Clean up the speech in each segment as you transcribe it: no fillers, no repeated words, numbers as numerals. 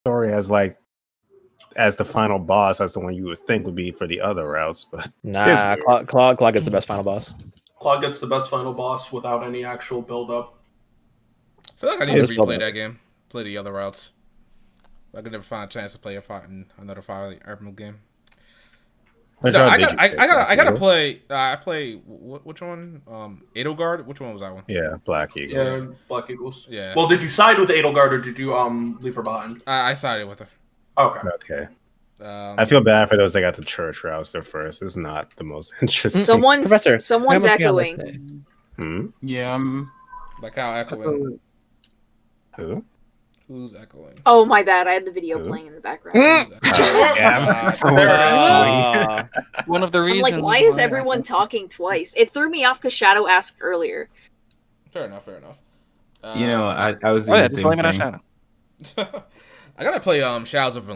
story as the final boss, as the one you would think would be for the other routes, but nah, Claude gets the best final boss. Claude gets the best final boss without any actual build-up. I feel like I need to replay that game. Play the other routes. I could never find a chance to play another Fire Emblem game. No, I gotta play. I play which one? Edelgard. Which one was that one? Yeah, Black Eagles. Yeah, Black Eagles. Yeah. Well, did you side with Edelgard or did you leave her behind? I sided with her. Okay. I feel bad for those that got the church routes there first. It's not the most interesting. Someone's echoing. Yeah, like how echoing. Who? Who's echoing? Oh my bad! I had the video playing in the background. One of the reasons. I'm like, why is everyone talking twice? It threw me off because Shadow asked earlier. Fair enough. I was. Just blame it on Shadow. I gotta play Shadows of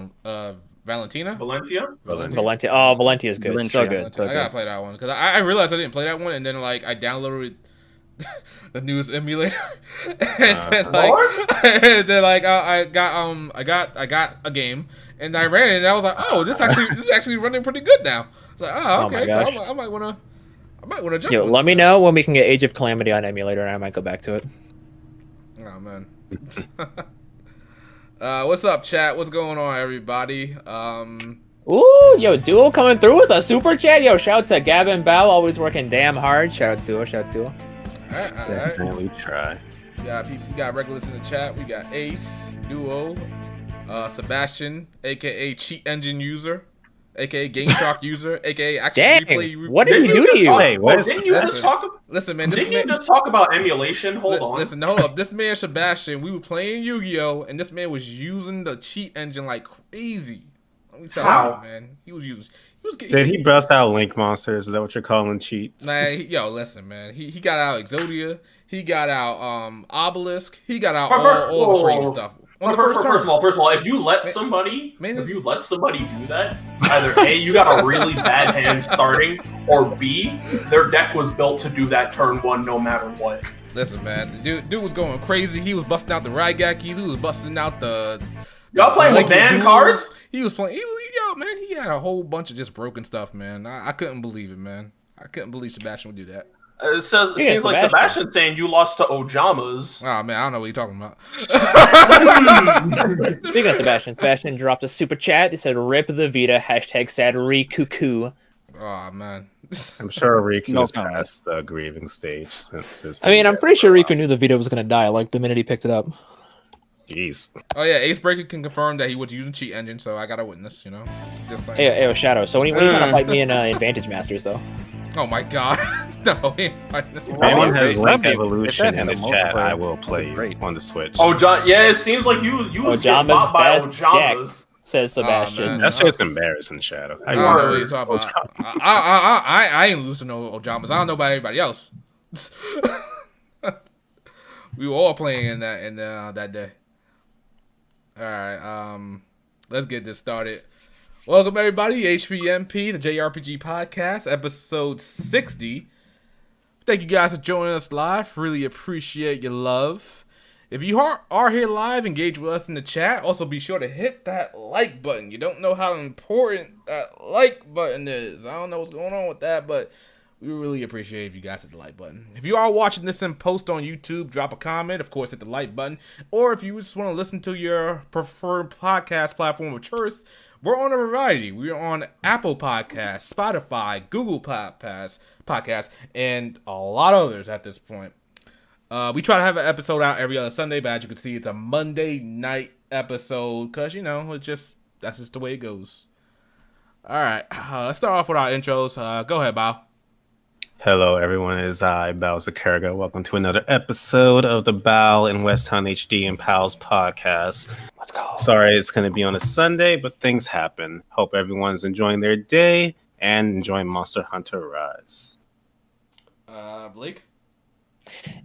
Valentina. Valentia. Oh, Valentia's good. Valentia. So good. I gotta play that one because I realized I didn't play that one, and then I downloaded the newest emulator, and then I got a game, and I ran it, and I was like, oh, this is actually running pretty good now. It's like, oh, okay, so I might wanna jump. Yo, let me know when we can get Age of Calamity on emulator, and I might go back to it. Oh man. What's up, chat? What's going on, everybody? Ooh, yo, Duo coming through with a super chat. Yo, shout out to Gavin Bow, always working damn hard. Shout out to Duo. All right. Definitely try. We got regulars in the chat. We got Ace, Duo, Sebastian, aka Cheat Engine user, aka Game Shark user, aka actually replay. What did you do to you? Wait, what? Didn't you just talk? Listen, man. Didn't you just talk about emulation? Hold on. Listen, hold up. This man Sebastian, we were playing Yu-Gi-Oh, and this man was using the cheat engine like crazy. Let me tell you, man. He was Did he bust out Link monsters? Is that what you're calling cheats? Man, listen, man. He got out Exodia. He got out Obelisk. He got out all the crazy stuff. First of all, if you let somebody do that, either A, you got a really bad hand starting, or B, their deck was built to do that turn one no matter what. Listen, man, the dude was going crazy. He was busting out the Raigakis. He was busting out the. Y'all playing with ban cards? He was playing. Man, he had a whole bunch of just broken stuff, man. I couldn't believe it, man. I couldn't believe Sebastian would do that. It seems like Sebastian saying you lost to Ojamas. Oh man, I don't know what you're talking about. Speaking of Sebastian dropped a super chat. He said, "Rip the Vita." #sad Rikuku. Oh man, I'm sure Riku was past the grieving stage since his. I'm pretty sure Riku knew the Vita was gonna die like the minute he picked it up. Jeez. Oh yeah, Acebreaker can confirm that he was using cheat engine, so I got a witness. Just like... Hey, Shadow. So when you trying to fight me in Advantage Masters though? Oh my god, no. If anyone has Link Evolution in the chat, I will play on the Switch. Oh, John, yeah, it seems like you was getting bought by Ojamas. Says Sebastian. That's just embarrassing, Shadow. I ain't losing no Ojamas. I don't know about everybody else. We were all playing in that day. All right, let's get this started. Welcome everybody, HPMP, the JRPG podcast, episode 60. Thank you guys for joining us live. Really appreciate your love. If you are here live, engage with us in the chat. Also, be sure to hit that like button. You don't know how important that like button is. I don't know what's going on with that, but we really appreciate if you guys hit the like button. If you are watching this in post on YouTube, drop a comment. Of course, hit the like button. Or if you just want to listen to your preferred podcast platform of choice, we're on a variety. We're on Apple Podcasts, Spotify, Google Podcasts, and a lot of others at this point. We try to have an episode out every other Sunday, but as you can see, it's a Monday night episode because, that's just the way it goes. All right, let's start off with our intros. Go ahead, Bao. Hello, everyone. It is I, Bao Zakarga. Welcome to another episode of the Bao and Westtown HD and Pals podcast. Let's go. Sorry it's going to be on a Sunday, but things happen. Hope everyone's enjoying their day and enjoying Monster Hunter Rise. Blake?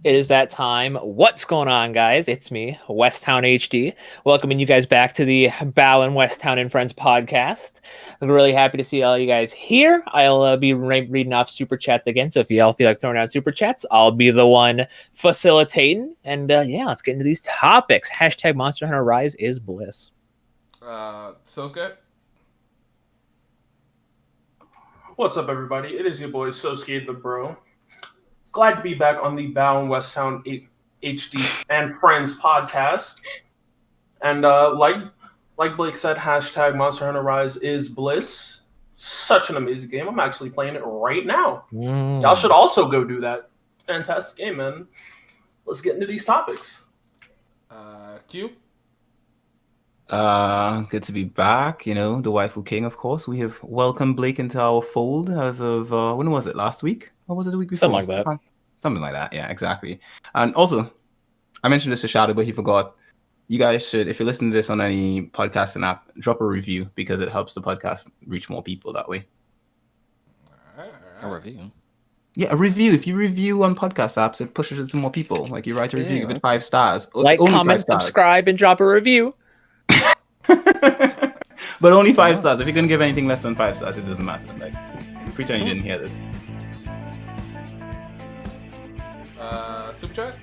It is that time. What's going on, guys? It's me, Westtown HD, welcoming you guys back to the Bao and Westtown and Friends podcast. I'm really happy to see all you guys here. I'll be reading off super chats again, so if you all feel like throwing out super chats, I'll be the one facilitating. And let's get into these topics. #Monster Hunter Rise is bliss. Sosuke? What's up, everybody? It is your boy Sosuke the Bro. Glad to be back on the Bow and West Town HD and Friends podcast. And like Blake said, hashtag Monster Hunter Rise is bliss. Such an amazing game. I'm actually playing it right now. Y'all should also go do that. Fantastic game, man. Let's get into these topics. Q? Good to be back. The waifu king, of course. We have welcomed Blake into our fold as of when was it? Last week? Or was it the week before? Something like that. Something like that. Yeah, exactly. And also, I mentioned this to Shadow, but he forgot. You guys should, if you listen to this on any podcasting app, drop a review because it helps the podcast reach more people that way. All right. A review. Yeah, a review. If you review on podcast apps, it pushes it to more people. Like you write a review, give it 5 stars. Like, only comment, 5 stars. subscribe, and drop a review. But only 5 stars. If you're gonna give anything less than 5 stars, it doesn't matter. Like, pretend you didn't hear this. Super chat?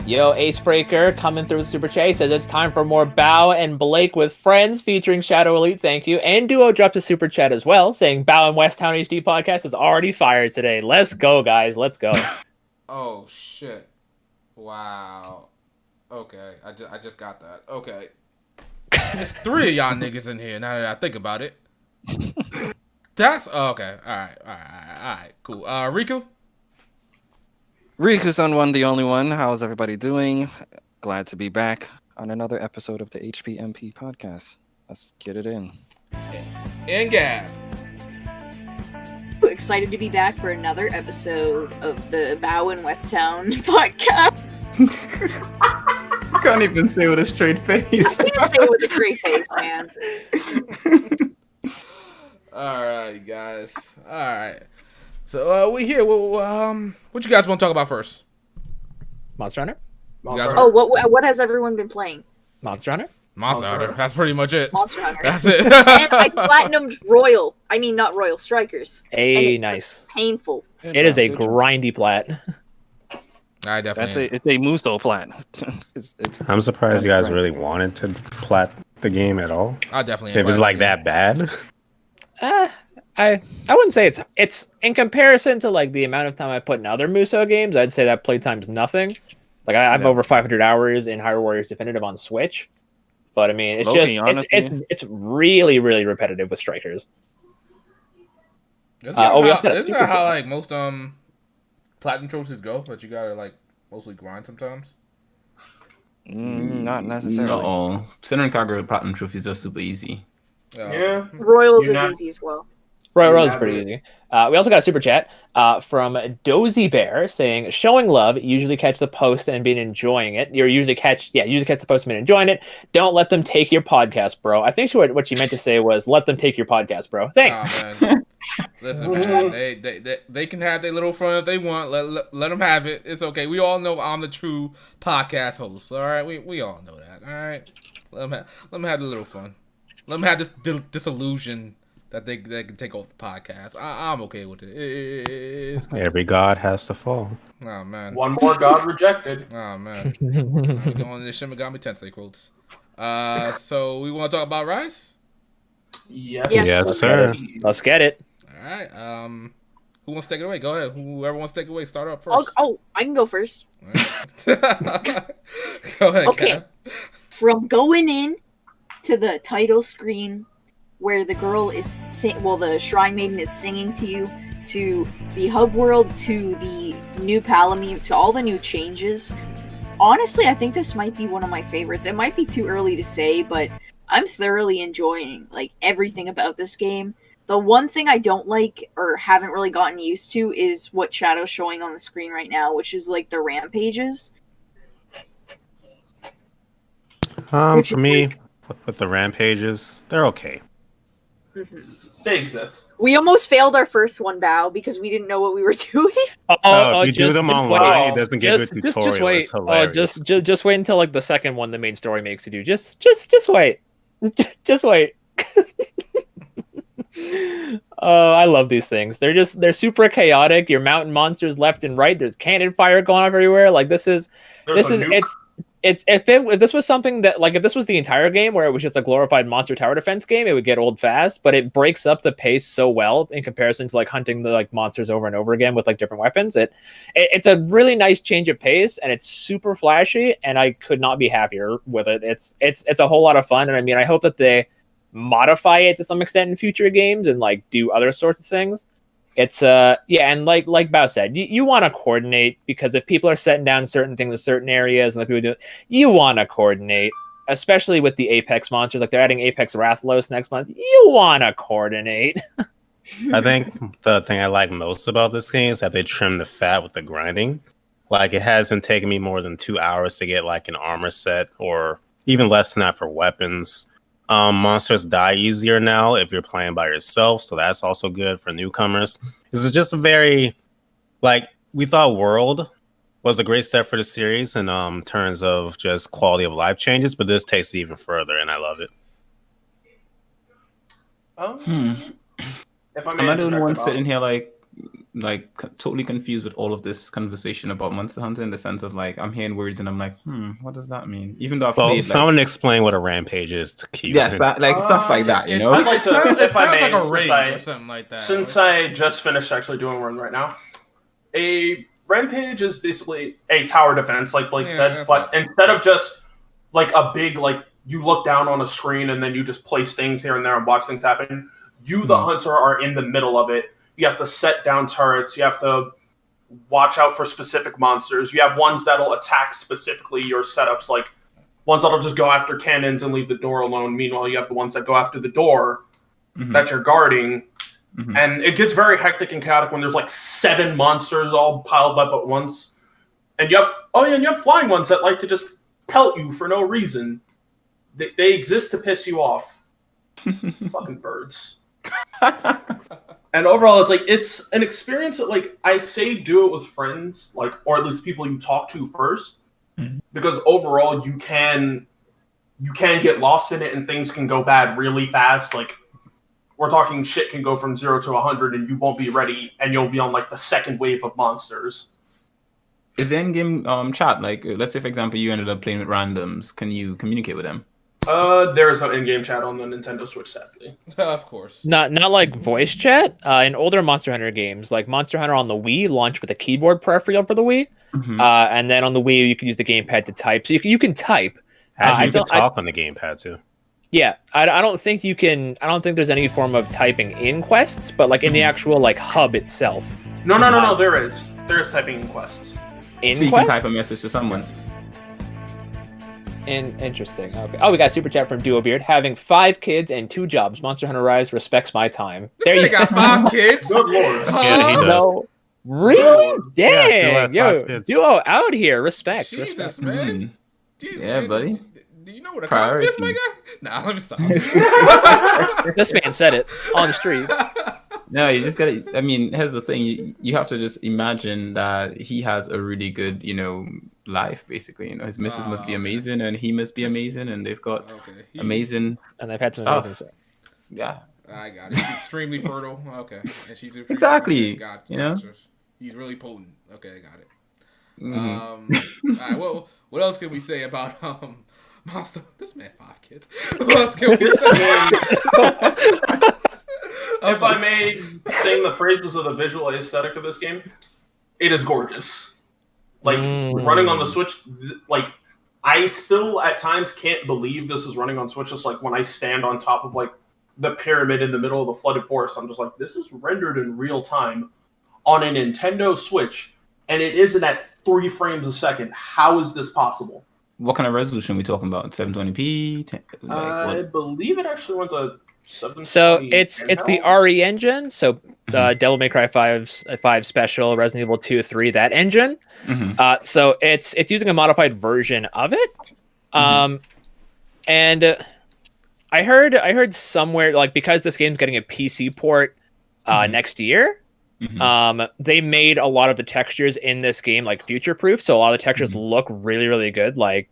Yo, Acebreaker coming through with Super Chat. He says it's time for more Bow and Blake with Friends featuring Shadow Elite. Thank you. And Duo dropped a Super Chat as well, saying Bow and West Town HD podcast is already fired today. Let's go, guys. Let's go. Oh, shit. Wow. Okay, I just got that. Okay. There's 3 of y'all niggas in here now that I think about it. That's... okay. All right. Cool. Riku? Riku-san one, the only one. How's everybody doing? Glad to be back on another episode of the HPMP podcast. Let's get it in. And Gab. Excited to be back for another episode of the Bow and West Town podcast. You can't even say with a straight face. I can't say it with a straight face, man. Alright, guys. Alright. So, we here. What you guys want to talk about first? Monster Hunter? Oh, what has everyone been playing? Monster Hunter? Monster Hunter. That's pretty much it. Monster Hunter. That's it. And I platinumed Royal. I mean, not Royal, Strikers. Hey, nice. Painful. It is a grindy plat. I definitely. It's a Musto plat. I'm surprised you guys really wanted to plat the game at all. I definitely. It was like that bad. I wouldn't say it's in comparison to like the amount of time I put in other Muso games. I'd say that playtime's nothing. Like I'm over 500 hours in Hyrule Warriors Definitive on Switch, but I mean it's really repetitive with Strikers. Isn't that how like most platinum trophies go? But you gotta like mostly grind sometimes. Not necessarily. No, Sinner and Kagura platinum trophies are super easy. Yeah. Royals is easy as well. Royal is pretty easy. We also got a super chat from Dozy Bear saying, showing love, usually catch the post and been enjoying it. Usually catch the post and been enjoying it. Don't let them take your podcast, bro. I think what she meant to say was, let them take your podcast, bro. Thanks. Oh, man. Listen, man, they can have their little fun if they want. Let them have it. It's okay. We all know I'm the true podcast host. All right, we all know that. All right, let them have the little fun. Let them have this disillusion that they can take off the podcast. I'm okay with it. Every god has to fall. Oh man, one more god rejected. Oh man, going to Shin Megami Tensei quotes. So we want to talk about Rise? Yes, sir. Let's get it. All right. Who wants to take it away? Go ahead. Whoever wants to take it away, start up first. I can go first. All right. Go ahead. Okay. Kat. From going in to the title screen where the girl is the shrine maiden is singing to you, to the hub world, to the new Palamute, to all the new changes. Honestly, I think this might be one of my favorites. It might be too early to say, but I'm thoroughly enjoying like everything about this game. The one thing I don't like or haven't really gotten used to is what Shadow's showing on the screen right now, which is like the rampages. For me, with the rampages, they're okay. Mm-hmm. They exist. We almost failed our first one, Bao, because we didn't know what we were doing. If you do them online, it doesn't give you a tutorial. Just wait. It's hilarious. Just wait until like the second one the main story makes you do. Just wait. Just wait. Oh, I love these things. They're super chaotic. Your mountain monsters left and right. There's cannon fire going off everywhere. Like it's if this was something that like if this was the entire game where it was just a glorified monster tower defense game, it would get old fast. But it breaks up the pace so well in comparison to like hunting the like monsters over and over again with like different weapons. It's a really nice change of pace, and it's super flashy, and I could not be happier with it. It's a whole lot of fun, and I mean I hope that they modify it to some extent in future games and like do other sorts of things. It's and like Bao said, you want to coordinate, because if people are setting down certain things in certain areas and like people do, you want to coordinate, especially with the Apex monsters. Like they're adding Apex Rathalos next month. You want to coordinate. I think the thing I like most about this game is that they trim the fat with the grinding. Like it hasn't taken me more than 2 hours to get like an armor set, or even less than that for weapons. Monsters die easier now if you're playing by yourself, so that's also good for newcomers. This is just a very, like, we thought World was a great step for the series in terms of just quality of life changes, but this takes it even further, and I love it. If Am I the only one sitting here like totally confused with all of this conversation about Monster Hunter, in the sense of like I'm hearing words and I'm like, what does that mean? Even though I've played, someone explain what a rampage is to keep. Yes, that, like stuff like that, you know. I'd like to, if I may, like a raid or something like that. Since I just finished actually doing one right now, a rampage is basically a tower defense, like Blake said, but instead of just like a big like you look down on a screen and then you just place things here and there and watch things happen. You, the hunter, are in the middle of it. You have to set down turrets. You have to watch out for specific monsters. You have ones that'll attack specifically your setups, like ones that'll just go after cannons and leave the door alone. Meanwhile, you have the ones that go after the door that you're guarding. And it gets very hectic and chaotic when there's like 7 monsters all piled up at once. And you have flying ones that like to just pelt you for no reason. They exist to piss you off. Fucking birds. And overall, it's an experience that, like, I say do it with friends, like, or at least people you talk to first, because overall you can get lost in it and things can go bad really fast. Like, we're talking shit can go from 0 to 100 and you won't be ready, and you'll be on like the second wave of monsters. Is there in-game chat? Like, let's say for example you ended up playing with randoms. Can you communicate with them? There is no in-game chat on the Nintendo Switch, sadly. Of course. Not like voice chat. In older Monster Hunter games, like Monster Hunter on the Wii, launched with a keyboard peripheral for the Wii, and then on the Wii you can use the gamepad to type. So you can type. Actually, you can talk on the gamepad too. Yeah, I don't think you can. I don't think there's any form of typing in quests, but like in the actual like hub itself. No. There is typing in quests. In so you quest? can type a message to someone. Interesting. Okay. Oh, we got a super chat from Duobeard. Having 5 kids and 2 jobs. Monster Hunter Rise respects my time. There you got 5 kids. Good lord. Yeah, he does. No, really? Dang. Yeah, yo, Duo out here. Respect. Jesus, respect. man. Jesus, Yeah, man. buddy. Do you know what a cop is, my guy? Nah, let me stop. This man said it on the street. No, you just gotta. I mean, here's the thing: you have to just imagine that he has a really good, life. Basically, his missus must be amazing, and he must be amazing, and they've got amazing. And they've had some stuff. amazing stuff. Yeah, I got it. He's extremely fertile. Okay, and she's exactly. Gotcha. He's really potent. Okay, I got it. All right. Well, what else can we say about Monster? This man 5 kids. What else can we say? If I may sing the praises of the visual aesthetic of this game, it is gorgeous. Like, running on the Switch, like, I still at times can't believe this is running on Switch. Just like when I stand on top of like the pyramid in the middle of the flooded forest, I'm just like, this is rendered in real time on a Nintendo Switch, and it isn't at 3 frames a second. How is this possible? What kind of resolution are we talking about? 720p? I believe it actually went to 720. So it's the RE engine. So Devil May Cry 5 Special, Resident Evil 2, 3, that engine. So it's using a modified version of it. And I heard somewhere, like, because this game's getting a PC port next year, they made a lot of the textures in this game like future proof. So a lot of the textures look really, really good. Like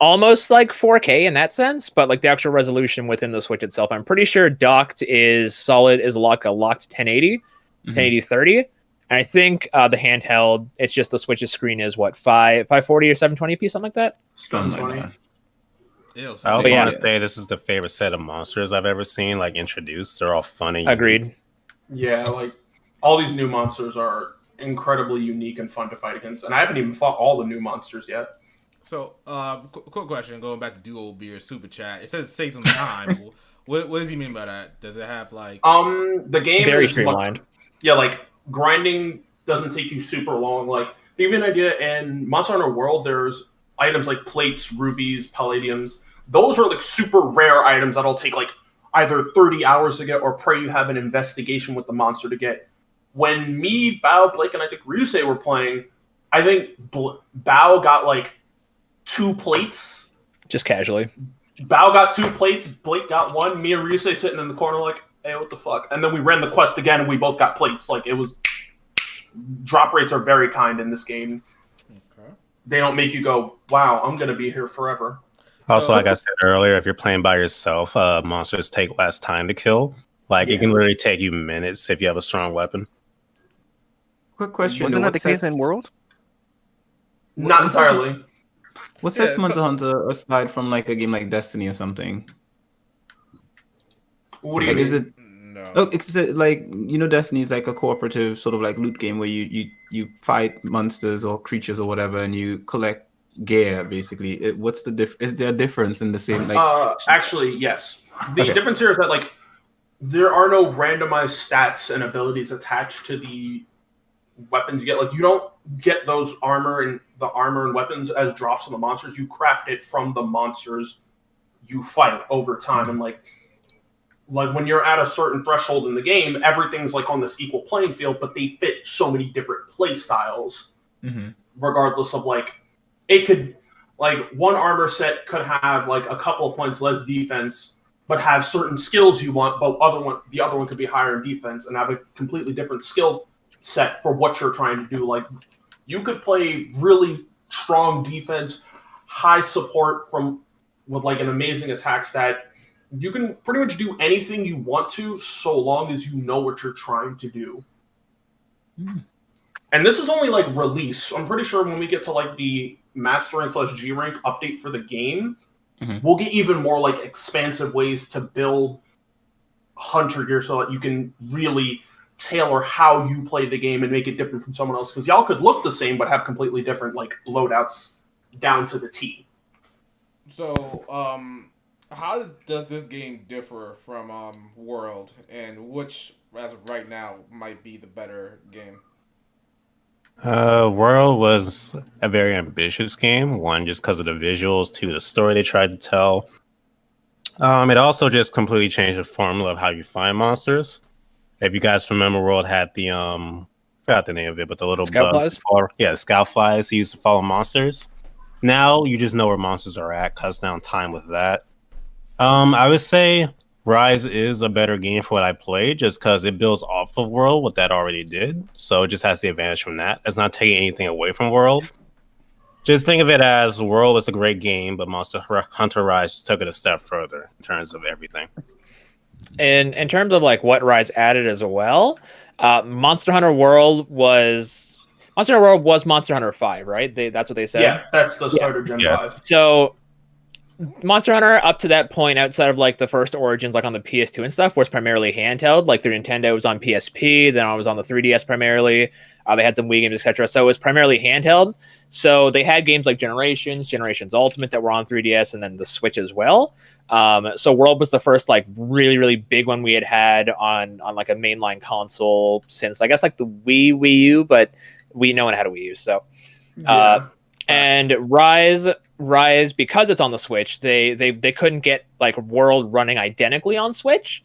almost like 4K in that sense, but like the actual resolution within the Switch itself, I'm pretty sure docked is solid, is a locked 1080, 1080 30. And I think the handheld, it's just the Switch's screen is what 540 or 720p, something like that. 720. Ew, I also yeah. want to say this is the favorite set of monsters I've ever seen, like introduced. They're all funny. Agreed. Yeah, like all these new monsters are incredibly unique and fun to fight against, and I haven't even fought all the new monsters yet. So, quick question, going back to Duo Beer Super Chat. It says save some time. What does he mean by that? Does it have like the game Very is streamlined. like grinding doesn't take you super long. Like, to give you an idea, in Monster Hunter World, there's items like plates, rubies, palladiums. Those are like super rare items that'll take like either 30 hours to get, or pray you have an investigation with the monster to get. When me, Bao, Blake, and I think Ryusei were playing, I think Bao got like 2 plates. Just casually. Bao got 2 plates, Blake got 1. Me and Ryusei sitting in the corner like, hey, what the fuck? And then we ran the quest again and we both got plates. Like, it was... Drop rates are very kind in this game. Okay. They don't make you go, wow, I'm going to be here forever. Also, like I said earlier, if you're playing by yourself, monsters take less time to kill. Like, it can literally take you minutes if you have a strong weapon. Quick question. Wasn't that the case in World? Not entirely. What sets Monster Hunter aside from like a game like Destiny or something? What do you Like, mean? is it? no? Oh, it's like, you know, Destiny is like a cooperative sort of like loot game where you fight monsters or creatures or whatever, and you collect gear basically. What's the is there a difference in the same like? Actually, yes. The difference here is that like there are no randomized stats and abilities attached to the weapons you get. Like, you don't get those armor and weapons as drops on the monsters. You craft it from the monsters you fight over time, and like when you're at a certain threshold in the game, everything's like on this equal playing field, but they fit so many different play styles. Regardless of like, it could like one armor set could have like a couple of points less defense, but have certain skills you want, but the other one could be higher in defense and have a completely different skill set for what you're trying to do. Like, you could play really strong defense, high support with like an amazing attack stat. You can pretty much do anything you want to, so long as you know what you're trying to do. And this is only like release. I'm pretty sure when we get to like the Master Rank / G Rank update for the game, we'll get even more like expansive ways to build Hunter gear so that you can really tailor how you play the game and make it different from someone else. Because y'all could look the same but have completely different like loadouts down to the T. So, how does this game differ from World, and which, as of right now, might be the better game? World was a very ambitious game. One, just because of the visuals. Two, the story they tried to tell. It also just completely changed the formula of how you find monsters. If you guys remember, World had the forgot the name of it, but the little Scout flies? Scout flies used to follow monsters. Now you just know where monsters are at, cuts down time with that. I would say Rise is a better game for what I played, just because it builds off of World, what that already did. So it just has the advantage from that. It's not taking anything away from World. Just think of it as World is a great game, but Monster Hunter Rise took it a step further in terms of everything. And in terms of like what Rise added as well, Monster Hunter World was Monster Hunter 5, right? That's what they said. Yeah, that's the starter Gen 5. So Monster Hunter up to that point, outside of like the first Origins, like on the PS2 and stuff, was primarily handheld. Like through Nintendo, it was on PSP, then I was on the 3DS primarily. They had some Wii games, etc. So it was primarily handheld. So they had games like Generations Ultimate that were on 3DS, and then the Switch as well. So World was the first like really, really big one we had on like a mainline console since I guess like the Wii U, but no one had a Wii U. So and Rise, because it's on the Switch, they couldn't get like World running identically on Switch.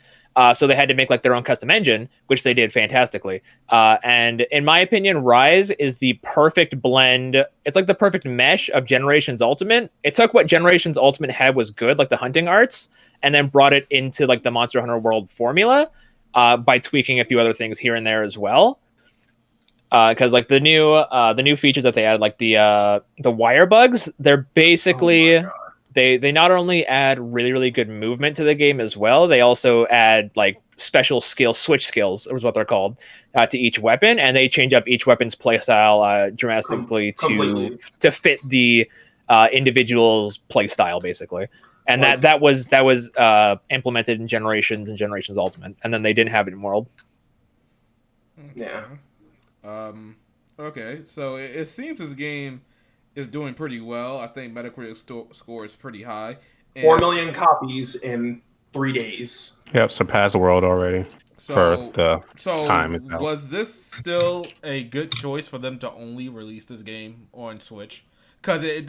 So they had to make like their own custom engine, which they did fantastically. And in my opinion, Rise is the perfect blend. It's like the perfect mesh of Generations Ultimate. It took what Generations Ultimate had was good, like the hunting arts, and then brought it into like the Monster Hunter World formula by tweaking a few other things here and there as well. Because like the new features that they added, like the wire bugs, they're basically they not only add really, really good movement to the game as well, they also add like special skills, switch skills, is what they're called, to each weapon, and they change up each weapon's playstyle drastically to fit the individual's playstyle, basically. And that was implemented in Generations and Generations Ultimate, and then they didn't have it in World. Yeah. Okay, so it seems this game is doing pretty well. I think Metacritic score is pretty high. 4 million copies in 3 days. Yep, surpassed World already for the time. Was this still a good choice for them to only release this game on Switch? Because if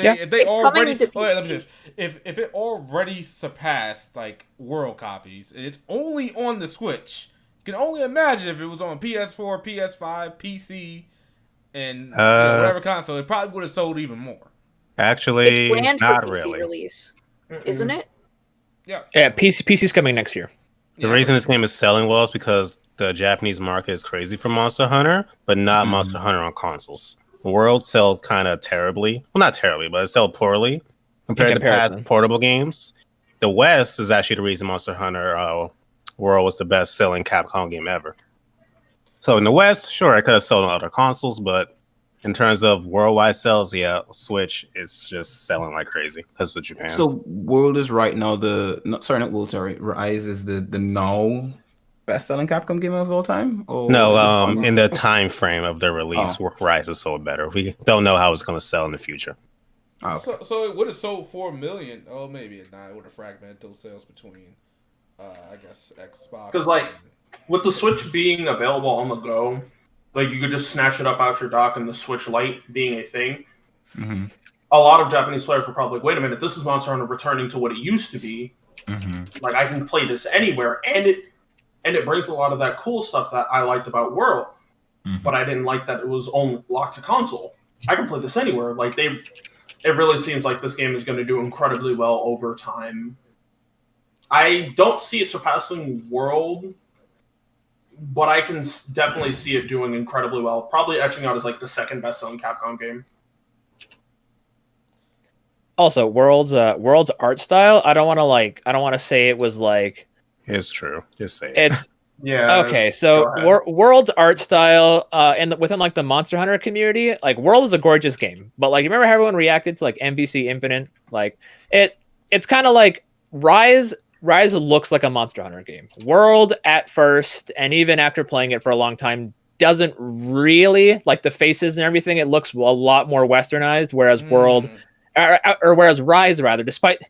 it already surpassed like World copies, and it's only on the Switch, you can only imagine if it was on PS4, PS5, PC, and whatever console, it probably would have sold even more. Actually, it's planned not for PC really. release, isn't it? Yeah, PC's coming next year. The reason this game is selling well is because the Japanese market is crazy for Monster Hunter, but not Monster Hunter on consoles. World sell kind of terribly. Well, not terribly, but it sell poorly compared to past portable games. The West is actually the reason Monster Hunter World was the best-selling Capcom game ever. So in the West, sure, it could have sold on other consoles, but in terms of worldwide sales, yeah, Switch is just selling like crazy because of Japan. So World is right now Rise is the now best-selling Capcom game of all time? Or no, in the time frame of their release, Rise has sold better. We don't know how it's going to sell in the future. Oh, okay. So it would have sold 4 million. Oh, maybe it not. It would have fragmented those sales between, I guess, Xbox. Because with the Switch being available on the go, you could just snatch it up out your dock, and the Switch Lite being a thing. Mm-hmm. A lot of Japanese players were probably like, "Wait a minute, this is Monster Hunter returning to what it used to be. Mm-hmm. I can play this anywhere," and it brings a lot of that cool stuff that I liked about World, but I didn't like that it was only locked to console. I can play this anywhere. It really seems like this game is going to do incredibly well over time. I don't see it surpassing World, but I can definitely see it doing incredibly well. Probably etching out as the second best-selling Capcom game. Also, World's art style. I don't want to say it was like. It's true. Just say it. It's yeah. Okay, so World's art style, and within the Monster Hunter community, World is a gorgeous game. But you remember how everyone reacted to MVC Infinite? It's kind of like Rise. Rise looks like a Monster Hunter game. World at first, and even after playing it for a long time, doesn't really the faces and everything. It looks a lot more westernized, whereas World. Or whereas Rise, rather, despite,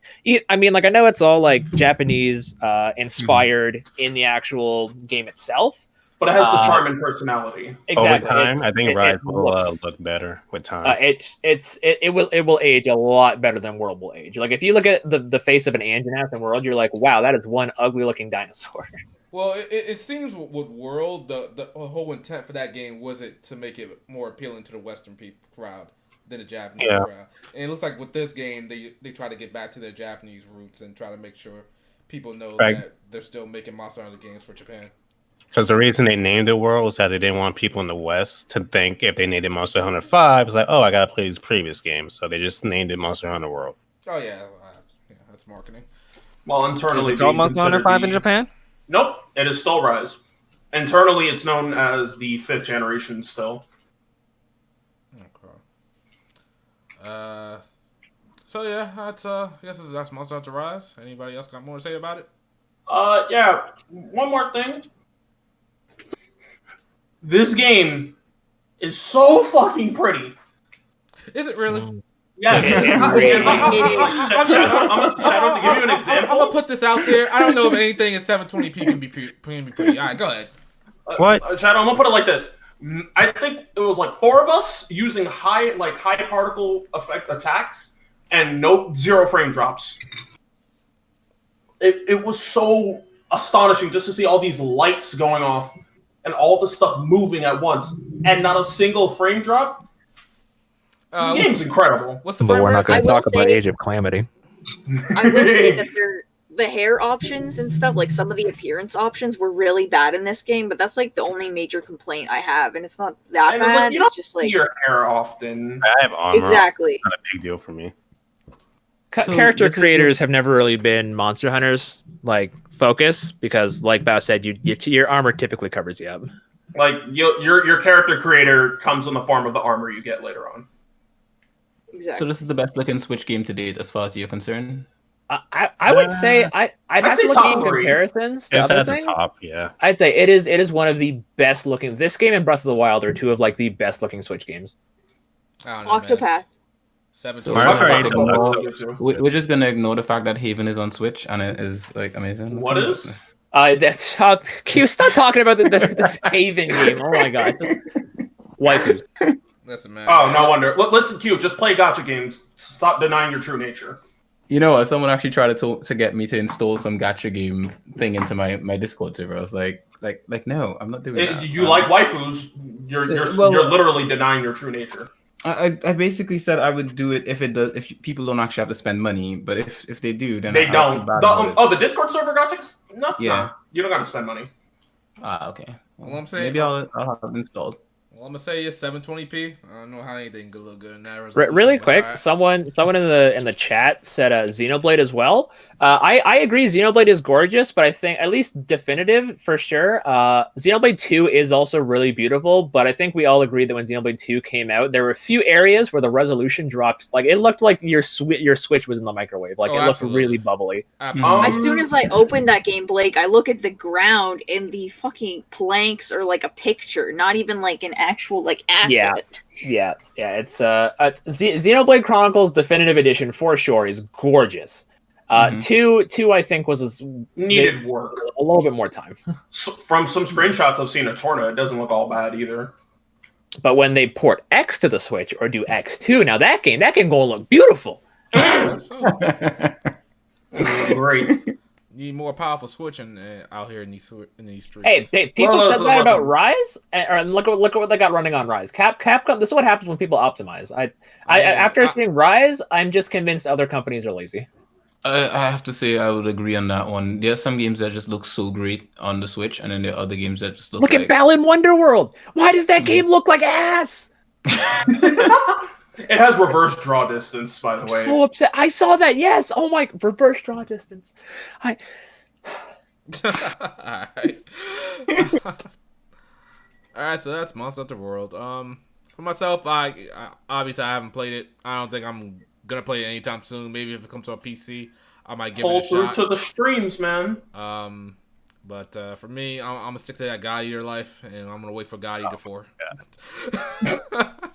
I know it's all Japanese inspired in the actual game itself, but it has the charm and personality. Exactly. Over time, I think Rise will look better with time. It will age a lot better than World will age. If you look at the face of an Anjanath in World, you're like, wow, that is one ugly looking dinosaur. Well, it seems with World, the whole intent for that game was it to make it more appealing to the Western crowd than the Japanese crowd. And it looks like with this game, they try to get back to their Japanese roots and try to make sure people know that they're still making Monster Hunter games for Japan. Because the reason they named it World was that they didn't want people in the West to think if they named it Monster Hunter 5, it's I got to play these previous games. So they just named it Monster Hunter World. Oh, yeah. That's marketing. Well, internally... Is it called Monster Hunter 5 in Japan? Nope. It is still Rise. Internally, it's known as the 5th generation still. So yeah, that's I guess that's Monster Hunter Rise. Anybody else got more to say about it? Yeah. One more thing. This game is so fucking pretty. Is it really? Yeah. Shadow, to give you an example. I'm gonna put this out there. I don't know if anything in 720p can be pretty. All right, go ahead. What? Shadow, I'm gonna put it like this. I think it was 4 of us using high particle effect attacks and zero frame drops. It was so astonishing just to see all these lights going off and all the stuff moving at once and not a single frame drop. This game's incredible. What's the but we're not I going to will talk about say- Age of Calamity. I will say that the hair options and stuff, some of the appearance options were really bad in this game, but that's the only major complaint I have, and it's not that bad. You It's don't just see your hair often. I have armor. exactly. It's not a big deal for me. Character creators have never really been Monster Hunters focus because, like Bao said, your armor typically covers you up. Like your character creator comes in the form of the armor you get later on. Exactly. So this is the best looking Switch game to date, as far as you're concerned. I would say I'd have to look at comparisons. It's at the top, yeah. I'd say it is one of the best looking. This game and Breath of the Wild are two of like the best looking Switch games. Octopath. We're just gonna ignore the fact that Haven is on Switch and it is like amazing. What is? That's Q. Stop talking about this Haven game. Oh my god, waifus. Listen, man. Oh, no wonder. Listen, Q. Just play gacha games. Stop denying your true nature. You know what? Someone actually tried to get me to install some gacha game thing into my Discord server. I was like, no, I'm not doing that. You like waifus? You're literally denying your true nature. I basically said I would do it if people don't actually have to spend money, but if they do, then they don't. The Discord server gachas? No, yeah, you don't got to spend money. Okay. Well, I'm saying maybe I'll have it installed. Well, I'm gonna say it's 720p. I don't know how anything could look good in that resolution. Really quick, right. Someone in the chat said Xenoblade as well. I agree, Xenoblade is gorgeous, but I think at least definitive for sure. Xenoblade 2 is also really beautiful, but I think we all agreed that when Xenoblade 2 came out, there were a few areas where the resolution dropped. Like it looked like your Switch was in the microwave. Like it looked really bubbly. As soon as I opened that game, Blake, I look at the ground and the fucking planks are like a picture, not even like an actual like asset. Yeah. It's Xenoblade Chronicles Definitive Edition for sure is gorgeous. Two, I think was needed work, a little bit more time. From some screenshots I've seen of Torna, it doesn't look all bad either. But when they port X to the Switch or do X2, now that game gonna look beautiful. Great. Need more powerful switching out here in these streets. Hey, people said that about Rise, and look at what they got running on Rise. Capcom. This is what happens when people optimize. After seeing Rise, I'm just convinced other companies are lazy. I have to say I would agree on that one. There are some games that just look so great on the Switch, and then there are other games that just look at Balan Wonderworld. Why does that game look like ass? It has reverse draw distance, by the way. I'm so upset. I saw that. Yes. Oh my, reverse draw distance. All right. All right. So that's Monster Hunter World. For myself, I obviously I haven't played it. I don't think I'm gonna play it anytime soon. Maybe if it comes to a PC, I might give it a shot. Hold through to the streams, man. But for me, I'm gonna stick to that God Eater life, and I'm gonna wait for God Eater 4.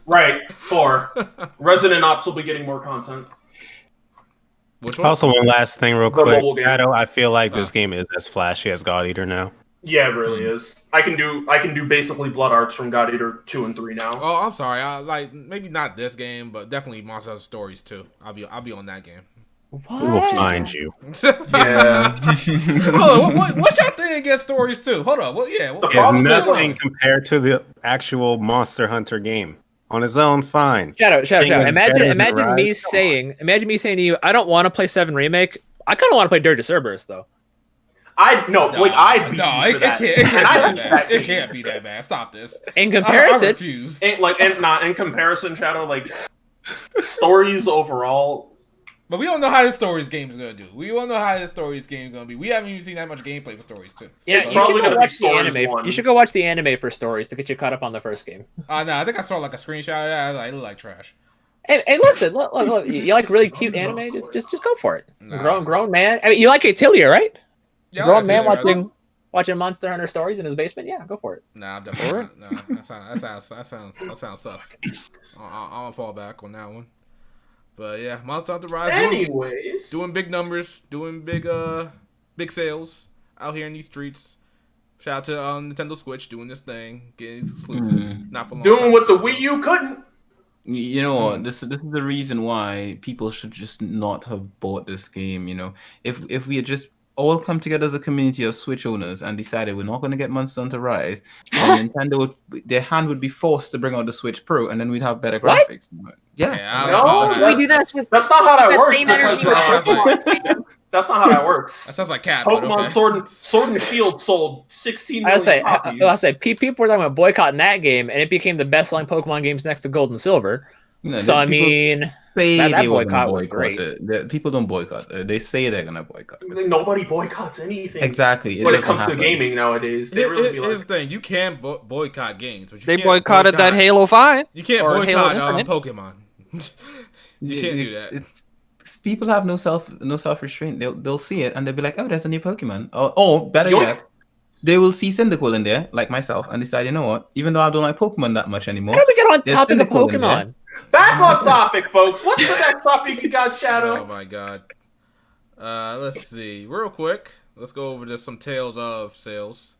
Right, 4. Resident Ops will be getting more content. Which one? Also, one last thing, real quick. I feel like this game is as flashy as God Eater now. Yeah, it really is. I can do basically blood arts from God Eater 2 and 3 now. Oh, I'm sorry. Maybe not this game, but definitely Monster Hunter Stories 2. I'll be on that game. What? We will find you. Yeah. Hold on, what's your thing against Stories 2? Hold on. Well, yeah. It's nothing compared to the actual Monster Hunter game. On its own, fine. Shadow. Imagine me saying to you, I don't want to play 7 Remake. I kind of want to play Dirge of Cerberus, though. It can't be that bad. Stop this. In comparison, I refuse. In comparison, Shadow, like stories overall. But we don't know how this Stories game is gonna do. We don't know how this Stories game is gonna be. We haven't even seen that much gameplay for Stories 2. Yeah, you should go watch the anime. You should go watch the anime for Stories to get you caught up on the first game. No, I think I saw like a screenshot of that. It looked like trash. Hey, listen, look, you like really cute anime? Just go for it. Nah. Grown man. I mean, you like Atilia, right? Yeah, grown man watching Monster Hunter Stories in his basement. Yeah, go for it. Nah, I'm definitely not. Nah, that sounds sus. I'm gonna fall back on that one. But yeah, Monster Hunter Rise doing big numbers, doing big sales out here in these streets. Shout out to Nintendo Switch doing this thing, getting exclusive. Not for long. Doing what the Wii U couldn't. You know what? This is the reason why people should just not have bought this game. You know, if we had just all come together as a community of Switch owners and decided we're not going to get Monster Hunter Rise, and Nintendo their hand would be forced to bring out the Switch Pro, and then we'd have better graphics. Yeah, we do that with. That's not how that works. Same energy with Pokemon. That's not how that works. That sounds like Cap. Pokemon Sword and Shield sold 16 million copies. I'll say people were talking about boycotting that game, and it became the best-selling Pokemon games next to Gold and Silver. No, so I mean, say That they were going to boycott was boycott great. it. People don't boycott it. They say they're going to boycott it. Nobody boycotts anything. Exactly. When it comes to gaming nowadays, they really be Here's like... the thing: you can't boycott games, but you They can't boycotted that Halo 5. You can't or Halo boycott Infinite. Pokemon. You can't do that. People have no self restraint. They'll see it and they'll be like, oh, there's a new Pokemon. Oh, better yet, they will see Cyndaquil in there, like myself, and decide, you know what? Even though I don't like Pokemon that much anymore, How do we get on there's topic of Cyndaquil in there. Pokemon? Back on topic, folks. What's the next topic you got, Shadow? Oh my god. Let's see. Real quick, let's go over to some Tales of sales.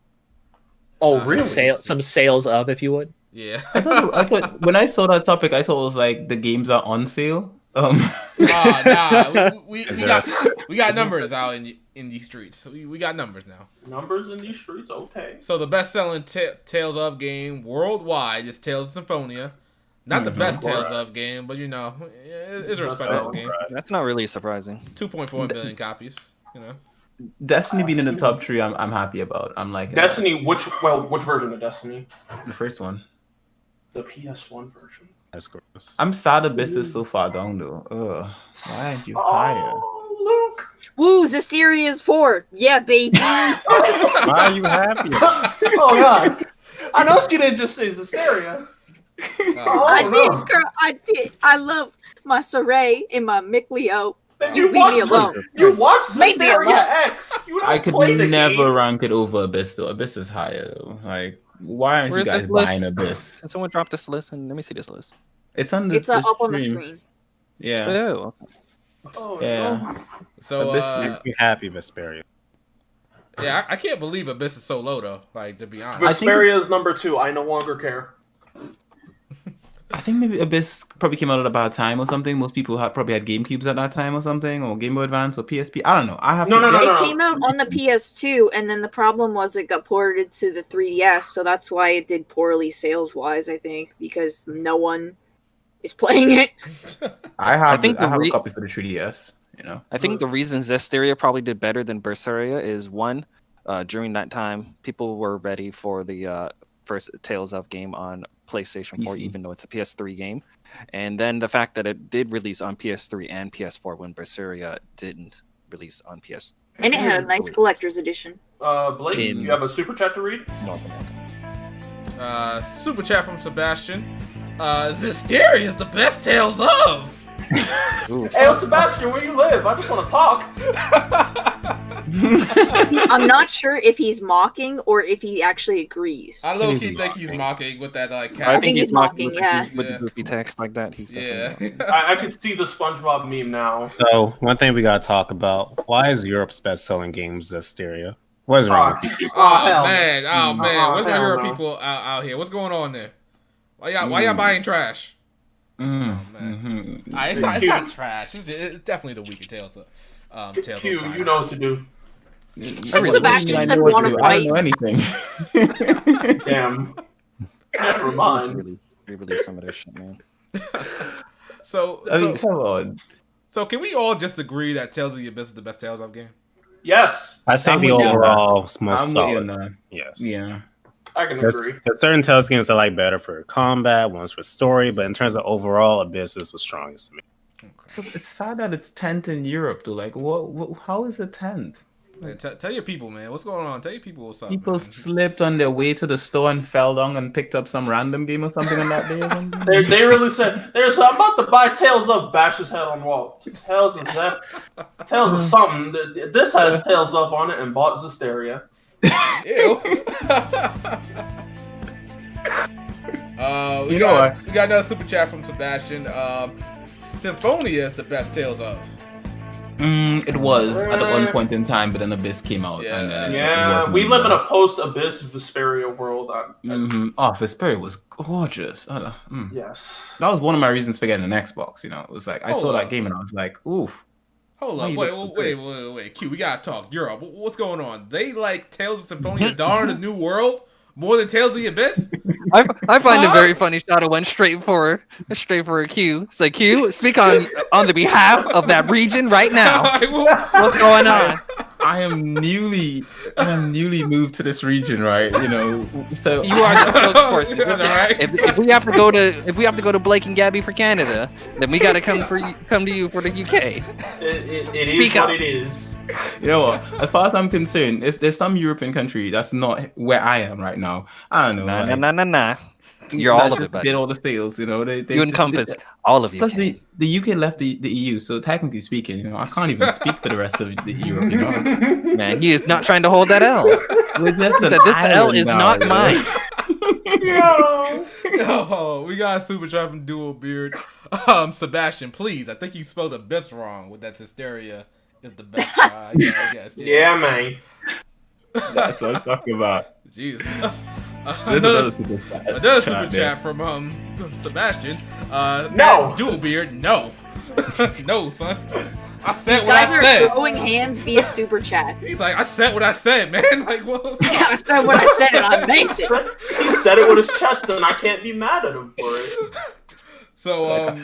Oh, really? Some sales of, if you would. Yeah. I thought when I saw that topic, I thought it was like the games are on sale. Nah, we got numbers out in these streets. We got numbers now. Numbers in these streets, okay. So the best-selling Tales of game worldwide is Tales of Symphonia. Not the best Tales of game, but you know, it's a respectable game. That's not really surprising. 2.4 million copies. You know, Destiny being in the top 3, I'm happy about. I'm like Destiny. Which version of Destiny? the first one. The PS1 version. That's gross. I'm sad Abyss is so far down though. Ugh. Why aren't you higher? Oh, Luke. Woo, Zesteria's 4. Yeah, baby. Why are you happy? Oh god. I know she didn't just say Zesteria. I did, girl. I did. I love my Saray and my Micleo. You leave me alone. You watched Leave me alone. Zesteria X. You don't I could play the never game. rank it over Abyss though. Abyss is higher though. Like, why aren't Where's you guys this list? buying Abyss? Can someone drop this list? And let me see this list. It's on the It's up on the screen. Yeah. Oh, okay. Oh, Yeah. no. so Abyss Makes me happy, Vesperia. yeah, I can't believe Abyss is so low though. Like, to be honest. Vesperia is number 2. I no longer care. I think maybe Abyss probably came out at a bad time or something. Most people probably had GameCubes at that time or something, or Game Boy Advance or PSP. I don't know. It came out on the PS2, and then the problem was it got ported to the 3DS, so that's why it did poorly sales-wise, I think, because no one is playing it. I have think a copy for the 3DS. You know, I think the reason Zesteria probably did better than Berseria is one, during that time, people were ready for the first Tales of game on PlayStation 4, even though it's a PS3 game. And then the fact that it did release on PS3 and PS4 when Berseria didn't release on PS. And it had a nice collector's edition. Blake, you have a super chat to read? North America. Super chat from Sebastian. Zesteria is the best Tales of. Hey, Sebastian, where you live? I just want to talk. I'm not sure if he's mocking or if he actually agrees. I low-key think he's mocking with that like. I think he's mocking, yeah. With the goofy text like that, he's definitely mocking. I could see the SpongeBob meme now. So one thing we gotta talk about: why is Europe's best-selling game Zesteria? What is wrong with you? Oh man, what's my Euro people out here? What's going on there? Why y'all buying trash? Oh man, it's not trash. It's definitely the weaker Tales of. Tales Q, of you know what to do. Sebastian said want to I fight. don't know anything. Damn. Never mind. Re-release some of this shit, man. So can we all just agree that Tales of the Abyss is the best Tales of game? Yes. I think the overall is most solid. Yes. Yeah. I can There's agree. certain Tales games I like better for combat, ones for story, but in terms of overall, Abyss is the strongest to me. So it's sad that it's 10th in Europe, though. Like, what? How is it 10th? Man, tell your people, man. What's going on? Tell your people what's up. People man. slipped on their way to the store and fell down and picked up some random game or something on that day or something. They really said, I'm about to buy Tales of, bash his head on wall. Tales of that. Tales of something. This has Tales of on it and bought Zesteria. Ew. We got another super chat from Sebastian. Symphonia is the best Tales of. It was at one point in time, but then Abyss came out. Yeah, we live in a post-Abyss Vesperia world. Vesperia was gorgeous. Yes. That was one of my reasons for getting an Xbox. You know, it was like I saw that game and I was like, oof. Hold up, wait, Q, we gotta talk. Europe, what's going on? They like Tales of Symphonia Dawn of the New World more than Tales of the Abyss? I find it very funny. Shadow went straight for a Q. It's like, Q, speak on the behalf of that region right now. What's going on? I am newly moved to this region, right? You know, so You are the spokesperson. Right? If we have to go to Blake and Gabby for Canada, then we got to come to you for the UK. It Speak is up. what it is. you know what? As far as I'm concerned, there's some European country that's not where I am right now. I don't know. Nah. You're all of it, buddy. Did all the sales, you know. They You encompass all of you. Plus, the UK left the EU, so technically speaking, you know, I can't even speak for the rest of the Europe. You know, Man, he is not trying to hold that L. we're just He an said, this L island is now, not you know? mine. Oh, we got a super chat from Dual Beard. Sebastian, please. I think you spelled the best wrong with that hysteria is the best. I guess. Yeah, man. That's what I'm talking about. Jeez. Another super chat from Sebastian. No. Dual Beard, no. No, son. I said These what I guys are said. throwing hands via super chat. He's like, I said what I said, man. Like, what's Yeah, up? I said what I said and I meant it. He said it with his chest, and I can't be mad at him for it. So,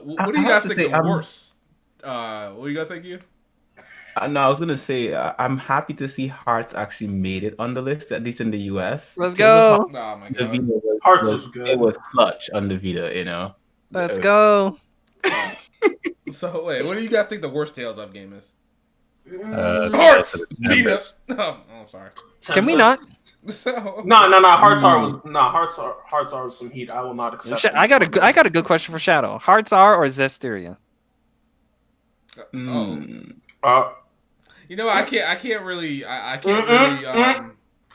what do you guys think the worst? What do you guys think, you? No, I was gonna say I'm happy to see Hearts actually made it on the list, at least in the US. Let's go. Oh my The god. Vita Hearts is good. It was clutch on the Vita, you know. Let's go. So wait, what do you guys think the worst Tales of game is? Hearts. Beat us. Oh, I'm sorry. Can we not? So No. Hearts are with some heat. I will not accept. I got a good question for Shadow. Hearts R or Zestiria? You know, I can't really.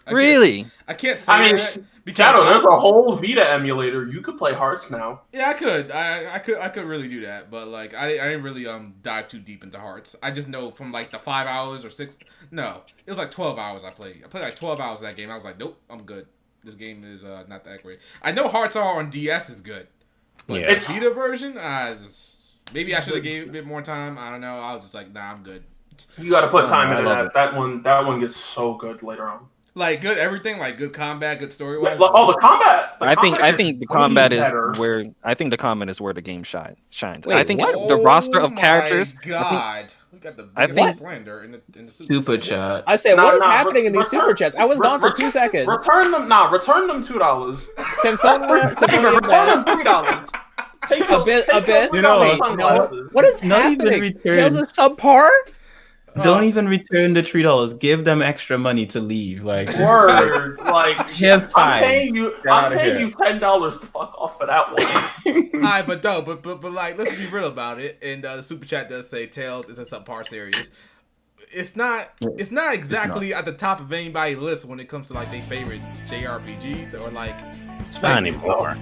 Really? I can't say that because Shadow, there's a whole Vita emulator. You could play Hearts now. Yeah, I could. I could really do that, but like I didn't really dive too deep into Hearts. I just know from like the 5 hours or 6. No, it was like 12 hours I played. I played like 12 hours of that game. I was like, nope, I'm good. This game is not that great. I know Hearts R on DS is good, but Yeah. the Vita version, maybe I should have gave it a bit more time. I don't know. I was just like, nah, I'm good. You got to put time into love that. That one gets so good later on. Like good everything, like good combat, good story wise. The combat. I think the combat is better. where the game shines. Wait, I think what? the roster of characters. God, we got the I biggest think- slander in the Super chat. I say, Nah, what is nah, happening in these return- super chats? I was gone for 2 seconds. Return them. Return them $2. Symphonia, Return them $3. Take Abyss. You know, Wait, sunglasses. what is Not even happening? return. Tales of subpar? Don't even return the $3. Give them extra money to leave. Like, just, Word, like here's I'm fine. paying you $10 to fuck off for that one. Alright, but like, let's be real about it. And the super chat does say Tales is a subpar series. It's not exactly at the top of anybody's list when it comes to like their favorite JRPGs or like. Not anymore.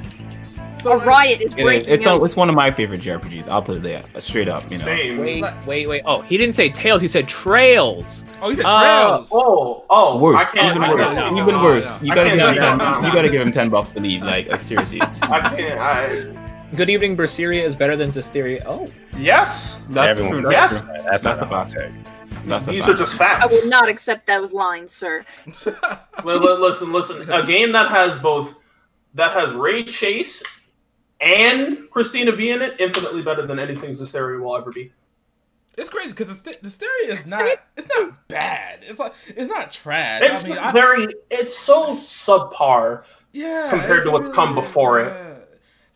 So, A riot is breaking out. It's one of my favorite JRPGs. I'll put it there, straight up. You know. Same. Wait. Oh, he didn't say Tales. He said Trails. Oh, he said Trails. Worse, I can't, even I worse, can't- even no, worse. no. You I gotta can't give do him that. you gotta give him $10 to leave. Like seriously. I can't. Good Evening Berseria is better than Zestiria. Oh, Yes. That's Everyone, true. Yes. that's not That's a a hot fact. take. That's a These fact. are just I facts. will not accept those lines, sir. Listen. A game that has Ray Chase and Christina V in it, infinitely better than anything Zestiria will ever be. It's crazy because the stereo is not. It's not bad. It's not trash. It's so subpar. Yeah, compared to what's come before it.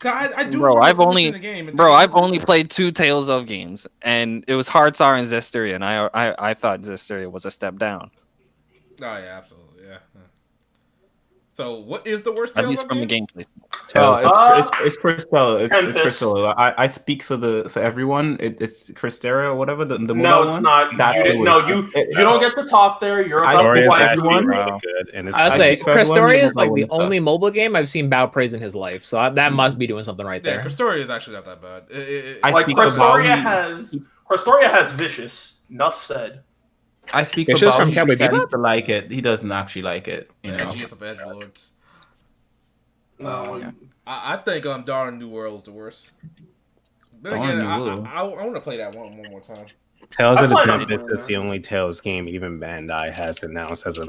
I do. Bro, remember I've only finishing the game and I've only played 2 Tales of games, and it was Hearts R and Zestiria, and I thought Zestiria was a step down. Oh yeah, absolutely, yeah. So, what is the worst At Tales least of from the game? gameplay. It's Crystal. It's Tempest. Crystal. I speak for everyone. It's Crystera or whatever. The No, mobile it's one. not. That's You the didn't. worst. No, you don't get to talk there. You're I about speak to for play everyone. everyone. Really good, and it's I'll I say think everyone Crestoria knows is like that the one only mobile game I've seen Bao praise in his life, so that must be doing something right Yeah, there. Cristoria is actually not that bad. I Like speak for Crestoria has Vicious. Enough said. I speak It's for just from Bowser. Cowboy He tends Bebop? to like it. He doesn't actually like it. You know. edgiest of edgelords. No, yeah. I think Darn New World is the worst. Then Darn again, New World. I want to play that one more time. Tales I of the played Tempest it. is the only Tales game even Bandai has announced as a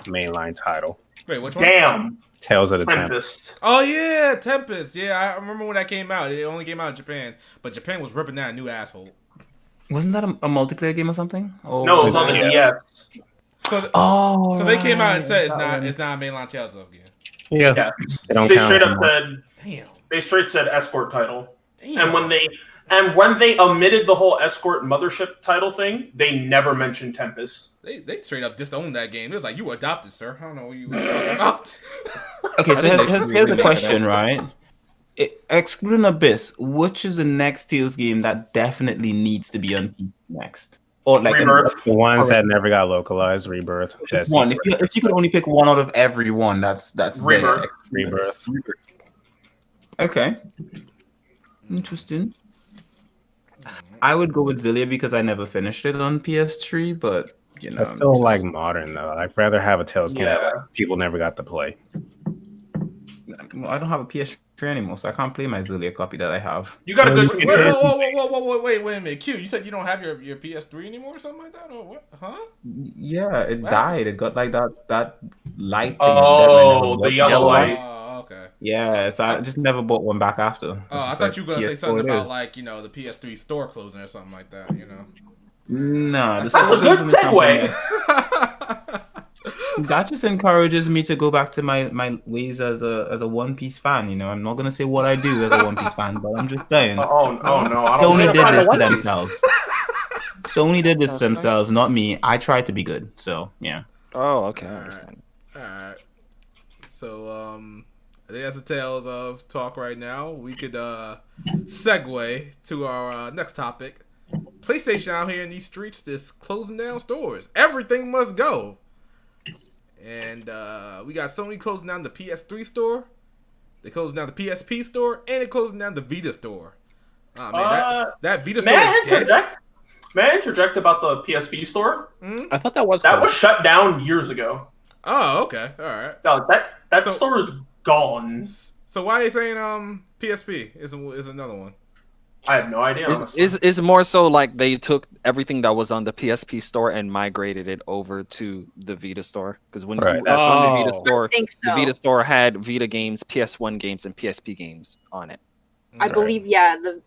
mainline title. Wait, which one? damn. Tales of the Tempest. Tempest. Oh yeah, Tempest. Yeah, I remember when that came out. It only came out in Japan, but Japan was ripping that a new asshole. Wasn't that a multiplayer game or something? Oh, No, it was on the DS. So they came out and said it's not a mainline Tales of game. Yeah. They straight up said. Damn. They straight said escort title. Damn. And when they omitted the whole escort mothership title thing, they never mentioned Tempest. They straight up disowned that game. It was like, you adopted, sir. I don't know what you were talking about. Okay, so here's the question, right? Excluding Abyss, which is the next Tales game that definitely needs to be on PC next? Or like Rebirth. The ones that never got localized, Rebirth. One. If you could only pick one out of every one, that's Rebirth. Rebirth. Okay. Interesting. I would go with Zillia because I never finished it on PS3, but you know, I still like modern though. I'd rather have a Tales game that people never got to play. Well, I don't have a PS3 anymore, so I can't play my Zillia copy that I have. You got a good. Wait a minute, Q. You said you don't have your PS3 anymore or something like that, or what? Huh? Yeah, it died. It got like that light thing. Oh, the yellow light. Oh, okay. Yeah, so I just never bought one back after. I thought you were gonna say something about like the PS3 store closing or something like that. No, that's a good segue. That just encourages me to go back to my ways as a One Piece fan. I'm not gonna say what I do as a One Piece fan, but I'm just saying. Oh no! Sony did this to themselves. Sony did this to themselves, not me. I tried to be good, so yeah. Oh, okay, I understand. All right. So I think that's the Tales of talk right now. We could segue to our next topic. PlayStation out here in these streets just closing down stores. Everything must go. And we got Sony closing down the PS3 store. They closing down the PSP store, and they closing down the Vita store. Man, that Vita store is dead. May I interject about the PSP store? Mm-hmm. I thought that was shut down years ago. Oh, okay, all right. No, that store is gone. So why are they saying PSP is another one? I have no idea. It's more so like they took everything that was on the PSP store and migrated it over to the Vita store. Because when you on the Vita store, the Vita store had Vita games, PS1 games, and PSP games on it. I believe,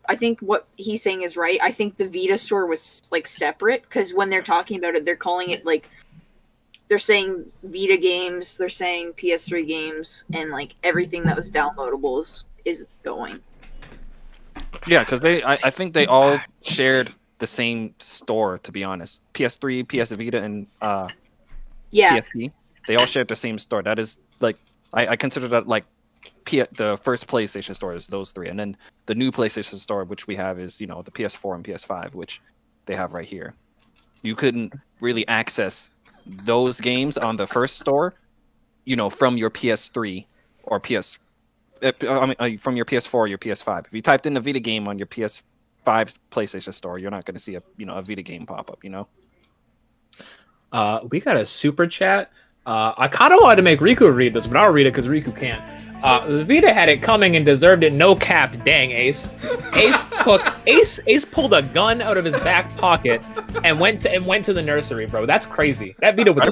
I think what he's saying is right. I think the Vita store was like separate because when they're talking about it, they're calling it like they're saying Vita games, they're saying PS3 games, and like everything that was downloadable is going. Yeah, because I think they all shared the same store. To be honest, PS3, PS Vita, and PSP, they all shared the same store. That is like I consider that like the first PlayStation store is those three, and then the new PlayStation store, which we have, is the PS4 and PS5, which they have right here. You couldn't really access those games on the first store, from your PS3 or from your PS4 or your PS5. If you typed in a Vita game on your PS5 PlayStation store, you're not going to see a Vita game pop up. We got a super chat. I kind of wanted to make Riku read this, but I'll read it because Riku can't. The Vita had it coming and deserved it. No cap, dang Ace. Ace pulled a gun out of his back pocket and went to the nursery, bro. That's crazy. That Vita was. I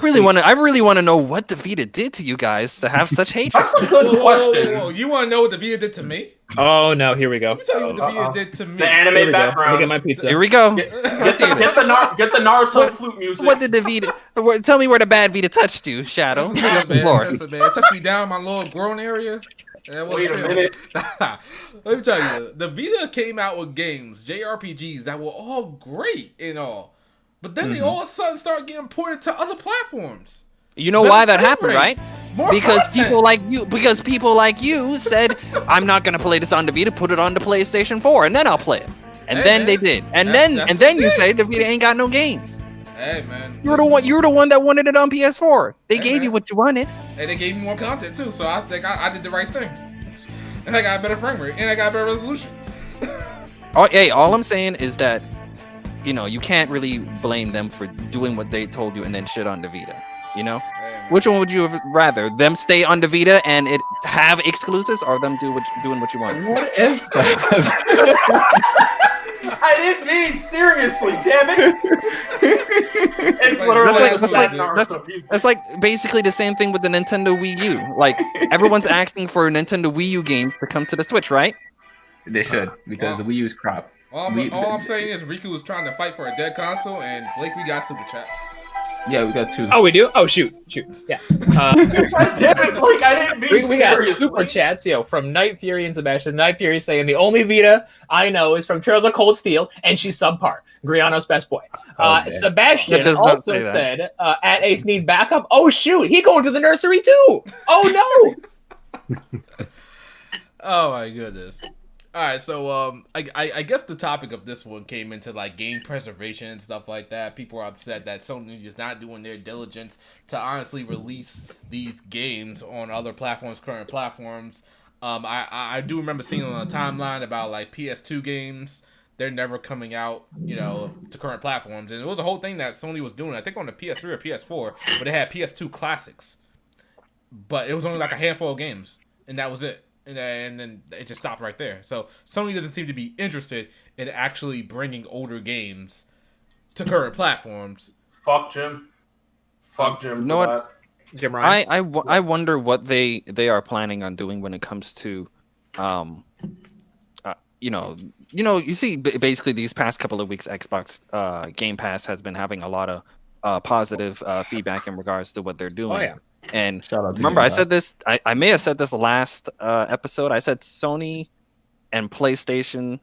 really want to know what the Vita did to you guys to have such hatred. That's a good question. Whoa. You want to know what the Vita did to me? Oh no! Here we go. Let me tell you what the Vita did to me. The anime background. Let me get my pizza. Here we go. Get the Naruto flute music. What did the Vita? Tell me where the bad Vita touched you, Shadow. Man. It touched me down my little groin area. Wait a minute. Let me tell you, the Vita came out with games, JRPGs that were all great and all, but then they all of a sudden start getting ported to other platforms. You know why that happened, right? Because content. people like you said, I'm not gonna play this on the Vita, put it on the PlayStation 4, and then I'll play it. And then they did. And then you say the Vita ain't got no games. Hey man, you're the one that wanted it on PS4. They gave you what you wanted. And they gave me more content too, so I think I did the right thing. And I got a better frame rate, and I got a better resolution. All I'm saying is that, you can't really blame them for doing what they told you and then shit on the Vita. Which one would you rather? Them stay on the Vita and it have exclusives, or them doing what you want? What is that? I didn't mean seriously, damn it! It's literally that's like basically the same thing with the Nintendo Wii U. Like everyone's asking for Nintendo Wii U games to come to the Switch, right? They should, because the Wii U is crap. All I'm saying is Riku was trying to fight for a dead console, and Blake, we got super chats. Yeah, we got 2. Oh, we do? Oh, shoot. Yeah. Damn it, Blake, I didn't mean We got seriously. super chats, from Night Fury and Sebastian. Night Fury saying the only Vita I know is from Trails of Cold Steel, and she's subpar. Griano's best boy. Sebastian also said, at Ace need backup. Oh, shoot. He going to the nursery, too. Oh, no. Oh, my goodness. All right, so I guess the topic of this one came into like game preservation and stuff like that. People are upset that Sony is not doing their diligence to honestly release these games on other platforms, current platforms. I do remember seeing on a timeline about like PS2 games. They're never coming out, to current platforms, and it was a whole thing that Sony was doing. I think on the PS3 or PS4, but they had PS2 classics, but it was only like a handful of games, and that was it. And then it just stopped right there. So Sony doesn't seem to be interested in actually bringing older games to current platforms. Fuck Jim. Fuck Jim. You know what? That. Jim Ryan. I wonder what they are planning on doing when it comes to, you see basically these past couple of weeks, Xbox Game Pass has been having a lot of positive feedback in regards to what they're doing. Oh, yeah. And remember, I said this. I may have said this last episode. I said Sony and PlayStation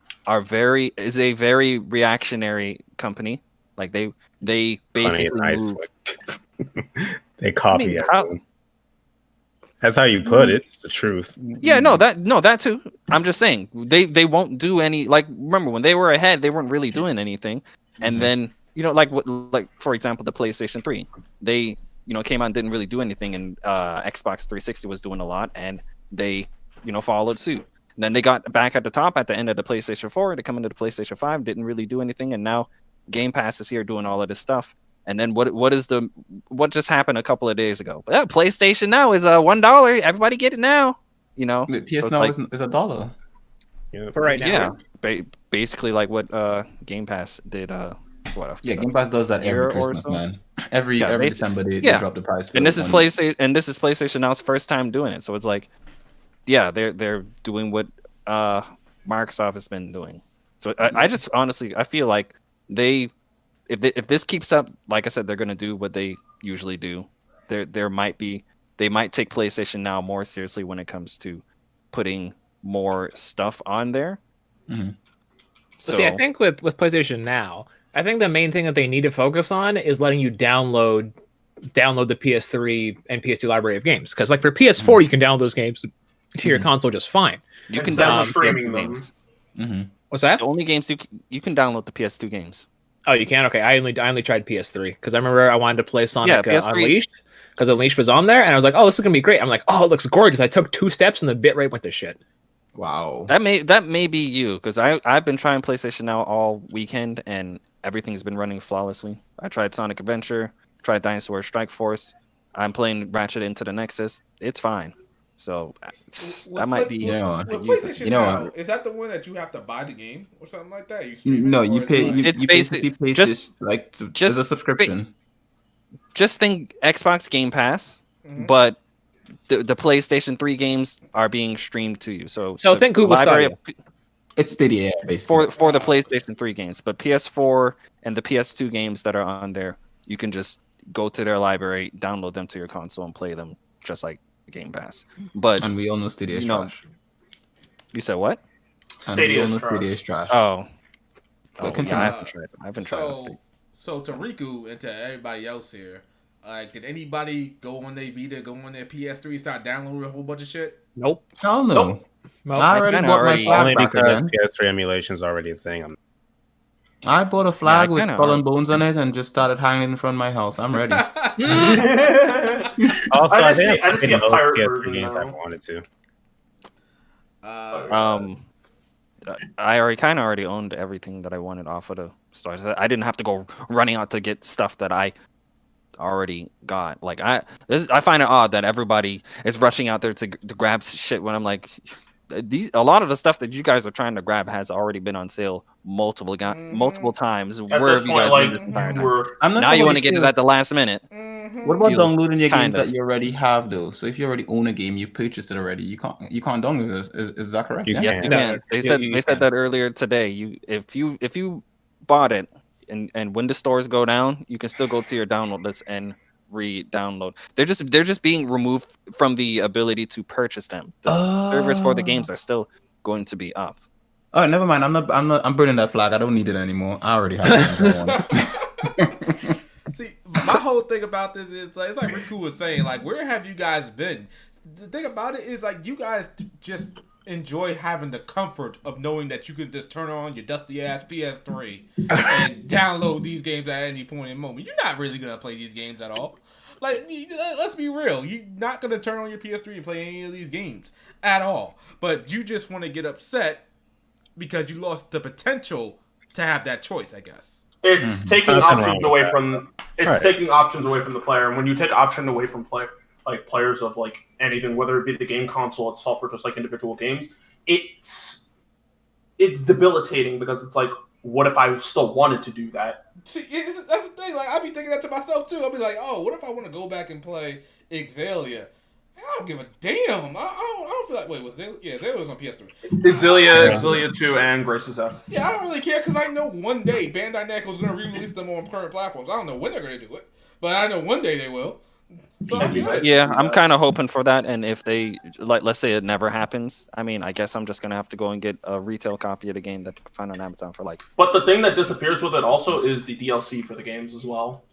is a very reactionary company. Like they basically move. They copy everything. That's how you put it. It's the truth. Yeah, that too. I'm just saying they won't do any. Like, remember when they were ahead, they weren't really doing anything, and then like for example, the PlayStation 3, they came out and didn't really do anything, and Xbox 360 was doing a lot, and they, followed suit. And then they got back at the top at the end of the PlayStation 4, to come into the PlayStation 5, didn't really do anything, and now Game Pass is here doing all of this stuff. And then what just happened a couple of days ago? Yeah, PlayStation Now is $1. Everybody get it now. PS Now is $1. Yeah, for right now. Yeah, basically like what Game Pass did. Game Pass does that every Christmas, man. Every December they drop the price. And this is PlayStation Now's first time doing it, so it's like, they're doing what Microsoft has been doing. So I just honestly I feel like if this keeps up, like I said, they're gonna do what they usually do. They might take PlayStation Now more seriously when it comes to putting more stuff on there. Mm-hmm. So see, I think with PlayStation Now, I think the main thing that they need to focus on is letting you download the PS3 and PS2 library of games. Because like for PS4, you can download those games to your console just fine. You can download streaming games. Mm-hmm. What's that? The only games you can download the PS2 games. Oh, you can? Okay, I only tried PS3 because I remember I wanted to play Sonic Unleashed because Unleashed was on there, and I was like, oh, this is gonna be great. I'm like, oh, it looks gorgeous. I took 2 steps and the bitrate went to shit. Wow. That may be you, because I've been trying PlayStation Now all weekend and everything's been running flawlessly. I tried Sonic Adventure, tried Dinosaur Strike Force. I'm playing Ratchet into the Nexus. It's fine. So that might be. PlayStation Now, is that the one that you have to buy the game or something like that? You stream no, it, you pay. You basically pay just as a subscription. Just think Xbox Game Pass, but the PlayStation 3 games are being streamed to you. So think Google Stadia. It's Stadia, basically. For the PlayStation 3 games, but PS4 and the PS2 games that are on there, you can just go to their library, download them to your console, and play them just like Game Pass. And we all know Stadia is trash. You said what? Stadia is trash. Oh, I haven't tried it. So to Riku and to everybody else here, did anybody go on their Vita, go on their PS3, start downloading a whole bunch of shit? Nope. Hell no. Nope. I already bought my flag only back because again. PS3 emulation is already a thing. I bought a flag with Skull and Bones on it and just started hanging in front of my house. I'm ready. Also, I just see a pirate version games now. I wanted to. I already owned everything that I wanted off of the store. I didn't have to go running out to get stuff that I already got. Like I find it odd that everybody is rushing out there to grab shit when I'm like, a lot of the stuff that you guys are trying to grab has already been on sale multiple times. At Where this have you guys point, been this entire time? Now you want to get it at the last minute. What about feels downloading your games kind of. that you already have though? So if you already own a game, you purchased it already. You can't download it. Is that correct? You Yeah. Yes, you No, can. They said that earlier today. If you bought it and when the stores go down, you can still go to your download list and re-download. They're just being removed from the ability to purchase them. The servers for the games are still going to be up. Oh, never mind. I'm burning that flag. I don't need it anymore. I already have it. See, my whole thing about this is like, it's like Riku was saying, like, where have you guys been? The thing about it is like you guys just enjoy having the comfort of knowing that you can just turn on your dusty ass PS3 and download these games at any point in the moment. You're not really gonna play these games at all. Like, let's be real. You're not gonna turn on your PS3 and play any of these games at all. But you just want to get upset because you lost the potential to have that choice, I guess. It's taking options away from taking options away from the player, and when you take option away from players of like anything, whether it be the game console itself or just like individual games, it's debilitating because it's like, what if I still wanted to do that? See, that's the thing. Like, I'd be thinking that to myself too. I'd be like, oh, what if I want to go back and play Exalia? I don't give a damn. I don't feel like. Wait, was Exalia? Yeah, Exalia was on PS3. Exalia 2, and Grace's F. Yeah, I don't really care because I know one day Bandai Namco is going to re-release them on current platforms. I don't know when they're going to do it, but I know one day they will. So yeah, I'm kind of hoping for that. And if they let's say it never happens, I mean, I guess I'm just gonna have to go and get a retail copy of the game that you can find on Amazon for like. But the thing that disappears with it also is the DLC for the games as well,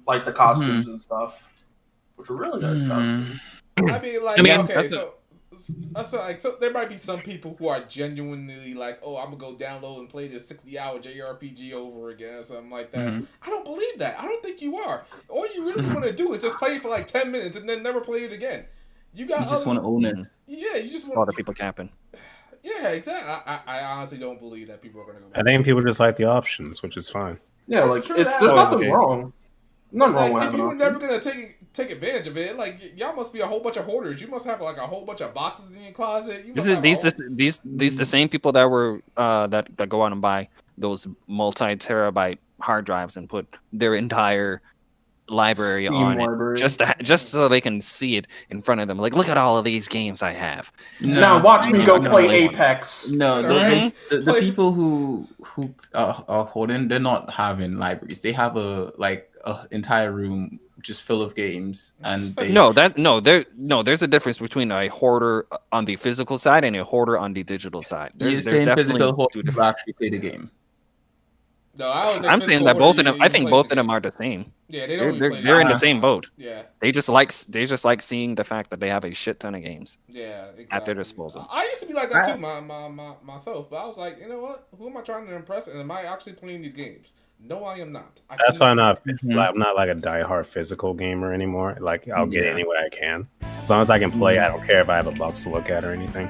like the costumes and stuff, which are really nice costumes. I mean, okay, so there might be some people who are genuinely like, oh, I'm gonna go download and play this 60-hour JRPG over again or something like that. I don't believe that. I don't think you are. All you really want to do is just play it for like 10 minutes and then never play it again. You just want to own it. Yeah, you just want. A lot of people camping. Yeah, exactly. I honestly don't believe that people are gonna go back. I think people just like the options, which is fine. Yeah, like there's nothing wrong. Nothing wrong with if you were it. never gonna take advantage of it, like y'all must be a whole bunch of hoarders. You must have like a whole bunch of boxes in your closet. These the same people that were that go out and buy those multi-terabyte hard drives and put their entire library Steam on library. it just so they can see it in front of them. Like, look at all of these games I have. Now watch me go play Apex. No, the people who are hoarding, they're not having libraries. They have a entire room just full of games, and there's a difference between a hoarder on the physical side and a hoarder on the digital side. You're saying physical hoarders actually play the game. No, I don't think I'm saying that both of them. I think both of them are the same. Yeah, they're in the same boat. Yeah, they just like seeing the fact that they have a shit ton of games. Yeah, exactly. At their disposal. I used to be like that too, myself. But I was like, you know what? Who am I trying to impress? And am I actually playing these games? No, I am not. That's why I'm not like a diehard physical gamer anymore. Like, I'll get any way I can. As long as I can play, I don't care if I have a box to look at or anything.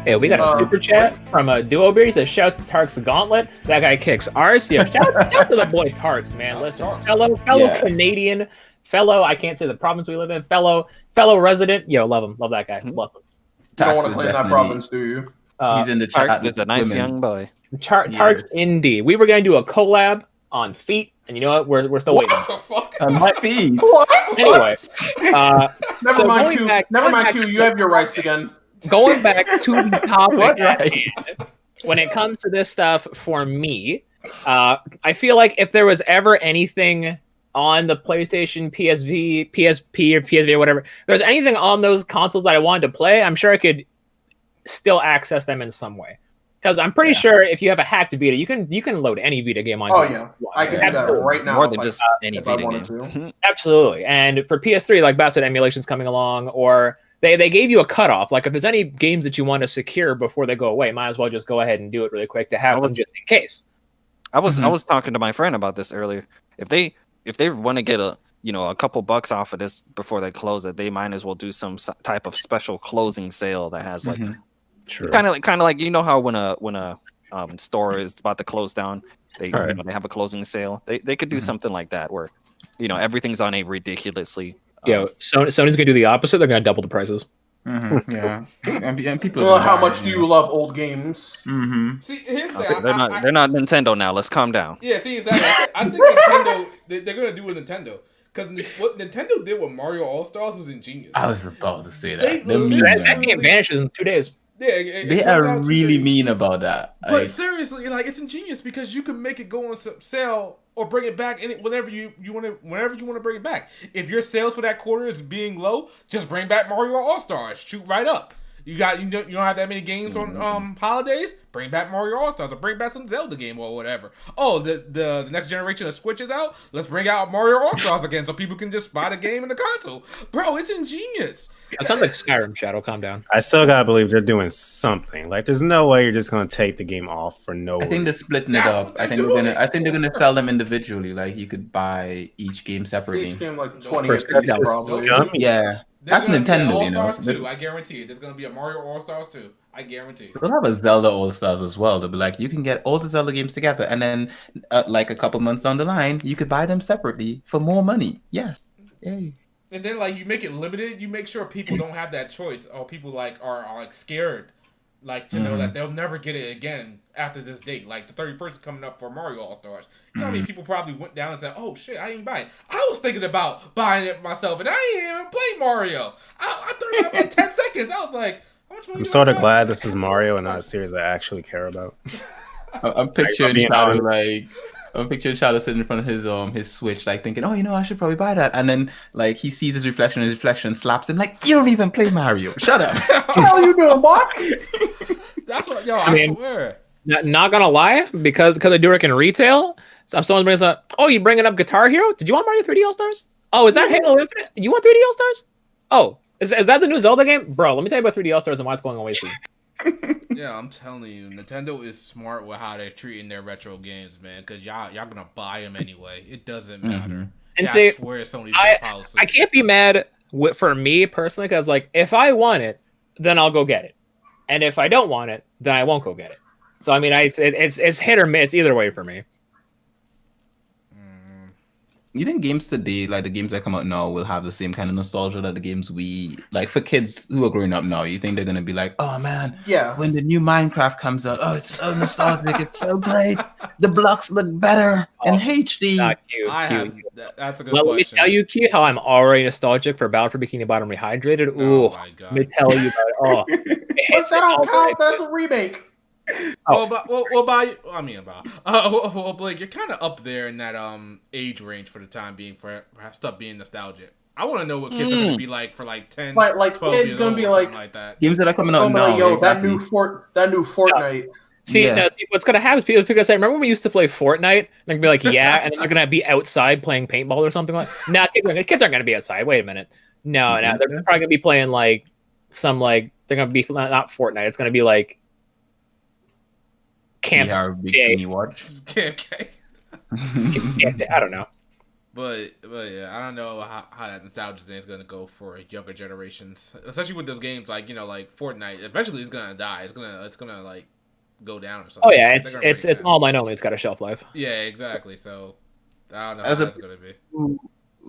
Hey, we got a super chat from a Duo Beer. He says, shouts to Tark's Gauntlet. That guy kicks arse. Yeah, shout to the boy Tarks, man. Listen, fellow Canadian, fellow, I can't say the province we live in, fellow resident. Yo, love him. Love that guy. Bless him. You don't want to claim that province, do you? He's in the chat. Tarks is a nice young boy. Tarks, indeed. We were going to do a collab on feet, and you know what? We're still waiting. What the fuck? On feet. What? Anyway, never mind, Q. You have your rights again. Going back to the topic at hand, when it comes to this stuff, for me, I feel like if there was ever anything on the PlayStation, PSP, or PSV, or whatever, if there's anything on those consoles that I wanted to play, I'm sure I could still access them in some way. Because I'm pretty sure if you have a hacked Vita, you can load any Vita game on. Oh yeah, I can do that right now. More than just any Vita game. Absolutely, and for PS3, like Bass said, emulation's coming along, or they gave you a cutoff. Like if there's any games that you want to secure before they go away, might as well just go ahead and do it really quick to have them just in case. I was talking to my friend about this earlier. If they want to get a couple bucks off of this before they close it, they might as well do some type of special closing sale that has like kind of like how when a store is about to close down, they have a closing sale. They could do something like that where everything's on a ridiculously. Sony's gonna do the opposite. They're gonna double the prices. Yeah, and people. Well, how much do you love old games? See, here's the thing. They're not Nintendo now. Let's calm down. Yeah, see, exactly. I think Nintendo, they're gonna do with Nintendo. Because what Nintendo did with Mario All Stars was ingenious. I was about to say that. That game vanishes in 2 days. Yeah, they are really mean about that. But seriously, like, it's ingenious because you can make it go on sale or bring it back whenever you want to bring it back. If your sales for that quarter is being low, just bring back Mario All Stars. Shoot right up. You don't have that many games on holidays. Bring back Mario All Stars or bring back some Zelda game or whatever. Oh, the next generation of Switch is out. Let's bring out Mario All Stars again so people can just buy the game in the console. Bro, it's ingenious. It sounds like Skyrim. Shadow, calm down. I still gotta believe they're doing something. Like, there's no way you're just gonna take the game off for no. I think they're splitting it up. I think they're gonna sell them individually. Like, you could buy each game separately. Each game like 20 a piece, probably. Yeah. That's Nintendo, you know. All-Stars 2, I guarantee it. There's gonna be a Mario All-Stars 2. I guarantee it. They'll have a Zelda All-Stars as well. They'll be like, you can get all the Zelda games together, and then, like a couple months down the line, you could buy them separately for more money. Yes. Yay. And then, like, you make it limited. You make sure people don't have that choice, or people are like scared, like, to know that they'll never get it again after this date. Like, the 31st is coming up for Mario All Stars. You know how many people probably went down and said, "Oh shit, I didn't buy it." I was thinking about buying it myself, and I didn't even play Mario. I thought about like 10 seconds. I was like, "How much money?" I'm sort of glad this is Mario and not a series I actually care about. I'm picturing Shadow Shadow sitting in front of his Switch, like thinking, "Oh, I should probably buy that." And then like he sees his reflection slaps him, like, "You don't even play Mario. Shut up." What the hell you doing, boy? That's what, I swear. Not gonna lie, because I do work in retail. So if someone brings up, "Oh, you bringing up Guitar Hero? Did you want Mario 3D All Stars? Oh, is that Halo Infinite? You want 3D All Stars? Oh, is that the new Zelda game, bro? Let me tell you about 3D All Stars and why it's going away soon." Yeah, I'm telling you, Nintendo is smart with how they're treating their retro games, man. Because y'all gonna buy them anyway. It doesn't matter. And see, I can't be mad for me personally, because like if I want it, then I'll go get it, and if I don't want it, then I won't go get it. So I mean, it's hit or miss. It's either way for me. You think games today, like the games that come out now, will have the same kind of nostalgia that the games we like for kids who are growing up now? You think they're gonna be like, "Oh man, yeah, when the new Minecraft comes out, oh, it's so nostalgic, it's so great, the blocks look better in HD." That's a good question. Let me tell you, Q, how I'm already nostalgic for Battle for Bikini Bottom Rehydrated. Ooh, oh my God. Let me tell you about it. Oh, but that don't count. That's a remake. Blake, you're kind of up there in that age range for the time being for stuff being nostalgic. I want to know what kids are going to be like for like 10, like 12 kids years gonna old be or like, something like that. Games that are coming out now. Like, yo, exactly. that new Fortnite. See, what's going to happen is people pick us up. Remember when we used to play Fortnite? And they're going to be like, yeah, and then they're going to be outside playing paintball or something like that. Nah, kids aren't going to be outside. Wait a minute. No, they're probably going to be playing like they're going to be not Fortnite. It's going to be like Camp Bikini Watch. I don't know. But yeah, I don't know how that nostalgia thing is going to go for younger generations, especially with those games like like Fortnite. Eventually, it's going to die. It's gonna like go down or something. Oh yeah, it's online only. It's got a shelf life. Yeah, exactly. So I don't know how that's going to be.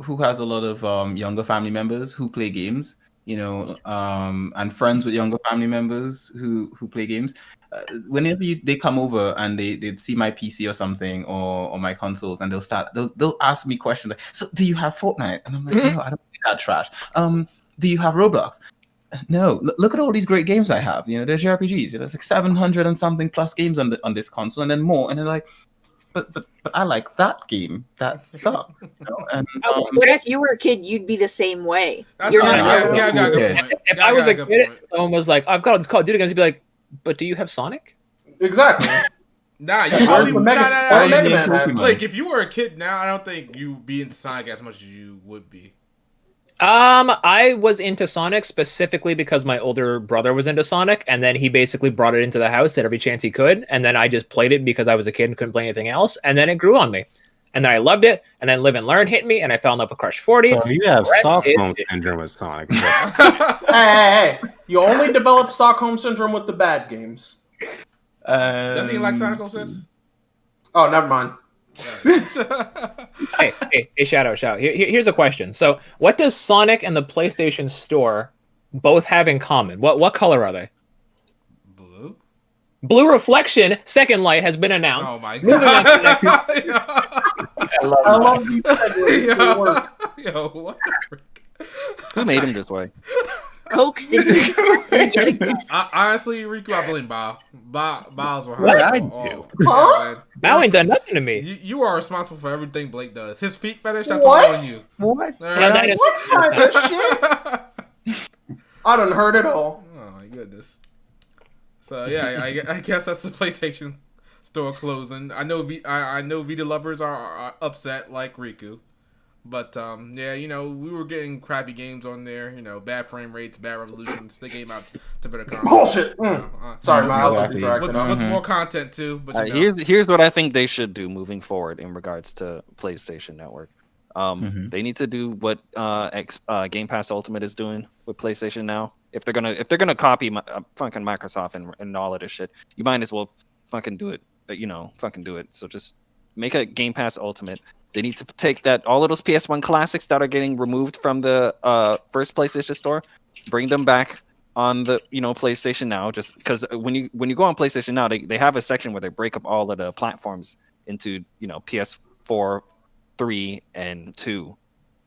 Who has a lot of younger family members who play games, and friends with younger family members who play games. Whenever they come over and they'd see my PC or something or my consoles, and they'll ask me questions like, "So do you have Fortnite?" And I'm like, "No, I don't play that trash." Do you have Roblox? No. Look at all these great games I have. There's JRPGs. There's like 700 and something plus games on this console, and then more. And they're like, but I like that game. That sucks. And, but if you were a kid, you'd be the same way. You're not. If I was a kid, someone was like, "I've got all this Call of Duty games," you'd be like, "But do you have Sonic?" Exactly. Nah, Like, if you were a kid now, I don't think you'd be into Sonic as much as you would be. I was into Sonic specifically because my older brother was into Sonic, and then he basically brought it into the house at every chance he could, and then I just played it because I was a kid and couldn't play anything else, and then it grew on me. And then I loved it, and then Live and Learn hit me, and I fell in love with Crush 40. So you have Stockholm Syndrome with Sonic. Hey. You only develop Stockholm Syndrome with the bad games. Doesn't he like Sonic 06? Oh, never mind. Hey, Shadow. Here's a question. So, what does Sonic and the PlayStation Store both have in common? What color are they? Blue. Blue Reflection Second Light has been announced. Oh my god! I love these segues. They work. Yo, what the frick? Who made him this way? Coaxed into this yet again. Honestly, Riku, I blame Bao. Bao's were What hard. did I do? Huh? Bao ain't done nothing to me. You are responsible for everything Blake does. His feet fetish, that's all on you. What? All Yeah, that right? is- What kind of shit? I done heard it all. Oh my goodness. So yeah, I guess that's the PlayStation store closing. I know I know Vita lovers are upset like Riku, but yeah, you know, we were getting crappy games on there. You know, bad frame rates, bad resolutions. They came out to better content. Bullshit. You know, Sorry, Miles. Exactly. with more content too. But you know. Here's what I think they should do moving forward in regards to PlayStation Network. They need to do what Game Pass Ultimate is doing with PlayStation Now. If they're gonna copy fucking Microsoft and all of this shit, you might as well fucking do it. You know, fucking do it. So just make a Game Pass Ultimate. They need to take all of those PS1 classics that are getting removed from the first PlayStation Store, bring them back on the PlayStation Now. Just because when you go on PlayStation Now, they have a section where they break up all of the platforms into PS4, 3, and 2.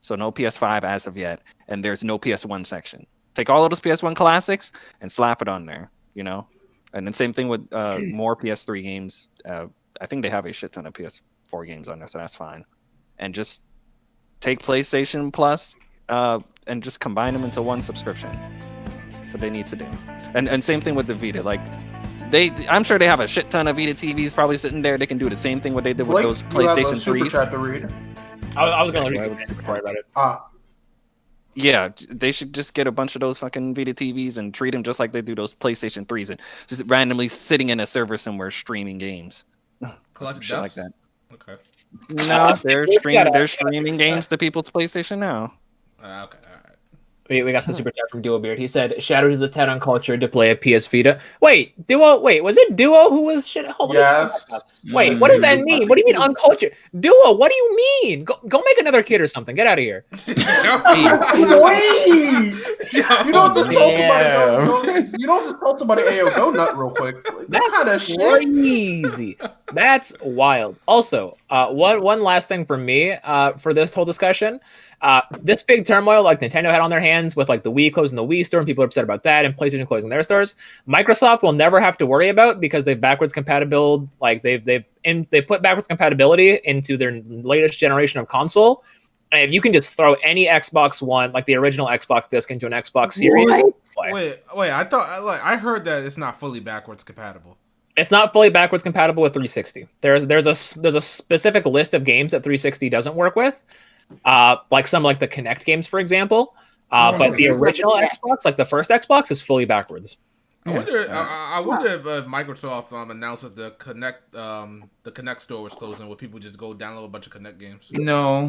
So no PS5 as of yet, and there's no PS1 section. Take all of those PS1 classics and slap it on there, And then same thing with more PS3 games. I think they have a shit ton of PS4 games on there, so that's fine. And just take PlayStation Plus and just combine them into one subscription. That's what they need to do. And same thing with the Vita. Like I'm sure they have a shit ton of Vita TVs probably sitting there. They can do the same thing what they did with those PlayStation 3s. I was gonna read it before about it. Yeah, they should just get a bunch of those fucking Vita TVs and treat them just like they do those PlayStation 3s and just randomly sitting in a server somewhere streaming games. Some shit like that. Okay. No, they're streaming games to people's PlayStation Now. Okay, all right. We got some super chat from Duo Beard. He said, "Shadows the Ted Uncultured to play a PS Vita." Wait, was it Duo who was shit? Hold on. Yes. Wait, what does that mean? What do you mean uncultured? Duo, what do you mean? Go make another kid or something. Get out of here. Wait! You don't just tell somebody, "Hey, yo, go nut real quick." Like, That's kind of crazy. That's wild. Also, one last thing from me for this whole discussion. This big turmoil like Nintendo had on their hands with like the Wii closing the Wii store and people are upset about that and PlayStation closing their stores, Microsoft will never have to worry about because they've backwards compatible, like they put backwards compatibility into their latest generation of console. And you can just throw any Xbox One, like the original Xbox disc, into an Xbox Series. Wait! I heard that it's not fully backwards compatible. It's not fully backwards compatible with 360. There's a specific list of games that 360 doesn't work with. Like some like the Kinect games, for example. But the original Xbox, like the first Xbox, is fully backwards. I wonder if Microsoft announced that the Kinect store was closing, where people just go download a bunch of Kinect games. No.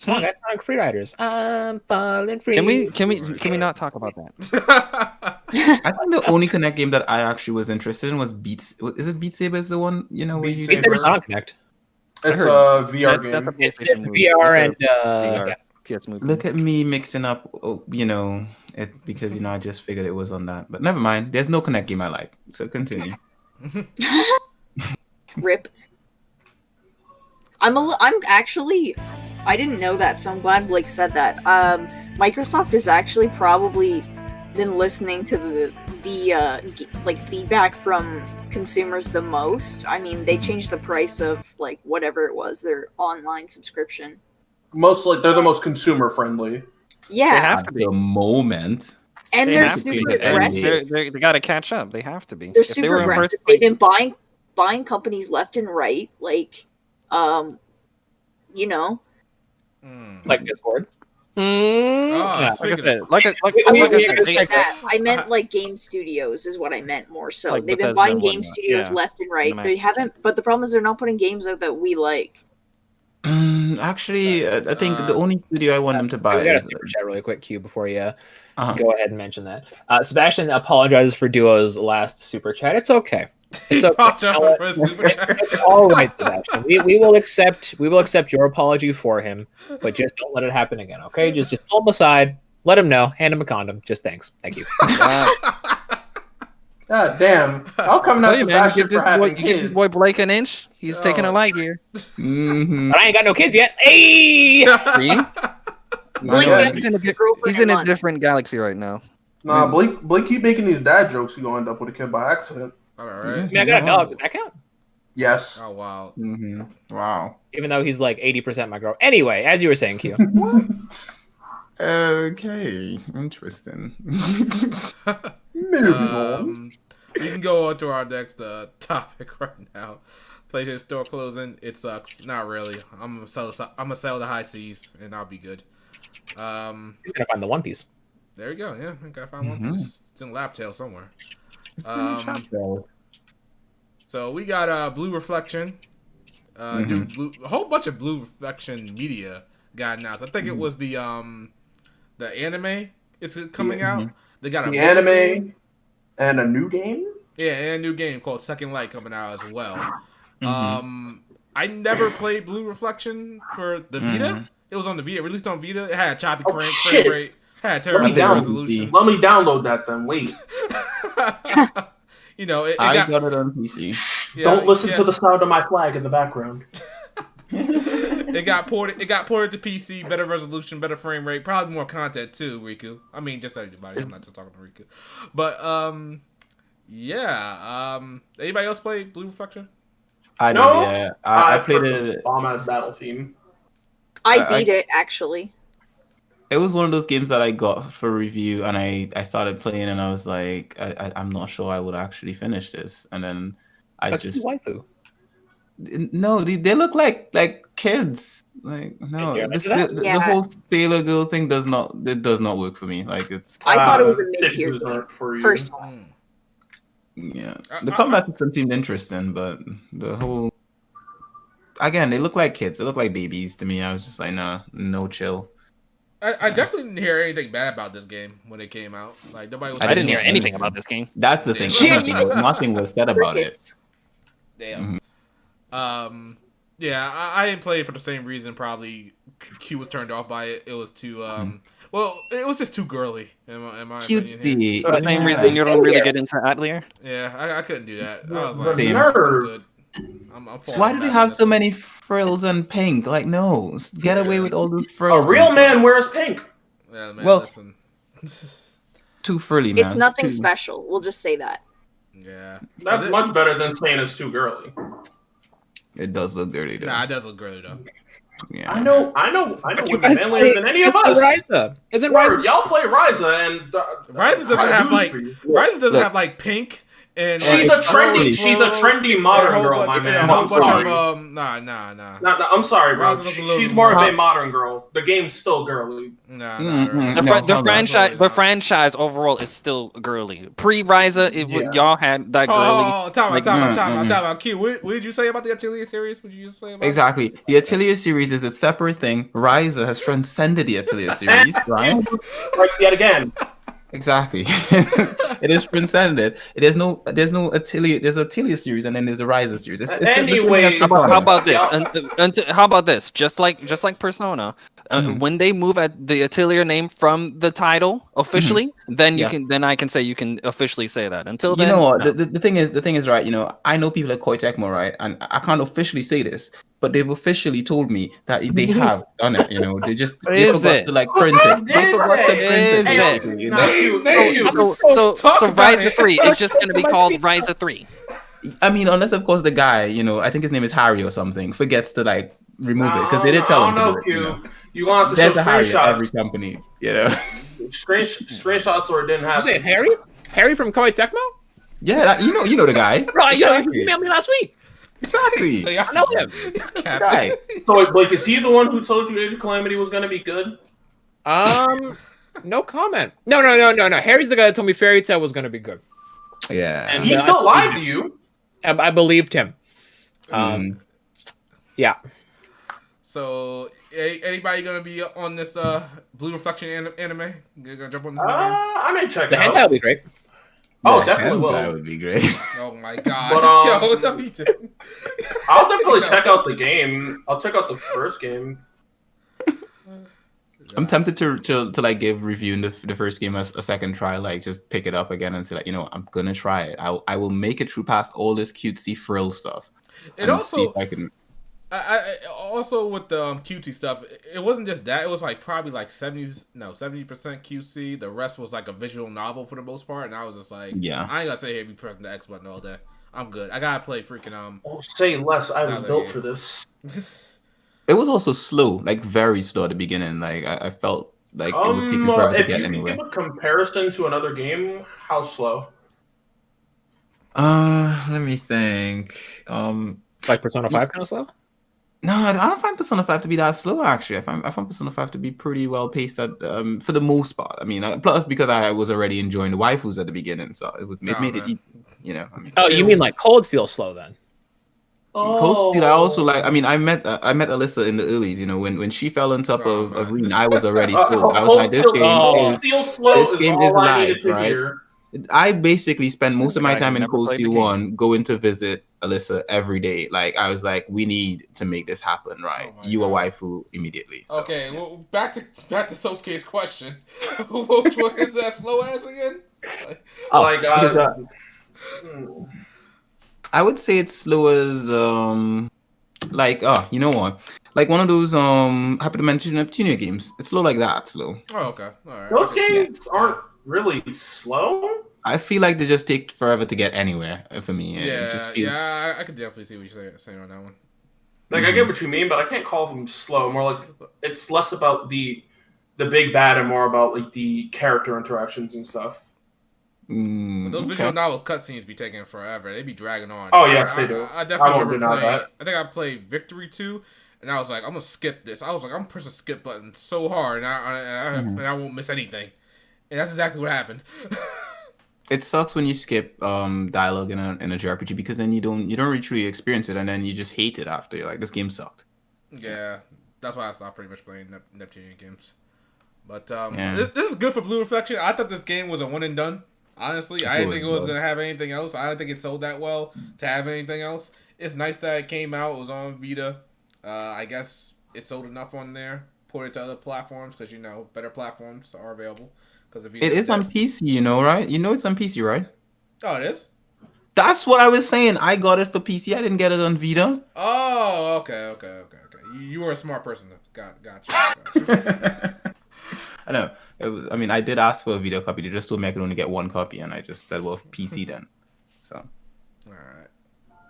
Come on, guys, like free riders. I'm falling free. Can we not talk about that? I think the only Kinect game that I actually was interested in was Beats. Is it Beat Saber? Is the one where you? Beat Saber's not on Kinect. It's a VR game. That's a It's PlayStation movie. VR and VR. PS movie. Look at me mixing up, it because I just figured it was on that. But never mind. There's no Kinect game I like. So continue. Rip. I didn't know that, so I'm glad Blake said that. Microsoft has actually probably been listening to the feedback from consumers the most. I mean, they changed the price of like whatever it was, their online subscription. They're the most consumer friendly. Yeah, They have to be. The moment. and They they're have to super be. aggressive. They got to catch up. They have to be. They're If they super were in aggressive. first They've place- been buying companies left and right, like, like Discord. Oh, Like speaking I said, I meant like game studios is what I meant more so. Like They've been Bethesda buying and game whatnot. studios Yeah. left and right. Cinematic. They haven't, but the problem is they're not putting games out that we like. Actually, I think the only studio I want them to We buy got a is. super chat really quick, Q, before you Uh-huh. go ahead and mention that. Sebastian apologizes for Duo's last super chat. It's okay. It's okay. It's all right, Sebastian. We will accept your apology for him, but just don't let it happen again, okay? Just pull him aside, let him know, hand him a condom. Just thanks. Thank you. God damn. How come not Sebastian for having kids? Give this boy Blake an inch. He's taking a light here. But I ain't got no kids yet. Hey! He's in a different galaxy right now. Nah, Blake keep making these dad jokes. He gonna end up with a kid by accident. All right. I mean, I got a dog. Does that count? Yes. Oh wow. Wow. Even though he's like 80% my girl. Anyway, as you were saying, Q. Okay, interesting. We can go on to our next topic right now. PlayStation Store closing. It sucks. Not really. I'm gonna sell the high seas, and I'll be good. You're gonna find the One Piece. There you go. Yeah, I gotta find One Piece. It's in Laugh Tale somewhere. So we got Blue Reflection. A whole bunch of Blue Reflection media got announced. I think it was the anime is coming out. They got the anime and a new game. Yeah, and a new game called Second Light coming out as well. I never played Blue Reflection for the Vita. It was on the Vita, released on Vita. It had choppy frame rate. Had terrible resolution. Let me download that then. Wait. I got it on PC. Yeah, don't listen to the sound of my flag in the background. It got ported to PC, better resolution, better frame rate, probably more content too, Riku. I mean, just everybody. I'm not just talking to Riku. But anybody else play Blue Reflection? I know. Yeah, I played it. Bomb as battle theme. I beat it actually. It was one of those games that I got for review, and I started playing, and I was like, I'm not sure I would actually finish this, and then That's just waifu. No, they look like kids. Like no, the whole Sailor Girl thing does not work for me. Like it's. I thought it was a mid-tier game, personally. Yeah, the combat system seemed interesting, but the whole. Again, they look like kids. They look like babies to me. I was just like, no chill. I definitely didn't hear anything bad about this game when it came out. Like nobody was. I didn't hear anything about this game. That's the thing. Nothing was said about it. Damn. Yeah, I didn't play it for the same reason. Probably Q was turned off by it. It was too well, it was just too girly. In my cutesy. So the same reason you don't really get into Atelier. Yeah, I couldn't do that. I was like, nerd. Why do they have so many frills and pink? Like, no, get away with all the frills. A real man wears pink. Yeah, man, well, listen. Too frilly, man. It's nothing special. We'll just say that. Yeah, that's much better than saying it's too girly. It does look dirty, though. Nah, it does look girly, though. Yeah. I know women manlier than any of us. Ryza. Is it Ryza? Y'all play Ryza, and Ryza doesn't have like pink. And she's a trendy modern girl, my man. I'm sorry. Nah, I'm sorry, bro. She's more of a modern girl. The game's still girly. The franchise overall is still girly. Pre-Ryza, y'all had that girly. Time out. Q, what did you say about the Atelier series? What did you say about exactly? The Atelier series is a separate thing. Ryza has transcended the Atelier series, right? Yet again. Exactly. It is transcended. There's no Atelier. There's Atelier series and then there's a Ryza series. Anyway, how about this? How about this? Just like Persona, when they move at the Atelier name from the title officially, then I can say you can officially say that. Until then, you know what? The thing is right. You know, I know people at Koei Tecmo, right, and I can't officially say this, but they've officially told me that they have done it. You know, they forgot to like print it. They forgot to print it. You know? So Ryza 3 is just going to be called Ryza 3. I mean, unless of course the guy, you know, I think his name is Harry or something, forgets to like remove it because they did tell him. I don't know, you want to show screenshots. Every company, you know, screenshots or it didn't happen. You say Harry? Harry from Koei Tecmo? Yeah, you know the guy. Right, you emailed me last week. Exactly. I know him. Guy. So, Blake, is he the one who told you Age of Calamity was going to be good? No comment. No. Harry's the guy that told me Fairy Tail was going to be good. Yeah. And he still lied to you. I believed him. Yeah. So, anybody going to be on this Blue Reflection anime? Gonna jump on this? I may check it out. The hentai will be great. Oh, definitely will. That would be great. Oh my god. But, Yo, I'll definitely check out the game. I'll check out the first game. I'm tempted to like give reviewing the first game a second try, like just pick it up again and say like, I'm gonna try it. I will make it through past all this cutesy frill stuff. It also see if I can. I also with the QT stuff, it wasn't just that. It was like probably like 70% QC. The rest was like a visual novel for the most part, and I was just like, yeah, I ain't gonna sit here and be pressing the X button all day. I'm good. I gotta play freaking Oh, say less. I was built for this. It was also slow, like very slow at the beginning. Like I felt like it was taking forever to get anywhere. If you could give a comparison to another game, how slow? Let me think. Like Persona 5 kind of slow? No, I don't find Persona 5 to be that slow. Actually, I find Persona 5 to be pretty well paced for the most part. I mean, plus because I was already enjoying the waifus at the beginning, so it made it easy. Oh, you mean like Cold Steel slow then? Cold Steel, I also like. I mean, I met Alyssa in the earlys. When she fell on top of Reen, I was already slow. I was like, this game is live, right? I basically spent most of my time in Cold Steel 1 going to visit Alyssa every day. Like, I was like, we need to make this happen, right? You a waifu immediately. So, okay, well, back to Sosuke's question. Which one is that slow ass again? I would say it's slow as you know what? Like one of those Happy Dimension Neptunia games. It's slow like that, slow. Oh, okay. All right. Those games aren't really slow. I feel like they just take forever to get anywhere for me. Yeah, I could definitely see what you're saying on that one. Like I get what you mean, but I can't call them slow. More like it's less about the big bad and more about like the character interactions and stuff. Those visual novel cutscenes be taking forever. They be dragging on. Oh yes, they do. I definitely remember playing. I think I played Victory 2, and I was like, I'm gonna skip this. I was like, I'm pushing the skip button so hard, and I won't miss anything. And that's exactly what happened. It sucks when you skip dialogue in a JRPG because then you don't really truly experience it, and then you just hate it after. You're like, this game sucked. Yeah, that's why I stopped pretty much playing Neptunian games. But this is good for Blue Reflection. I thought this game was a one and done. Honestly, I didn't think it was going to have anything else. I didn't think it sold that well to have anything else. It's nice that it came out. It was on Vita. I guess it sold enough on there. Put it to other platforms because, better platforms are available. It is on PC, right? It's on PC, right? Oh, it is? That's what I was saying. I got it for PC. I didn't get it on Vita. Oh, okay. You were a smart person. Gotcha. I know. I did ask for a Vita copy. They just told me I could only get one copy, and I just said, well, PC then. So. All right.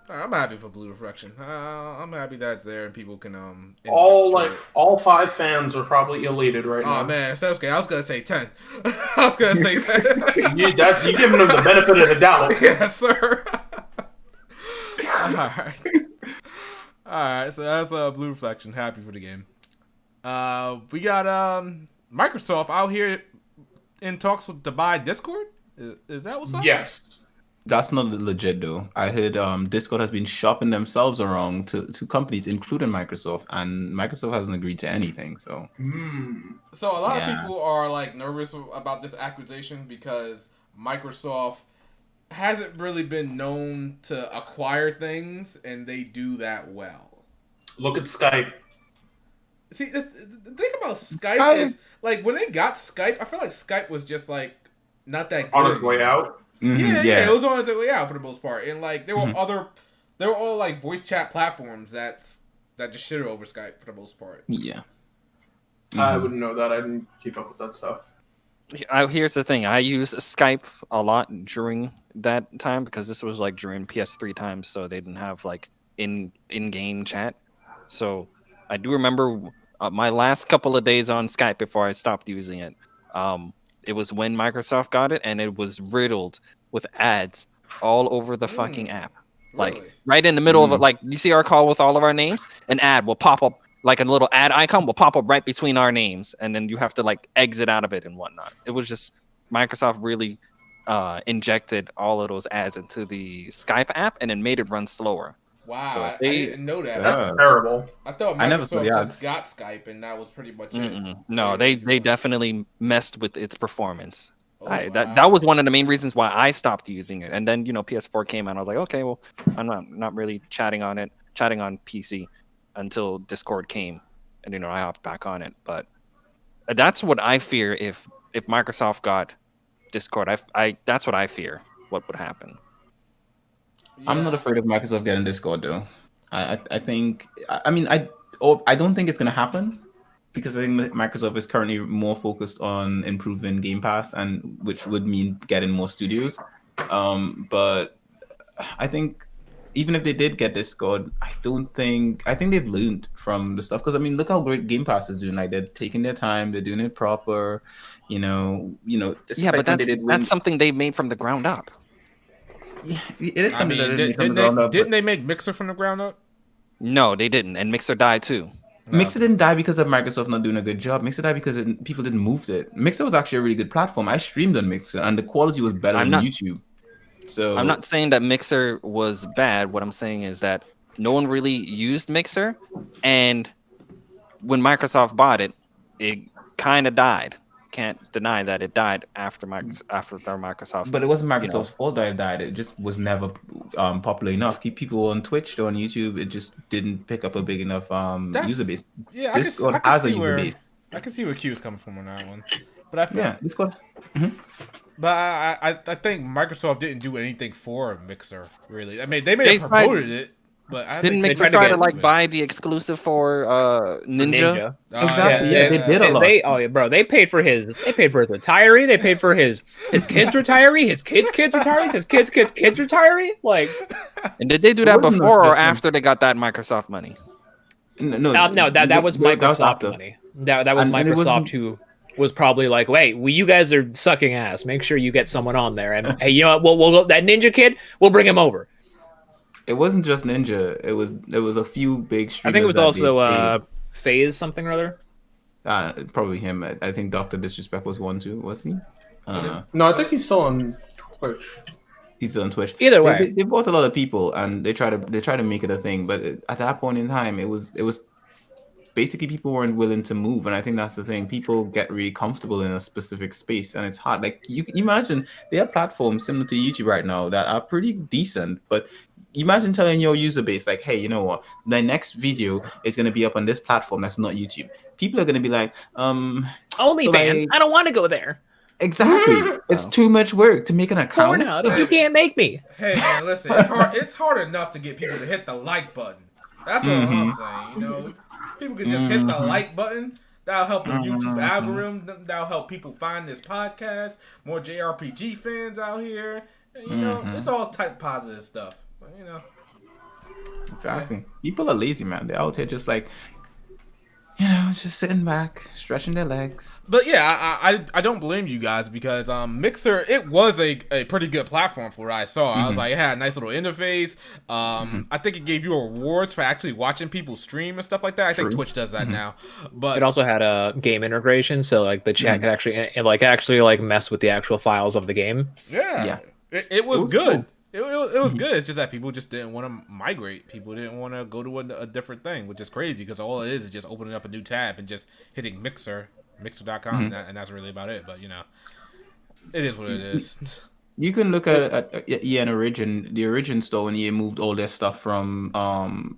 I'm happy for Blue Reflection. I'm happy that's there and people can all 5 fans are probably elated right now. Oh man, Sasuke, I was gonna say 10. I was gonna say 10. You're giving them the benefit of the doubt. Yes, sir. All right. So that's Blue Reflection. Happy for the game. We got Microsoft out here in talks to buy Discord. Is that what's up? Yes. That's not legit though. I heard Discord has been shopping themselves around to companies, including Microsoft, and Microsoft hasn't agreed to anything. So, so a lot of people are like nervous about this acquisition because Microsoft hasn't really been known to acquire things, and they do that well. Look at Skype. See, the thing about Skype is like when they got Skype, I feel like Skype was just like not that good. On its way out. Yeah, it was on its way out for the most part, and like there were all like voice chat platforms that just shitted over Skype for the most part. Yeah, I wouldn't know that. I didn't keep up with that stuff. Here's the thing: I used Skype a lot during that time because this was like during PS3 times, so they didn't have like in-game chat. So I do remember my last couple of days on Skype before I stopped using it. It was when Microsoft got it, and it was riddled with ads all over the fucking app. Like, really? Right in the middle of it, like, you see our call with all of our names? An ad will pop up, like a little ad icon will pop up right between our names, and then you have to, like, exit out of it and whatnot. It was just, Microsoft really injected all of those ads into the Skype app, and then made it run slower. Wow, so I didn't know that. That's terrible. I thought Microsoft just got Skype, and that was pretty much it. No, they definitely messed with its performance. That was one of the main reasons why I stopped using it. And then PS4 came out. I was like, okay, well, I'm not really chatting on PC until Discord came, and I hopped back on it. But that's what I fear if Microsoft got Discord. That's what I fear. What would happen? I'm not afraid of Microsoft getting Discord though. I think I don't think it's gonna happen because I think Microsoft is currently more focused on improving Game Pass, and which would mean getting more studios. But I think even if they did get Discord, I think they've learned from the stuff, because look how great Game Pass is doing. Like, they're taking their time, they're doing it proper. But that's something they made from the ground up. Yeah, it is something didn't they make Mixer from the ground up? No, they didn't, and Mixer died too. Mixer didn't die because of Microsoft not doing a good job. Mixer died because people didn't move it. Mixer was actually a really good platform. I streamed on Mixer, and the quality was better than YouTube. So I'm not saying that Mixer was bad. What I'm saying is that no one really used Mixer, and when Microsoft bought it, it kind of died. Can't deny that it died after Microsoft. But it wasn't Microsoft's fault that it died. It just was never popular enough. Keep people on Twitch, on YouTube. It just didn't pick up a big enough user base. Yeah, Discord has a user base. I can see where Q is coming from on that one. But I feel Discord. But I think Microsoft didn't do anything for Mixer, really. They may have promoted it. But didn't Mixer try to buy the exclusive for Ninja? Exactly. They did a lot. They paid for his retiree. They paid for his kid's retiree. His kid's retiree. His kid's retiree. And did they do that before or after they got that Microsoft money? No. That was Microsoft money. That was Microsoft who was probably like, wait, you guys are sucking ass. Make sure you get someone on there. And hey, you know what? We'll go, that Ninja kid. We'll bring him over. It wasn't just Ninja. It was a few big streamers. I think it was also FaZe something or other. Probably him. I think Dr. Disrespect was one too. Was he? No, I think he's still on Twitch. He's on Twitch. Either way, they bought a lot of people, and they try to make it a thing. But at that point in time, it was basically people weren't willing to move, and I think that's the thing. People get really comfortable in a specific space, and it's hard. Like, you imagine there are platforms similar to YouTube right now that are pretty decent, but imagine telling your user base, like, hey, you know what, my next video is going to be up on this platform that's not YouTube. People are going to be like, OnlyFans, I don't want to go there. Exactly. It's too much work to make an account. Pornhub, you can't make me. Hey man, listen, it's hard enough to get people to hit the like button. That's what I'm saying. People can just hit the like button. That'll help the YouTube algorithm. That'll help people find this podcast. More JRPG fans out here. And, it's all type positive stuff. But, Exactly. People are lazy, man. They're out here just just sitting back, stretching their legs. But yeah, I don't blame you guys, because Mixer, it was a pretty good platform for what I saw. I was like, it had a nice little interface. I think it gave you rewards for actually watching people stream and stuff like that. I think Twitch does that now. But it also had a game integration, so the chat could actually mess with the actual files of the game. Yeah. It was good. Cool. It was good. It's just that people just didn't want to migrate. People didn't want to go to a different thing, which is crazy, because all it is just opening up a new tab and just hitting Mixer.com, and that's really about it. But it is what it is. You can look at EA the Origin store, when EA moved all their stuff from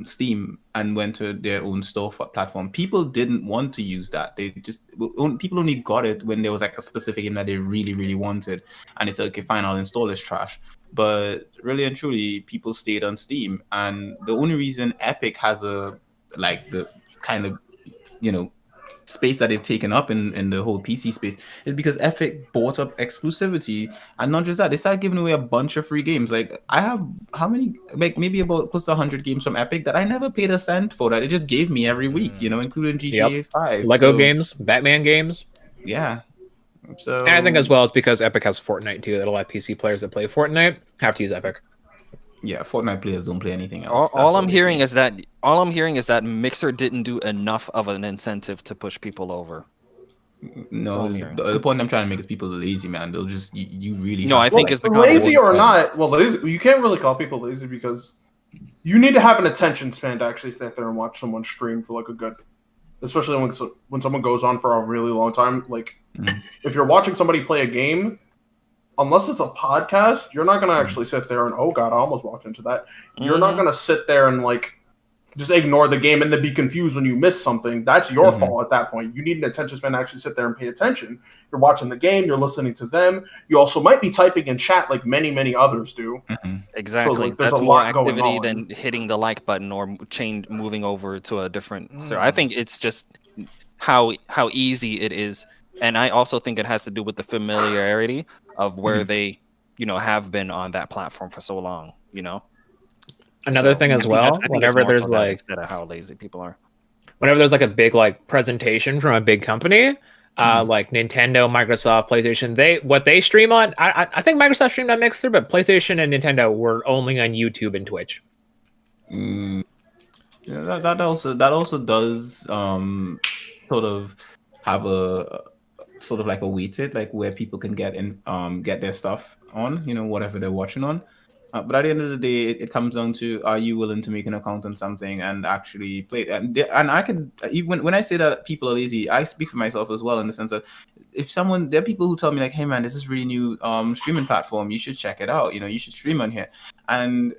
Steam and went to their own store platform. People didn't want to use that. People only got it when there was a specific game that they really, really wanted, and it's like, okay, fine, I'll install this trash. But really and truly, people stayed on Steam, and the only reason Epic has the kind of space that they've taken up in the whole PC space is because Epic bought up exclusivity, and not just that, they started giving away a bunch of free games. Like, I have how many, maybe about close to 100 games from Epic that I never paid a cent for, that it just gave me every week, including GTA 5, Lego games, Batman games. Yeah. So, and I think as well it's because Epic has Fortnite too, that a lot of PC players that play Fortnite have to use Epic. Yeah, Fortnite players don't play anything else. All I'm hearing is that Mixer didn't do enough of an incentive to push people over. No, the point I'm trying to make is people are lazy, man. They'll just you really. No, I think it's the lazy or not. Well, lazy, you can't really call people lazy, because you need to have an attention span to actually sit there and watch someone stream for a good, especially when someone goes on for a really long time. If you're watching somebody play a game, unless it's a podcast, you're not going to actually sit there and, oh God, I almost walked into that. You're not going to sit there and like just ignore the game and then be confused when you miss something. That's your fault at that point. You need an attention span to actually sit there and pay attention. You're watching the game, you're listening to them. You also might be typing in chat like many, many others do. Exactly. So, like, there's That's a more lot going activity on. than hitting the like button or moving over to a different. So I think it's just how easy it is, and I also think it has to do with the familiarity of where they, have been on that platform for so long. Another thing as well, whenever there's like instead of how lazy people are. Whenever there's like a big like presentation from a big company, like Nintendo, Microsoft, PlayStation, they stream on. I think Microsoft streamed on Mixer, but PlayStation and Nintendo were only on YouTube and Twitch. Yeah, that also does sort of have a sort of like a weighted, like where people can get their stuff on, whatever they're watching on. But at the end of the day, it comes down to, are you willing to make an account on something and actually play it? And I can, even when I say that people are lazy, I speak for myself as well, in the sense that there are people who tell me like, hey man, this is really new streaming platform, you should check it out, you should stream on here. And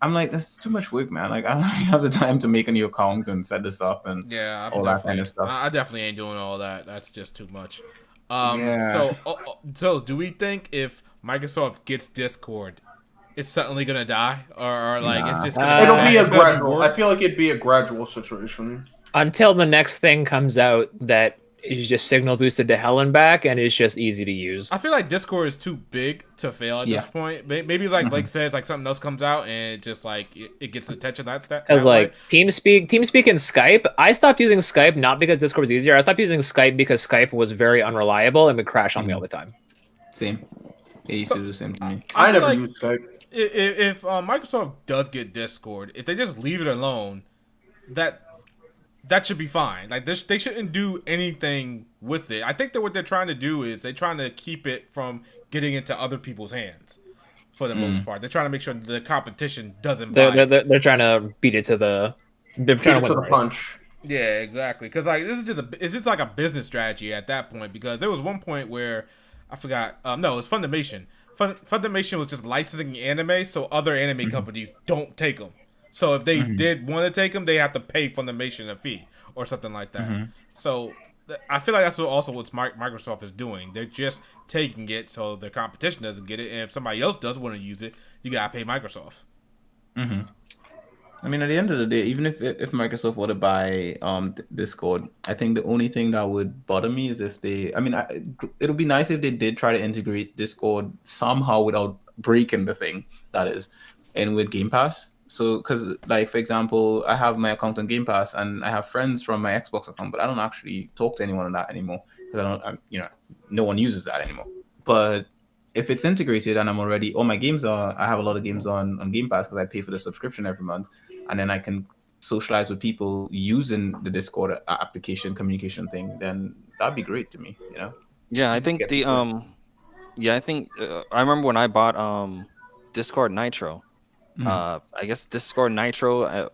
I'm like, this is too much work, man. Like, I don't really have the time to make a new account and set this up and all that kind of stuff. I definitely ain't doing all that. That's just too much. Yeah. So do we think if Microsoft gets Discord, it's suddenly gonna die, or like it's just gonna it'll be a gradual. I feel like it'd be a gradual situation until the next thing comes out that is just signal boosted to hell and back, and it's just easy to use. I feel like Discord is too big to fail at this point. Maybe like says like something else comes out and it just like it gets attention that Because like TeamSpeak and Skype, I stopped using Skype not because Discord was easier. I stopped using Skype because Skype was very unreliable and would crash on me all the time. Same. It used to do the same to me. I never used Skype. If Microsoft does get Discord, if they just leave it alone, that should be fine. Like they shouldn't do anything with it. I think that what they're trying to do is they're trying to keep it from getting into other people's hands for the most part. They're trying to make sure the competition doesn't buy it. They're trying to beat it to the punch. Yeah, exactly. Because like it's just like a business strategy at that point. Because there was one point where I forgot. No, it was Funimation. Funimation was just licensing anime, so other anime companies don't take them. So if they did want to take them, they have to pay Funimation a fee or something like that. So I feel like that's what Microsoft is doing. They're just taking it so their competition doesn't get it, and if somebody else does want to use it, you gotta pay Microsoft. I mean, at the end of the day, even if Microsoft were to buy Discord, I think the only thing that would bother me is if they. I mean, it would be nice if they did try to integrate Discord somehow without breaking the thing, that is, and with Game Pass. So, because like for example, I have my account on Game Pass, and I have friends from my Xbox account, but I don't actually talk to anyone on that anymore because no one uses that anymore. But if it's integrated and I'm already all my games I have a lot of games on Game Pass because I pay for the subscription every month, and then I can socialize with people using the Discord application communication thing, then that'd be great to me, Yeah, I think I remember when I bought Discord Nitro. I guess Discord Nitro,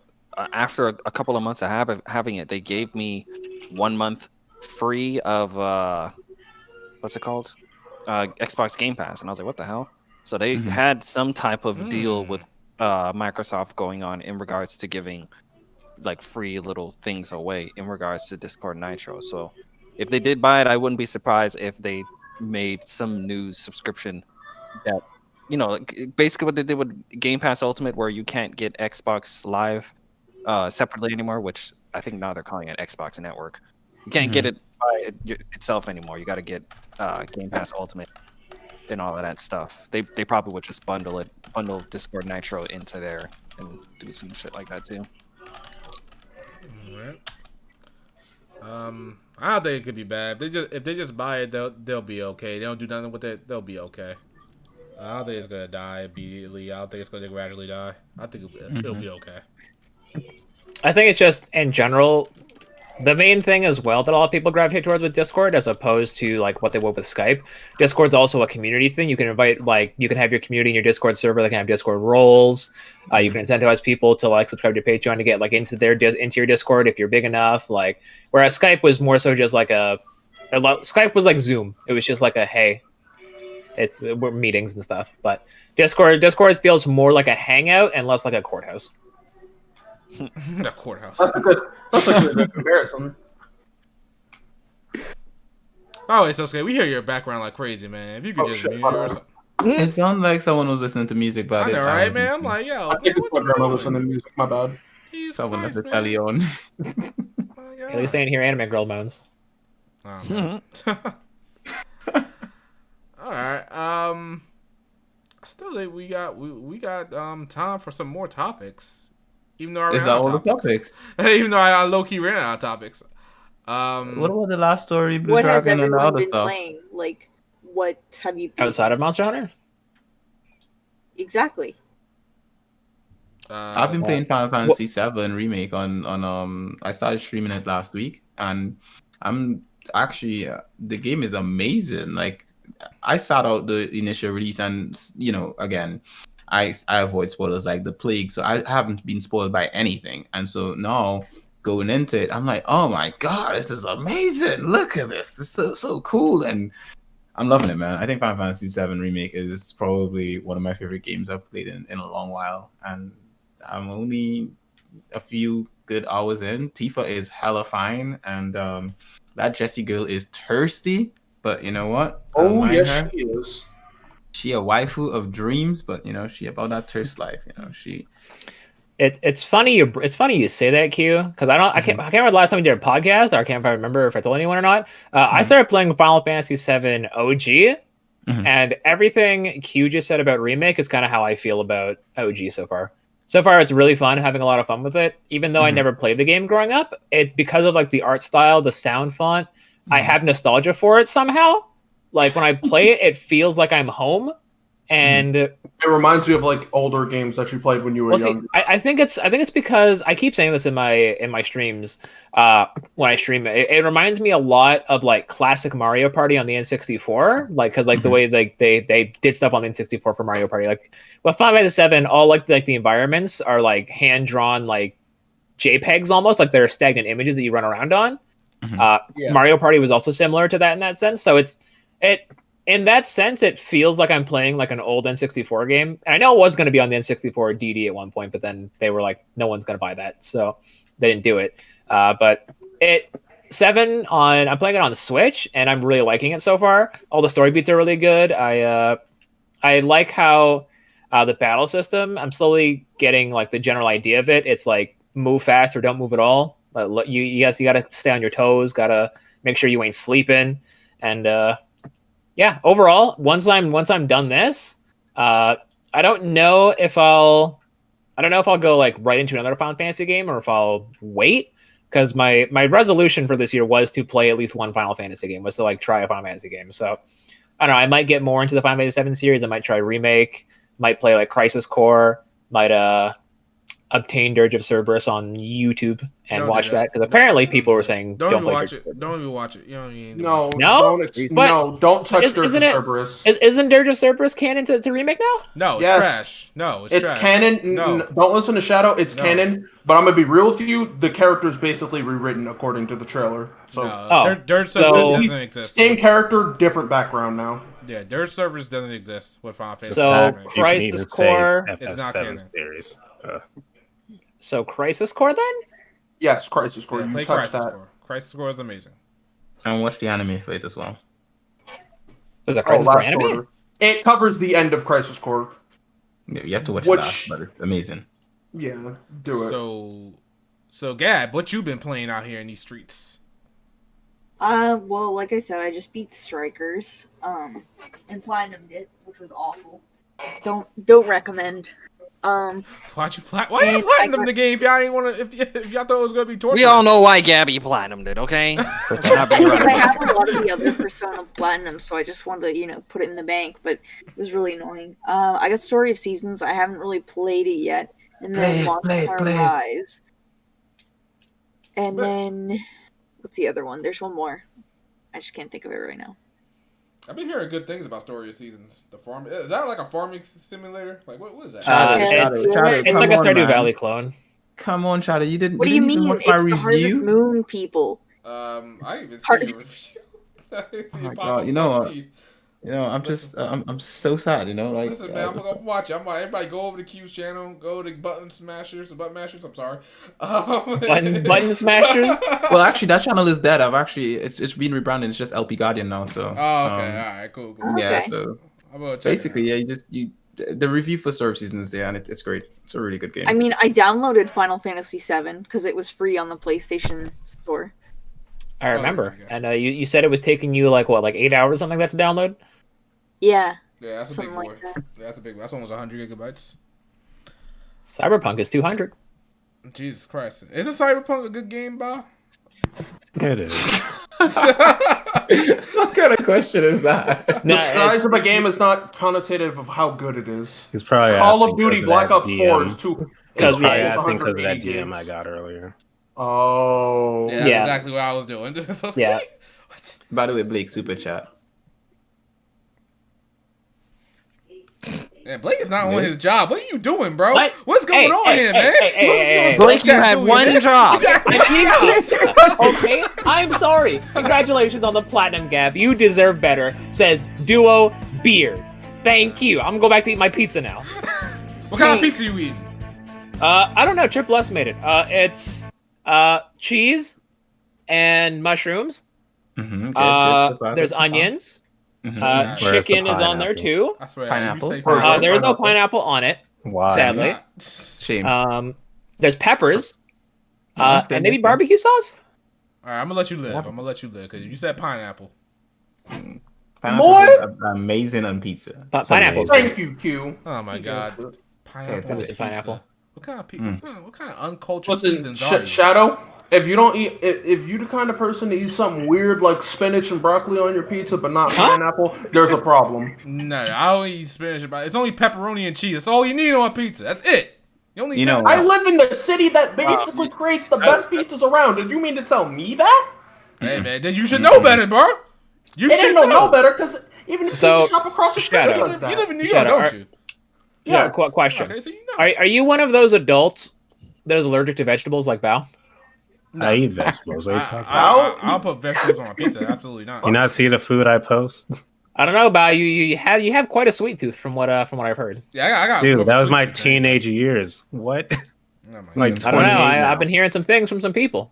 after a couple of months of having it, they gave me 1 month free of what's it called? Xbox Game Pass, and I was like, what the hell? So they had some type of deal with Microsoft going on in regards to giving like free little things away in regards to Discord Nitro. So if they did buy it, I wouldn't be surprised if they made some new subscription that, basically what they did with Game Pass Ultimate, where you can't get Xbox Live separately anymore, which I think now they're calling it Xbox Network. You can't get it by itself anymore. You got to get Game Pass Ultimate and all of that stuff. They probably would just bundle Discord Nitro into there and do some shit like that too. All right. I don't think it could be bad. If they just buy it, they'll be okay. They don't do nothing with it, they'll be okay. I don't think it's gonna die immediately. I don't think it's gonna gradually die. I think it'll be okay. I think it's just in general. The main thing as well that a lot of people gravitate towards with Discord, as opposed to like what they would with Skype, Discord's also a community thing. You can invite, you can have your community in your Discord server. They can have Discord roles. You can incentivize people to subscribe to Patreon to get into your Discord if you're big enough. Whereas Skype was more so just like a Skype was like Zoom. It was just like a hey, we're meetings and stuff. But Discord feels more like a hangout and less like a courthouse. The courthouse. That's a good comparison. Oh, it's okay. We hear your background like crazy, man. If you could just mute or something. It sounds like someone was listening to music, but I know, right, man? I'm like, yo, I think it's my grandma listening to music. My bad. someone left the telly on. At least they didn't hear anime girl moans. Oh, all right. Still think we got time for some more topics. Even though I ran Is that out all the of topics. topics? Even though I low key ran out of topics. What about the last story, Blue What has Dragon, and the everyone other been stuff? playing? Like, what have you? Outside of Monster Hunter? Exactly. I've been playing Final Fantasy VII Remake on I started streaming it last week, and I'm actually the game is amazing. Like, I sat out the initial release, and again, I avoid spoilers like the plague, so I haven't been spoiled by anything, and so now going into it, I'm like, oh my god, this is amazing! Look at this, this is so cool, and I'm loving it, man. I think Final Fantasy VII Remake is probably one of my favorite games I've played in a long while, and I'm only a few good hours in. Tifa is hella fine, and that Jessie girl is thirsty, but you know what? Oh, yes, she is. She a waifu of dreams, but she about that thirst life. She. It's funny you say that, Q, because I can't remember the last time we did a podcast, or I can't remember if I told anyone or not. I started playing Final Fantasy VII OG, and everything Q just said about Remake is kind of how I feel about OG so far. So far, it's really fun, having a lot of fun with it. Even though I never played the game growing up, because of like the art style, the sound font, I have nostalgia for it somehow. Like when I play it, it feels like I'm home, and it reminds you of like older games that you played when you were young. I think it's because I keep saying this in my streams when I stream it. It reminds me a lot of like classic Mario Party on the N64, like because like the way like they did stuff on the N64 for Mario Party. Like with Final Fantasy VII, all like the environments are like hand drawn like JPEGs almost, like they're stagnant images that you run around on. Mario Party was also similar to that in that sense. So in that sense, it feels like I'm playing like an old N64 game. And I know it was going to be on the N64 DD at one point, but then they were like, no one's going to buy that, so they didn't do it. But I'm playing it on the Switch, and I'm really liking it so far. All the story beats are really good. I like how the battle system. I'm slowly getting like the general idea of it. It's like move fast or don't move at all. You got to stay on your toes. Got to make sure you ain't sleeping. And overall, once I'm done this, I don't know if I'll go like right into another Final Fantasy game or if I'll wait, because my resolution for this year was to play at least one Final Fantasy game, was to like try a Final Fantasy game. So I don't know, I might get more into the Final Fantasy VII series. I might try Remake, might play like Crisis Core, might obtain Dirge of Cerberus on YouTube and watch that, because apparently people were saying don't even watch it. Don't even watch it. You don't even don't touch Dirge of Cerberus. Isn't Dirge of Cerberus canon to Remake now? No, it's trash. No, it's trash. Canon. No. Don't listen to Shadow. It's canon. But I'm gonna be real with you. The character's basically rewritten according to the trailer. So Dirge Cerberus doesn't exist. Same character, different background now. Yeah, Dirge Cerberus doesn't exist with Final Fantasy. So Crisis Core, it's not canon. Series. So Crisis Core then? Yes, Crisis Core. Yeah, you touched that. Crisis Core is amazing. And watch the anime for it as well. There's a Crisis Core anime? Order. It covers the end of Crisis Core. Yeah, you have to watch that, but it's amazing. Yeah, do it. So Gab, what you been playing out here in these streets? Well, like I said, I just beat Strikers, and platinumed it, which was awful. Don't recommend. Why'd you platinum the game if y'all ain't want to? If y'all thought it was gonna be torture? We all know why Gabby platinumed it, okay? I have a lot of the other Persona Platinum, so I just wanted to, put it in the bank, but it was really annoying. I got Story of Seasons. I haven't really played it yet, and then Monster Rise. And then what's the other one? There's one more. I just can't think of it right now. I've been hearing good things about Story of Seasons. The farm is that like a farming simulator? Like what is that? It's like a Stardew Valley clone. Come on, Shadow. You didn't. What do you mean? It's the Harvest Moon people. I even seen a review. Oh my god, you know what? I'm just, I'm so sad, like. Listen, man, I'm gonna watch it. Everybody go over to Q's channel, go to Button Mashers. I'm sorry. Button Smashers? Well, actually, that channel is dead. It's been rebranded. It's just LP Guardian now, so. Oh, okay. All right, cool. Yeah, Okay. so. Basically, yeah, the review for story season is there, and it's great. It's a really good game. I mean, I downloaded Final Fantasy VII because it was free on the PlayStation Store. I remember. And you said it was taking you like 8 hours, something like that, to download? Yeah. Yeah, that's a big Something boy. like that. That's a big. That's almost 100 gigabytes. Cyberpunk is 200. Jesus Christ! Isn't Cyberpunk a good game, Bob? It is. What kind of question is that? The size of a game is not connotative of how good it is. He's probably Call asking of Duty because Black that Ops DM. 4 is too. He's probably it's asking because of that 180 DM I gigs. got earlier. Oh. Yeah, that's exactly what I was doing. So Yeah. What? By the way, Blake, super chat. Yeah, Blake is not on his job. What are you doing, bro? What? What's going on here, man? Blake, you had one job. Okay, I'm sorry. Congratulations on the Platinum Gap. You deserve better. Says Duo Beard. Thank you. I'm gonna go back to eat my pizza now. What kind of pizza you eating? I don't know. Triple S made it. It's cheese and mushrooms. Mm-hmm. There's onions. Mhm. Where's the Chicken is on there pineapple? too. I swear, Pineapple? you say There is no pineapple on it, Why? sadly. Shame. There's peppers. That's good, And maybe okay. barbecue sauce. All right, I'm gonna let you live. Because you said pineapple. Pineapple is amazing on pizza. Pineapple. Thank you, Q. Oh my god, pineapple. Yeah, with it's pineapple. pizza. What kind of people? What kind of uncultured Listen, heathens are you? Shadow, if you don't eat, if you the kind of person that eats something weird like spinach and broccoli on your pizza, but not pineapple, there's a problem. No, I don't eat spinach. It's only pepperoni and cheese. That's all you need on pizza. That's it. You only. You know I live in the city that basically creates the best pizzas around. Did you mean to tell me that? Hey man, then you should know better, bro. You It should ain't no better because even if So, you shop across the street, Shadow. it's You like that. live in New York, Shadow, don't you? Yeah. Question. Okay, so you know. Are you one of those adults that is allergic to vegetables like Val? I eat vegetables. What are you talking about? I'll put vegetables on my pizza. Absolutely not. You not see the food I post? I don't know about you. You have quite a sweet tooth from what I've heard. Yeah, I got. Dude, that was my teenage years. What? Oh my Like goodness. I don't know. 28 now. I've been hearing some things from some people.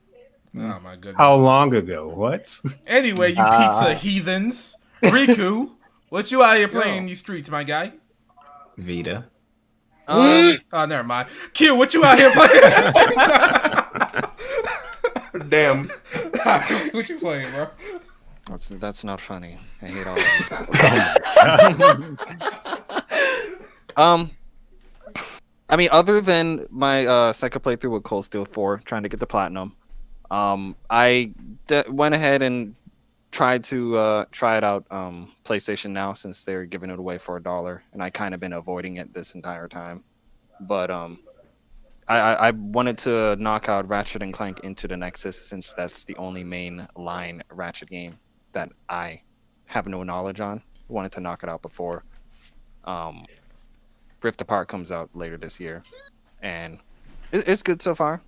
Oh my goodness. How long ago? What? Anyway, you pizza heathens, Riku, what you out here playing in these streets, my guy? Vita. Oh, never mind. Q, what you out here playing? Damn. What you playing, bro? That's not funny. I hate all of you. I mean, other than my second playthrough with Cold Steel 4, trying to get the platinum, I went ahead and tried to try it out PlayStation Now, since they're giving it away for $1, and I kind of been avoiding it this entire time. But I wanted to knock out Ratchet and Clank Into the Nexus, since that's the only main line Ratchet game that I have no knowledge on. Wanted to knock it out before Rift Apart comes out later this year, and it's good so far.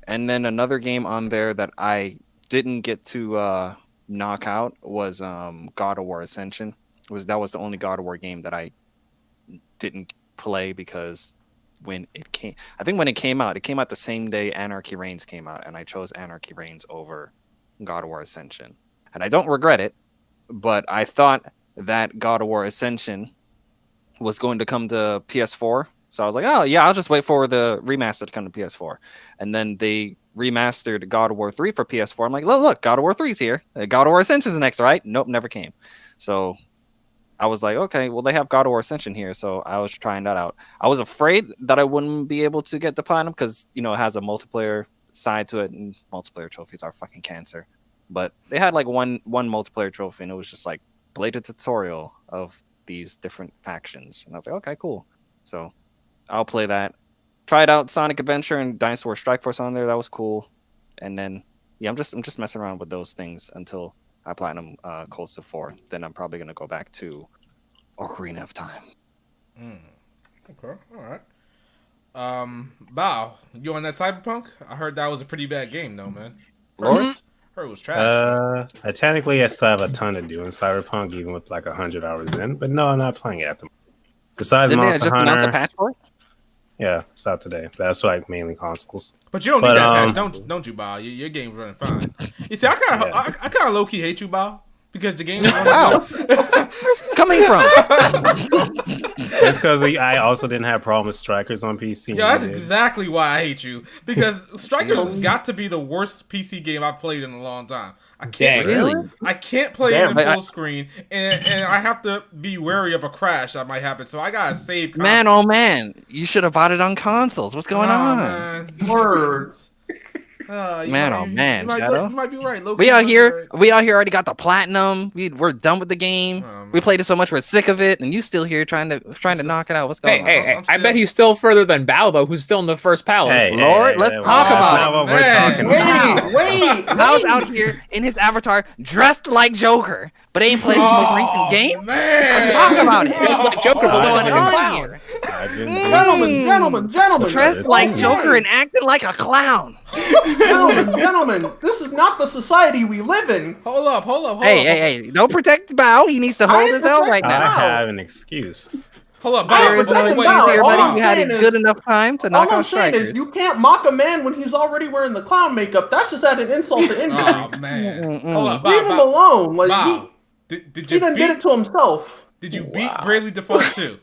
And then another game on there that I didn't get to knock out was God of War Ascension. That was the only God of War game that I didn't play, because when it came out the same day Anarchy Reigns came out, and I chose Anarchy Reigns over God of War Ascension. And I don't regret it, but I thought that God of War Ascension was going to come to PS4. So I was like, oh yeah, I'll just wait for the remaster to come to PS4. And then they remastered God of War 3 for PS4. I'm like, look, God of War 3's here. God of War Ascension's the next, right? Nope, never came. So I was like, okay, well, they have God of War Ascension here, so I was trying that out. I was afraid that I wouldn't be able to get the platinum, because, it has a multiplayer side to it, and multiplayer trophies are fucking cancer. But they had like one multiplayer trophy, and it was just like blatant tutorial of these different factions. And I was like, okay, cool. So I'll play that. Tried out Sonic Adventure and Dinosaur Strike Force on there. That was cool. And then, yeah, I'm just messing around with those things until I platinum Cold Steel 4. Then I'm probably gonna go back to Ocarina of Time. Okay, all right. Bow, you on that Cyberpunk? I heard that was a pretty bad game, though, man. Lord? Heard it was trash. I technically still have a ton to do in Cyberpunk, even with like 100 hours in. But no, I'm not playing it at the moment. Besides Didn't they Monster just announce a Hunter, patch for it? yeah, it's out today. That's like mainly consoles. But you don't need that patch, don't you, Bob? Your game's running fine. You see, I kind of low key hate you, Bob, because the game. Wow, where's this coming from? It's because I also didn't have problem with Strikers on PC. Yeah, that's exactly why I hate you. Because Strikers has got to be the worst PC game I've played in a long time. I can't play it in full screen, and I have to be wary of a crash that might happen. So I gotta save. Man, oh man, you should have bought it on consoles. What's going on? Man. Words. Man, Shadow. You might be right. We out here already got the platinum. We're done with the game. We played it so much we're sick of it, and you still here trying to knock it out. What's going on? Hey, I bet he's still further than Bao though, who's still in the first palace. Lord, let's talk about it. We're talking about. Wait. Bao's out here in his avatar dressed like Joker, but ain't played his most recent game. Let's talk about it. Dressed like Joker's What's going going on here? Gentlemen. Dressed like Joker and acting like a clown. Gentlemen, this is not the society we live in. Hold up. Hey, don't protect Bao. He needs to hold his L right now. I have an excuse. Hold up, There is no excuse here, buddy. You had a good enough time to knock out Strikers. Strikers. You can't mock a man when he's already wearing the clown makeup. That's just adding insult to injury. Oh man. Hold up, Leave him alone. Like did he you done did it to himself. Did you beat Bravely Default 2?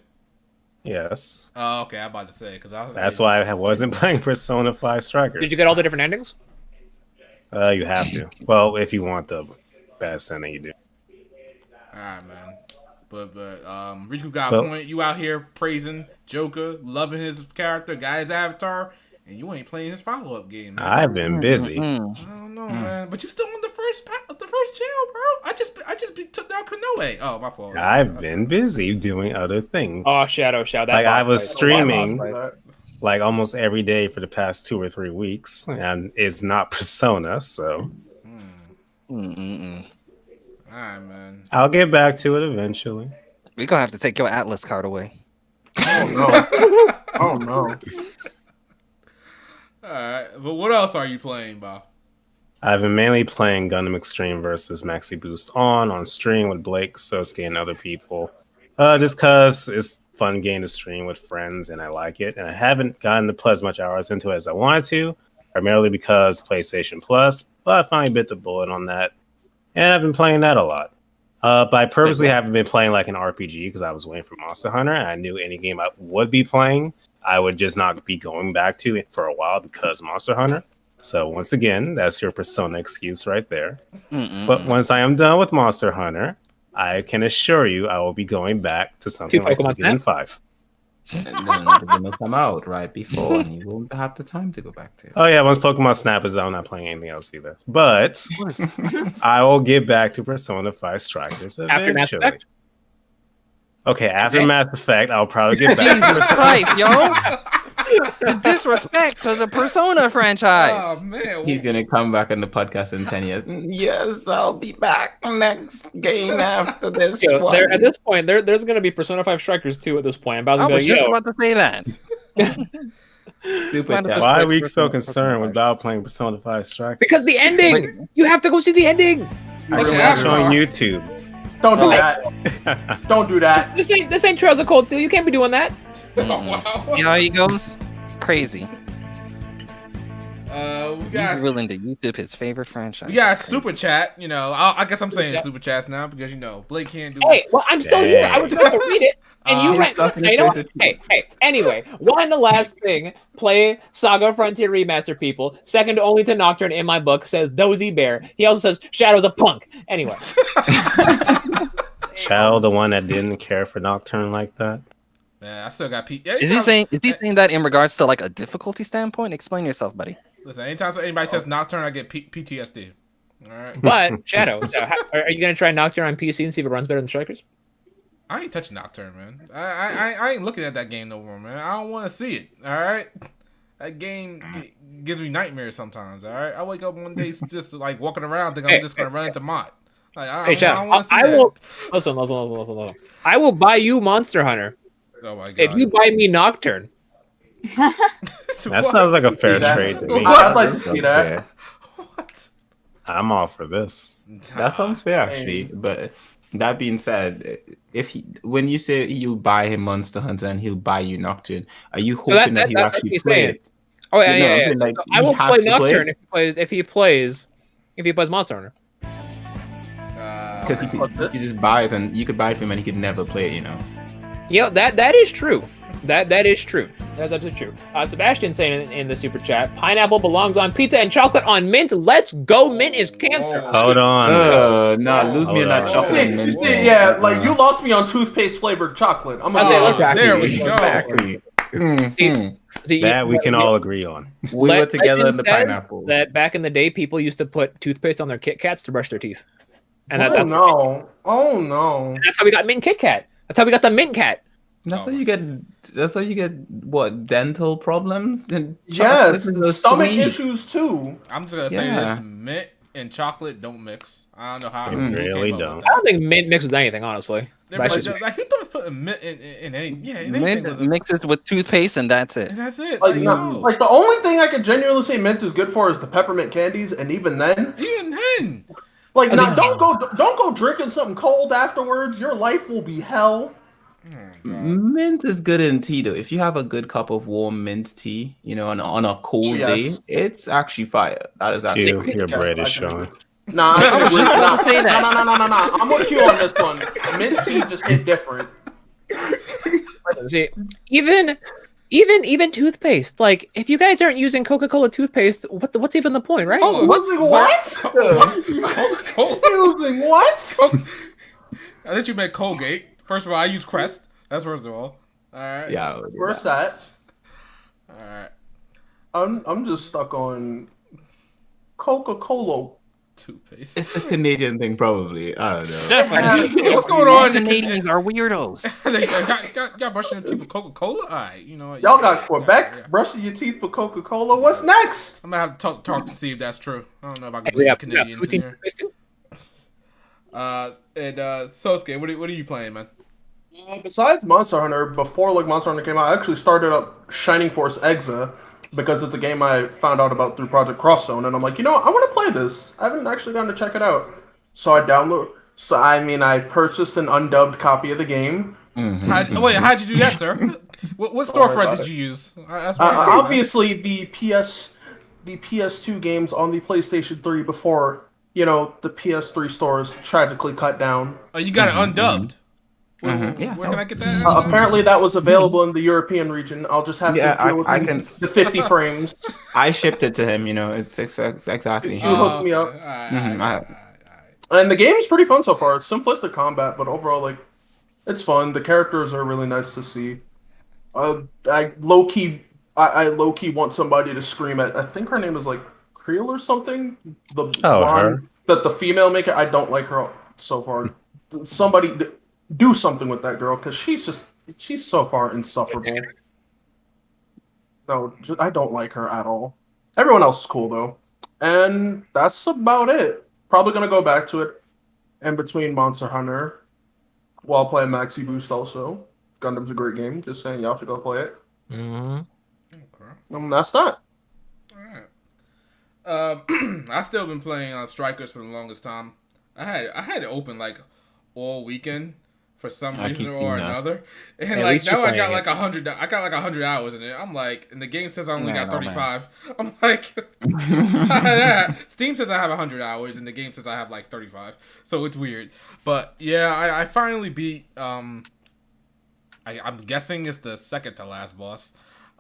Yes. Oh, okay. I'm about to say because That's why I wasn't playing Persona 5 Strikers. Did you get all the different endings? You have to. Well, if you want the best ending, you do. All right, man. But Riku got a point. You out here praising Joker, loving his character, got his avatar, and you ain't playing his follow-up game. Man. I've been busy. I don't know, man. But you still on the first jail, bro. I just took down Konoe. Oh, my fault. I've been busy doing other things. Oh, Shadow. That like I was streaming like almost every day for the past 2 or 3 weeks, and it's not Persona, so. All right, man. I'll get back to it eventually. We're gonna have to take your Atlas card away. Oh no. Alright, but what else are you playing, Bob? I've been mainly playing Gundam Extreme versus Maxi Boost on stream with Blake, Sosuke, and other people. Just cause it's a fun game to stream with friends and I like it. And I haven't gotten to play as much hours into it as I wanted to, primarily because PlayStation Plus, but I finally bit the bullet on that. And I've been playing that a lot. But I purposely haven't been playing like an RPG because I was waiting for Monster Hunter. And I knew any game I would be playing, I would just not be going back to it for a while because Monster Hunter. So once again, that's your Persona excuse right there. But once I am done with Monster Hunter, I can assure you I will be going back to something like Pokemon 5. And then it will come out right before, and you won't have the time to go back to it. Oh yeah, once Pokemon Snap is out, I'm not playing anything else either. But I will get back to Persona 5 Strikers eventually. After Mass Effect, I'll probably get back to Jesus Christ, yo! The disrespect to the Persona franchise. Oh man, He's gonna come back on the podcast in 10 years. Yes, I'll be back next game after this one. At this point, there's going to be Persona 5 Strikers 2 at this point. I was just about to say that. Super. Why are we so concerned without playing Persona 5 Strikers? Because the ending! You have to go see the ending! I really on YouTube. Don't do that. Don't do that. This ain't Trails of Cold Steel. You can't be doing that. You know how he goes? Crazy. He's willing to YouTube his favorite franchise. We got super chat. You know, I guess I'm saying super chats now because Blake can't do. Hey, well, I'm still here. I was going to read it, and you read. You know what? Hey. Anyway, one last thing. Play Saga Frontier Remaster, people. Second only to Nocturne in my book, says Dozy Bear. He also says Shadow's a punk. Anyway. Shadow, the one that didn't care for Nocturne like that. Man, I still got Pete. Is he saying that in regards to like a difficulty standpoint? Explain yourself, buddy. Listen, anytime anybody says Nocturne, I get PTSD. All right. But Shadow, are you gonna try Nocturne on PC and see if it runs better than Strikers? I ain't touching Nocturne, man. I ain't looking at that game no more, man. I don't want to see it. All right. That game gives me nightmares sometimes. All right. I wake up one day just like walking around, thinking I'm just gonna run into Mod. Like I don't want to see that. Will listen. I will buy you Monster Hunter. Oh my god! If you buy me Nocturne. That sounds like a fair trade to me. I'd like to see that. What? I'm all for this. That sounds fair, actually. But that being said, when you say you buy him Monster Hunter and he'll buy you Nocturne, are you hoping that he'll actually play it? Oh yeah. I mean, like, so I will has play to play Nocturne if he plays Monster Hunter. Because he could just buy it, and you could buy it for him, and he could never play it. You know. Yeah, that is true. That is true. That's absolutely true. Sebastian saying in the super chat, pineapple belongs on pizza and chocolate on mint. Let's go. Mint is cancer. Hold on. Lose me in that chocolate. You see, yeah, like you lost me on toothpaste flavored chocolate. I'm gonna there we go. Exactly. That we can all agree on. We were together in the pineapple. That back in the day, people used to put toothpaste on their Kit Kats to brush their teeth. And oh no! And that's how we got Mint Kit Kat. That's how we got the Mint Cat. That's how you get. That's how you get what, dental problems and yes, stomach issues too. I'm just gonna say this: mint and chocolate don't mix. I don't know how. Really don't. I don't think mint mixes anything, honestly. Like, who thought putting mint in anything? Yeah, mint mixes with toothpaste and that's it. And that's it. Like the only thing I could genuinely say mint is good for is the peppermint candies, and even then. Like, don't go drinking something cold afterwards. Your life will be hell. Mint is good in tea, though. If you have a good cup of warm mint tea, on a cold day, it's actually fire. That is actually your bread is showing. Nah, I was just about to say that. No. I'm with you on this one. Mint tea just hit different. See, even toothpaste. Like, if you guys aren't using Coca-Cola toothpaste, what's even the point, right? What? Using what? I think you meant Colgate. First of all, I use Crest. That's first of all. All right. Yeah. Where's that? All right. I'm just stuck on Coca-Cola toothpaste. It's a Canadian thing, probably. I don't know. What's going on? Canadians are weirdos. Y'all brushing your teeth with Coca-Cola? All right, you know what? Y'all got Quebec brushing your teeth with Coca-Cola. What's next? I'm gonna have to talk to see if that's true. I don't know if I can believe Canadians in here. And Sosuke, what are you playing, man? Besides Monster Hunter, before Monster Hunter came out, I actually started up Shining Force Exa because it's a game I found out about through Project Crosszone, and I'm like, I want to play this. I haven't actually gotten to check it out, so I purchased an undubbed copy of the game. Mm-hmm. How'd you do that, sir? What storefront did you use? Obviously, the PS2 games on the PlayStation 3 before the PS3 stores tragically cut down. Oh, you got it undubbed. Mm-hmm. Where can I get that? Apparently, that was available in the European region. I'll just have to deal with the 50 frames. I shipped it to him. It's exactly. You hooked me up. All right. And the game's pretty fun so far. It's simplistic combat, but overall, it's fun. The characters are really nice to see. I low key want somebody to scream at. I think her name is Creel or something. Her. The female maker. I don't like her so far. Somebody do something with that girl because she's so far insufferable. No, I don't like her at all. Everyone else is cool though, and that's about it. Probably gonna go back to it in between Monster Hunter while playing Maxi Boost. Also, Gundam's a great game. Just saying, y'all should go play it. Mm-hmm. Okay. That's that. All right. I still been playing Strikers for the longest time. I had it open all weekend for some reason or another, and now I got 100. I got 100 hours in it. I'm like, and the game says I only got 35. I'm like, Steam says I have 100 hours, and the game says I have 35. So it's weird, but yeah, I finally beat. I'm guessing it's the second to last boss.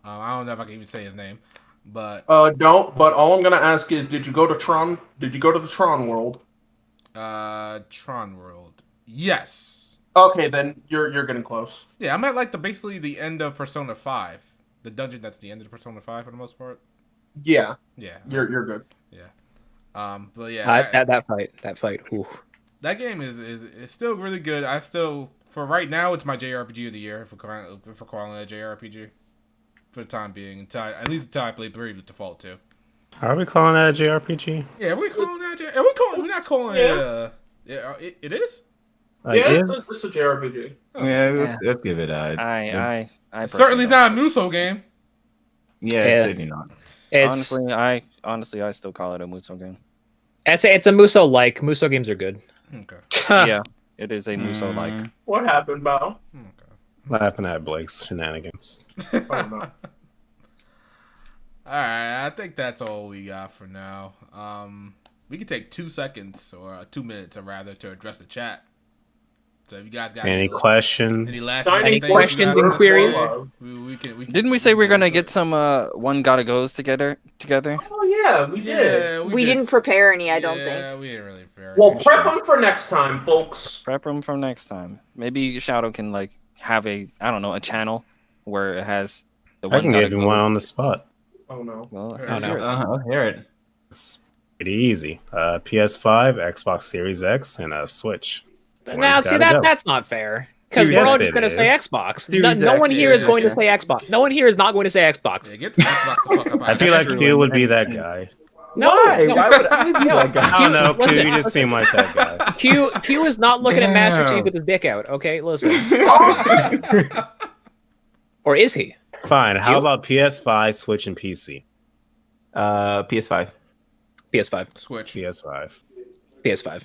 I don't know if I can even say his name, but don't. But all I'm gonna ask is, did you go to Tron? Did you go to the Tron world? Tron world. Yes. Okay, then you're getting close. Yeah, I'm at basically the end of Persona 5. The dungeon that's the end of Persona 5 for the most part. Yeah. Yeah. You're good. Yeah. But yeah. That fight. Ooh. That game is still really good. For right now, it's my JRPG of the year for calling it a JRPG. For the time being, at least until I play Brave Default 2. Are we calling that a JRPG? Yeah, are we calling that we're not calling it it is? It's a JRPG. Yeah, let's give it a. I certainly not a Muso game. Yeah, it's certainly not. Honestly, I still call it a Muso game. It's a Muso like. Muso games are good. Okay. Yeah, it is a Muso like. What happened, Bao? Laughing at Blake's shenanigans. I don't know. All right, I think that's all we got for now. We can take 2 seconds or 2 minutes, or rather, to address the chat. So if you guys got Any questions? any last Any things questions you guys and wanna queries? say, we can, Didn't we say we're gonna get some one gotta goes together? Oh yeah, we did. Yeah, We didn't prepare any, I don't think. Yeah, we didn't really prepare. Well, any. prep them for next time, folks. Prep them for next time. Maybe Shadow can like have a channel where it has the I can gotta give you goes. one on the spot. Oh no. Well, Oh, let's no. hear it. I'll hear it. It's pretty easy. PS5, Xbox Series X, and a Switch. That's where Now, it's see gotta go. that's not fair. Because Series we're all X just going to it say is. Xbox. Series No X, one here is yeah, going to okay. say Xbox. No one here is not going to say Xbox. Yeah, get the Xbox the fuck up. I feel like true. Q would be that guy. No, Why? no. Why would I be that guy? I don't know, Q. listen, You just seem like that guy. Q is not looking at Master Damn. Chief with his dick out. Okay, listen. Or is he? Fine. How about PS5, Switch, and PC? PS5. PS5. Switch. PS5. PS5.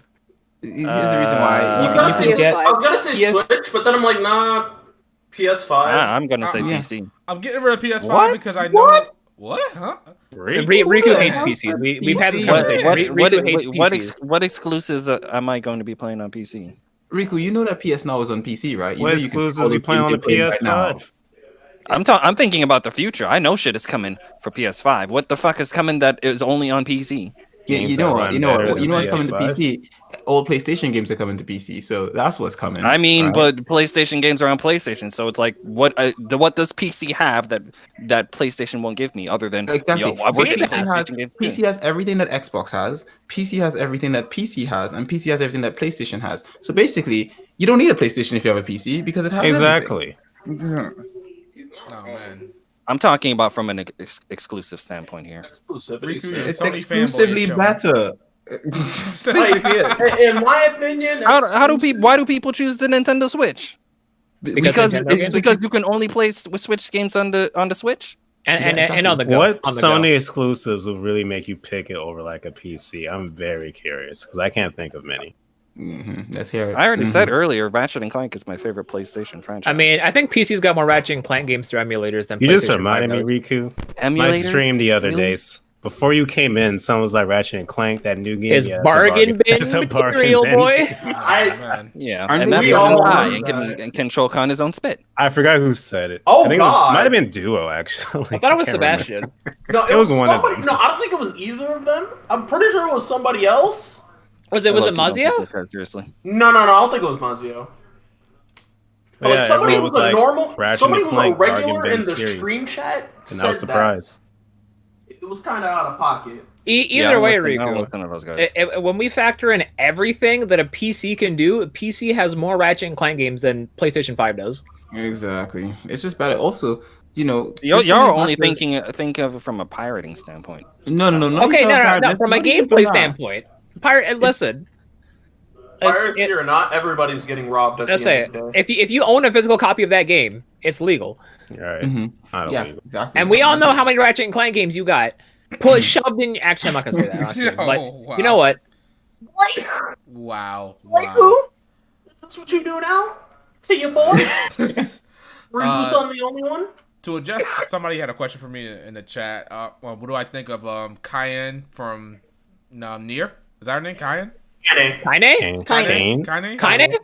Here's the reason why. I You was can gonna get. say PS Switch, but then I'm like, nah, PS5. I'm gonna say Yeah. PC. I'm getting rid of PS5 What? because I know. What? Huh? Riku hates PCs. We've had this conversation. Riku hates PCs. What exclusives am I going to be playing on PC? Riku, you know that PS Now is on PC, right? You What know you can exclusives control you the playing on the games you're playing right now. PS5? I'm thinking about the future. I know shit is coming for PS5. What the fuck is coming that is only on PC? Yeah, Games you know that what? run You know better what? You than know what's coming to PS5? PC? All PlayStation games are coming to PC, so that's what's coming. I mean, right? but PlayStation games are on PlayStation, so it's like, what does PC have that PlayStation won't give me, other than Exactly. yo, I So want PC, PlayStation games too. PC has everything that Xbox has. PC has everything that PC has, and PC has everything that PlayStation has. So basically, you don't need a PlayStation if you have a PC because it has Exactly. everything. Oh man. I'm talking about from an exclusive standpoint here. Exclusivity. Riku, sir. you're It's Sony exclusively fanboy, better. Basically it. In my opinion, Why do people choose the Nintendo Switch? Because Nintendo games? Because you can only play Switch games on the Switch. And on the go. What on the Sony go. exclusives will really make you pick it over like a PC? I'm very curious because I can't think of many. Let's hear it. I already said earlier, Ratchet and Clank is my favorite PlayStation franchise. I mean, I think PC's got more Ratchet and Clank games through emulators than You just PlayStation reminded 5 me, does. Riku. My emulator stream the other Really? day. Before you came in, someone was like Ratchet and Clank, that new game. Is Yeah, it's a bargain bin it's a bargain material, bin. boy? Oh, man. Yeah, Aren't and that we person's all high on and that? can control con his own spit. I forgot who said it. Oh, I think God. it might have been Duo actually. I thought it was can't remember. Sebastian. No, It was one of somebody. them. No, I don't think it was either of them. I'm pretty sure it was somebody else. Was it Lucky don't Mazio? take this guy seriously. No, I don't think it was Mazio. But like Yeah, somebody everyone who's was a like, normal, Ratchet somebody and who's a Clank, bargain regular bin in the series. stream chat And I was said that. surprised. It was kind of out of pocket. Either way, I'm Riku. looking at those guys. When we factor in everything that a PC can do, PC has more Ratchet and Clank games than PlayStation 5 does. Exactly. It's just better. Also, you know, Y'all just are only masters- think of it from a pirating standpoint. No. Okay, no. From a Not even gameplay that. standpoint, pirate. Listen, Pirates here or not, everybody's getting robbed at let's the say end of the day. if you own a physical copy of that game, it's legal. Right. Mhm. Not Yeah, illegal. exactly. And we all know how many Ratchet and Clank games you got. Put shoved in. Actually, I'm not gonna say that. Actually, Oh, but wow. you know what? Like, Wow. like who? Is this what you do now to your boy? Riku's on the only one. To adjust, somebody had a question for me in the chat. What do I think of Cayenne from Nier? Is that her name, Cayenne? Kaine? Kane. Kaine. Kane.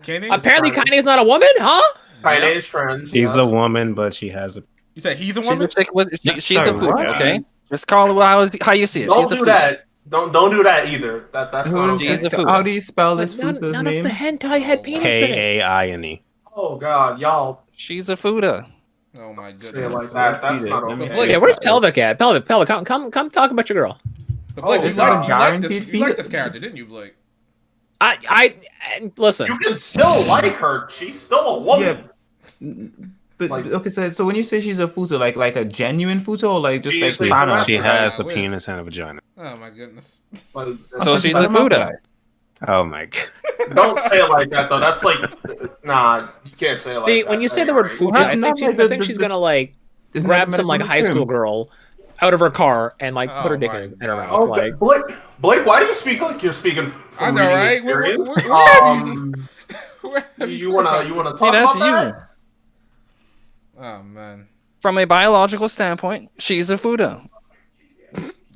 Kaine? Apparently, Kaine is not a woman, huh? Kaine is trans. She's yes. a woman, but she has a. You said he's a She's a woman? chick with she's Sorry, a food. what? Okay, just call it how you see it. Don't She's the do food. that. Don't do that either. That's Who not is okay. She's the food. How do you spell this But food's none name? of the hentai had penis in it. K-A-I-N-E. Oh God, y'all She's a fooda. Oh my say it goodness. like that. Let's see That's this. not Let me okay. Blake, Yeah, where's Pelvic at? Pelvic, come talk about your girl. But Blake, Oh, you is that like guaranteed this? You like feed? this character, didn't you, Blake? I listen. You can still like her. She's still a woman. But Like- okay, so when you say she's a futo, like a genuine futo, or like just She like is a banana? She has the Where's- penis and a vagina. Oh my goodness. But- So she's a Banana fuda. guy. Oh my god. Don't say it like that though. That's like, nah, you can't say it like See, that. when you That say the ain't word right. futa, Well, I not think like she's the- gonna like Isn't that grab the some like medical high school term? girl out of her car and like put her dick in her mouth. Oh, like, Blake, why do you speak like you're speaking from I know, right? You wanna talk that's about that? Oh man. From a biological standpoint, she's a Fuda.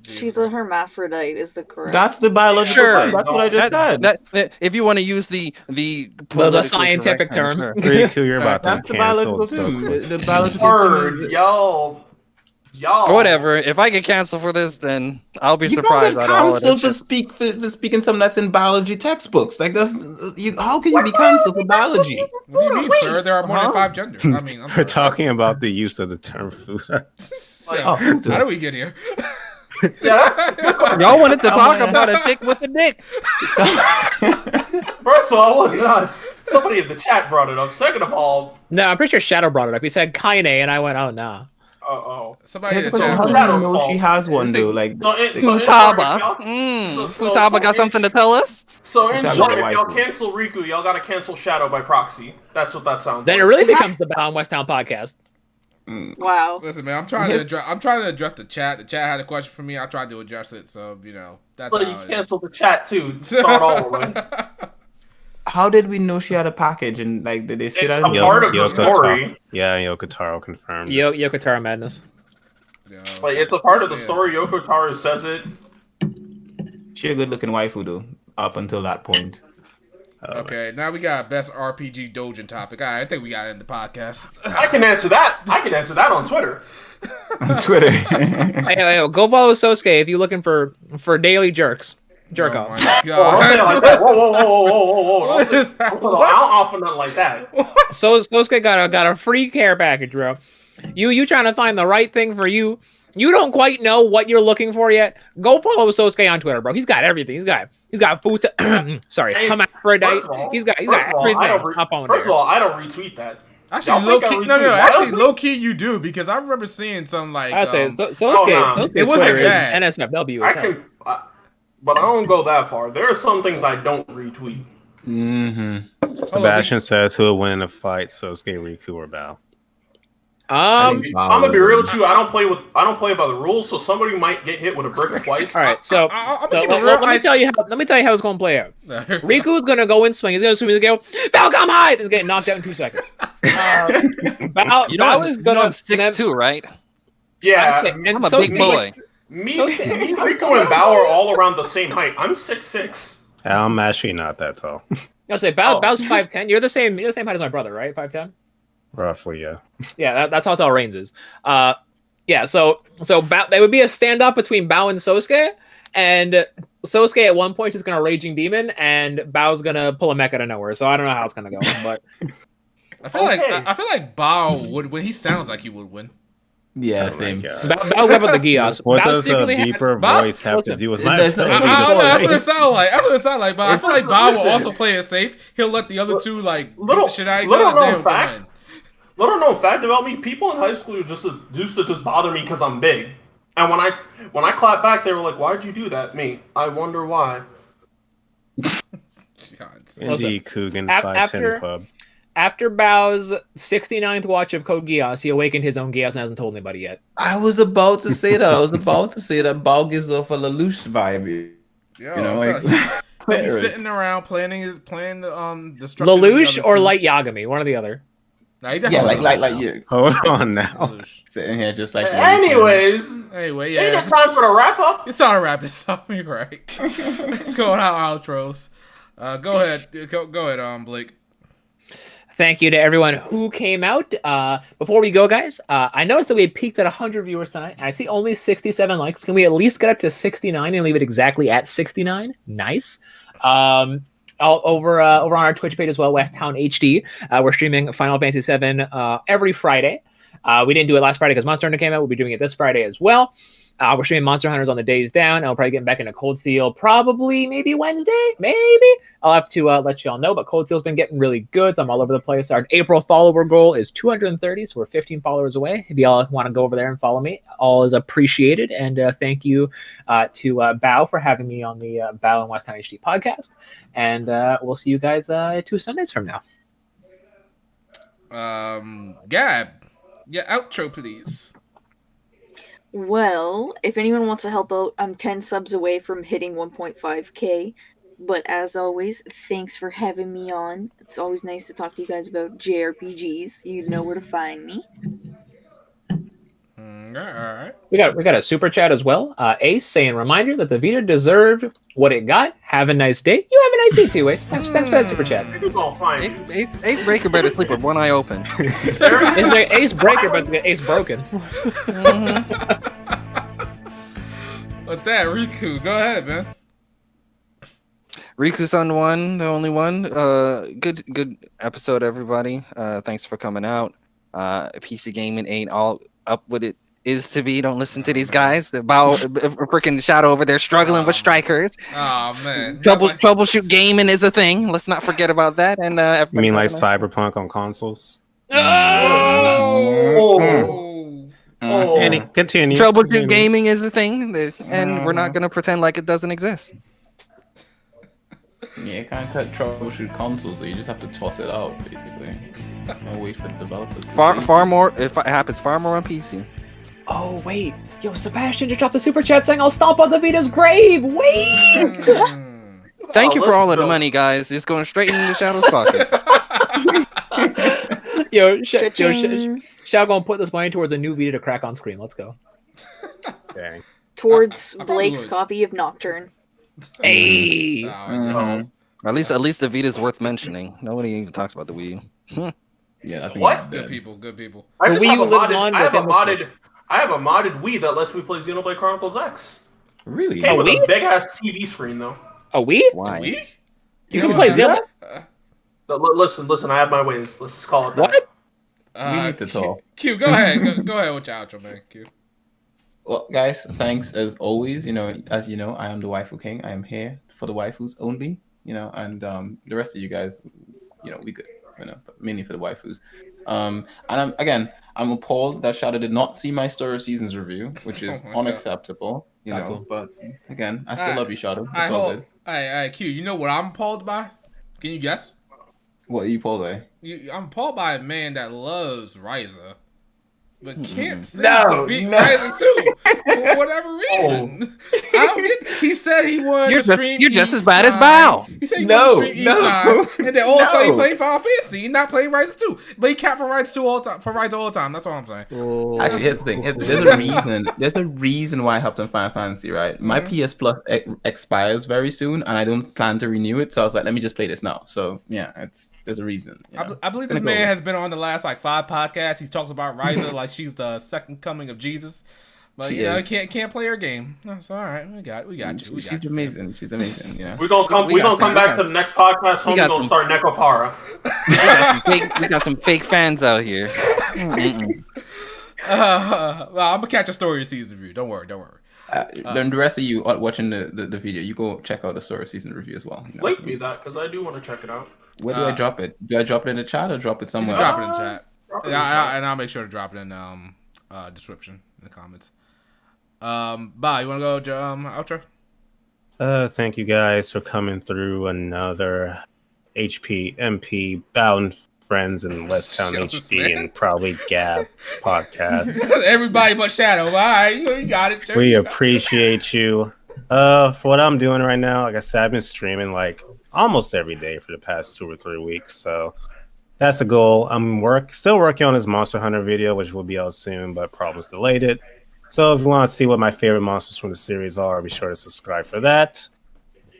She's a hermaphrodite, is the correct. That's the biological term. That's what I just said. That if you want to use the scientific term. Sure. Riku, you're about to That's the cancel. biological term. The biological Word, term is- y'all. Whatever. If I get canceled for this, then I'll be You surprised don't at get all of canceled that for speaking something that's in biology textbooks. Like that's you. How can you be canceled for biology? What do you mean, sir? There are more than 5 genders. I mean, We're talking about the use of the term food. How do we get here? Y'all wanted to talk about a chick with a dick. First of all, it wasn't us. Somebody in the chat brought it up. Second of all, no, I'm pretty sure Shadow brought it up. He said Kaine, and I went, oh no. Somebody in the How chat. do you know she has one though? Like Futaba. Futaba got something to tell us? So in Futaba short, if white y'all people. cancel Riku, y'all gotta cancel Shadow by proxy. That's what that sounds Then like. it really becomes the Bound West Town podcast. Wow. Listen, man, I'm trying to address the chat. The chat had a question for me. I tried to address it, so that's So how you it cancel the chat too. Start all over. how did we know she had a package? And like, did they say It's that? a part of the story. Yeah, Yoko Taro confirmed. Yoko Taro madness. Like it's a part of the story. Yoko Taro says it. She a good-looking waifu though, up until that point. Okay, now we got best RPG Dojin topic. All right, I think we got it in the podcast. I can answer that. I can answer that on Twitter. On Twitter. Hey, go follow Sosuke if you're looking for daily jerk Oh off. my Don't say it like god. that. Whoa. What is that? Don't offer nothing like that. Sosuke got a free care package, bro. You trying to find the right thing for you. You don't quite know what you're looking for yet. Go follow Sosuke on Twitter, bro. He's got everything. He's got food. Sorry, hermaphrodite. He's got everything up on there. First of all, I don't retweet that. Actually, low key, actually, low key, you do because I remember seeing some like. I say Sosuke. It wasn't bad. NSFW. But I don't go that far. There are some things I don't retweet. Mm-hmm. Sebastian says who will win in a fight, Sosuke, Riku, or Bao. I'm gonna be real with you. I don't play by the rules, so somebody might get hit with a brick twice. All right, so let me tell you how it's gonna play out. Riku is gonna go and swing. He's gonna swing. He's gonna go, Bao, come hide! He's getting knocked out in 2 seconds. Bao is gonna 6'2", right? Yeah, and I'm a big boy. Me, Riku and Bao are all around the same height. I'm 6'6". I'm actually not that tall. I'll say Bao's 5'10". You're the same height as my brother, right? 5'10". Roughly, yeah. Yeah, that's how tall Reigns is. Yeah, so Bao, there would be a standoff between Bao and Sosuke, and Sosuke at one point is gonna raging demon, and Bao's gonna pull a mech out of nowhere. So I don't know how it's gonna go, but I feel like Bao would when he sounds like he would win. Yeah, same. Bao grab up the Gios. What does a deeper voice have to do with my? That's what it sounds like. That's what it sounds like. But I feel like Bao will also play it safe. He'll let the other two like beat the shit out of each other. Little known fact about me: people in high school used to just bother me because I'm big, and when I clapped back, they were like, "Why'd you do that?" Me, I wonder why. Indie Coogan 510 Club. After Bao's 69th watch of Code Geass, he awakened his own Geass and hasn't told anybody yet. I was about to say that. Bao gives off a Lelouch vibe. Yo, you know, like he's sitting around playing the Lelouch or Light Yagami, one or the other. Like you. Hold on now. Sitting here just like. Anyway, yeah. Ain't it time for the wrap up? It's time to wrap this up. You're right. Let's go on our outros. Go ahead. Go ahead, Blake. Thank you to everyone who came out. Before we go, guys, I noticed that we had peaked at 100 viewers tonight. I see only 67 likes. Can we at least get up to 69 and leave it exactly at 69? Nice. Over on our Twitch page as well, West Town HD. We're streaming Final Fantasy VII every Friday. We didn't do it last Friday because Monster Hunter came out. We'll be doing it this Friday as well. We're streaming Monster Hunters on the days down. I'll probably get back into Cold Steel probably maybe Wednesday. Maybe. I'll have to let you all know. But Cold Steel's been getting really good. So I'm all over the place. Our April follower goal is 230. So we're 15 followers away. If y'all want to go over there and follow me, all is appreciated. And thank you to Bao for having me on the Bao and West Town HD podcast. And we'll see you guys 2 Sundays from now. Gab. Yeah, outro, please. Well, if anyone wants to help out, I'm 10 subs away from hitting 1.5k. But as always, thanks for having me on. It's always nice to talk to you guys about JRPGs. You know where to find me. All right. We got a super chat as well. Ace saying, reminder that the Vita deserved what it got. Have a nice day. You have a nice day too, Ace. Thanks for that super chat. It's all fine. Ace Breaker better sleep with one eye open. Ace Breaker, but the Ace broken. With that, Riku, go ahead, man. Riku's one, the only one. Good episode, everybody. Thanks for coming out. PC gaming ain't all up with it is to be. Don't listen to these guys about freaking Shadow over there struggling with strikers. Oh man, troubleshoot gaming is a thing. Let's not forget about that. And you mean like Cyberpunk on consoles? Continue. Troubleshoot gaming is a thing, and we're not gonna pretend like it doesn't exist. Yeah, you can't troubleshoot consoles, so you just have to toss it out, basically. And wait for the developers. Far more. If it happens, far more on PC. Oh wait, yo, Sebastian just dropped a super chat saying I'll stomp on the Vita's grave. Wait. Thank you for all of the money, guys. It's going straight into Shadow's pocket. Shao gonna put this money towards a new Vita to crack on screen. Let's go. Dang. Towards Blake's copy of Nocturne. Hey. At least the Vita's worth mentioning. Nobody even talks about the Wii U. Yeah, I think what? Good people. I have a modded Wii that lets me play Xenoblade Chronicles X. Really? Hey, with a big ass TV screen though. A Wii? Why? A Wii? You can play Xenoblade. Listen. I have my ways. Let's just call it that. What? We need to talk. Q, go ahead. Go ahead with your outro, man. Q. Well, guys, thanks as always. As you know, I am the waifu king. I am here for the waifus only. And the rest of you guys, we good. But mainly for the waifus. And I'm appalled that Shadow did not see my Story of Seasons review, which is unacceptable. But again, I still love you, Shadow. It's all good. All right, Q. You know what I'm appalled by? Can you guess? What are you appalled by? I'm appalled by a man that loves Ryza, but can't seem to beat Ryza 2 for whatever reason. I don't get. He said he wanted to stream. You're just as bad as Bao. He said he wanted to stream E9, and then all of a sudden he played Final Fantasy. He's not playing Ryza 2, but he capped for Ryza 2 all time. For Ryza all the time. That's all I'm saying. Actually, here's the thing. There's a reason. There's a reason why I hopped on Final Fantasy, right? My PS Plus expires very soon, and I don't plan to renew it. So I was like, let me just play this now. So yeah, there's a reason. I believe this man has been on the last 5 podcasts. He talks about Ryza like she's the second coming of Jesus. But can't play her game. That's all right. We got you. She's amazing. She's amazing. We're gonna come back to the next podcast. Homie's gonna start Necropara. We got some fake fans out here. Well, I'm gonna catch a Story of Season review. Don't worry. Then the rest of you watching the video, you go check out the Story of Season review as well. Link me that because I do want to check it out. Where do I drop it? Do I drop it in the chat or drop it somewhere? Drop it in the chat. And I'll make sure to drop it in description in the comments. Bye. You want to go outro? Thank you guys for coming through another MP Bound Friends and West Town HD and probably Gab podcast. Everybody but Shadow. All right, you got it. Sure. We appreciate you. For what I'm doing right now, like I said, I've been streaming like almost every day for the past 2 or 3 weeks. So that's the goal. I'm still working on this Monster Hunter video, which will be out soon, but problems delayed it. So if you want to see what my favorite monsters from the series are, be sure to subscribe for that.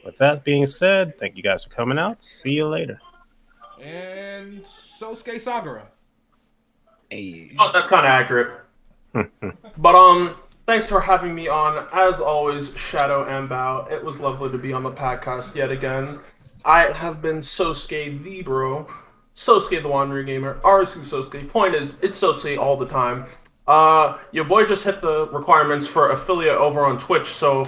With that being said, thank you guys for coming out. See you later. And Sosuke Sagara. Hey. Oh, that's kind of accurate. But thanks for having me on. As always, Shadow and Bao. It was lovely to be on the podcast yet again. I have been Sosuke the bro. Sosuke the Wandering Gamer. RSU Sosuke. Point is, it's Sosuke all the time. Your boy just hit the requirements for affiliate over on Twitch, so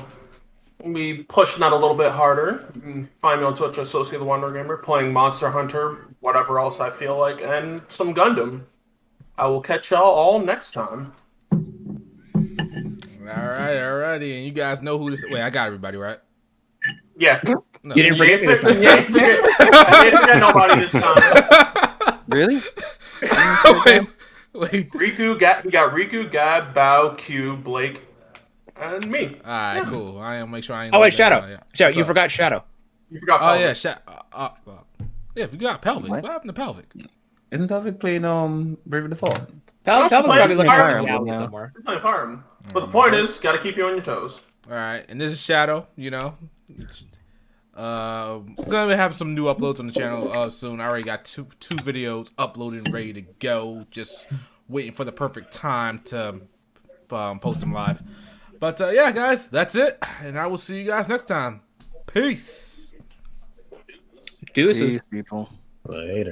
we pushing that a little bit harder. You can find me on Twitch as Sosuke the Wandering Gamer, playing Monster Hunter, whatever else I feel like, and some Gundam. I will catch y'all all next time. Alrighty, and you guys know who this is. Wait, I got everybody, right? Yeah. No. You didn't forget nobody this time. Really? Wait. Riku, he got Riku, Gab, Bao, Q, Blake, and me. All right, cool. I'll make sure I ain't. Oh wait, Shadow. Yeah. Shadow, you forgot Shadow. You forgot. Oh Pelvic. yeah, yeah. If you got Pelvic, what happened to Pelvic? Isn't Pelvic playing Brave Default? Pelvic playing probably looking Fire for Emblem somewhere. now. somewhere. He's playing Fire Emblem. But the point is, got to keep you on your toes. All right, and this is Shadow. You know, gonna have some new uploads on the channel soon. I already got two videos uploaded and ready to go. Just waiting for the perfect time to post them live. But yeah, guys, that's it, and I will see you guys next time. Peace. Deuces. Peace, people. Later.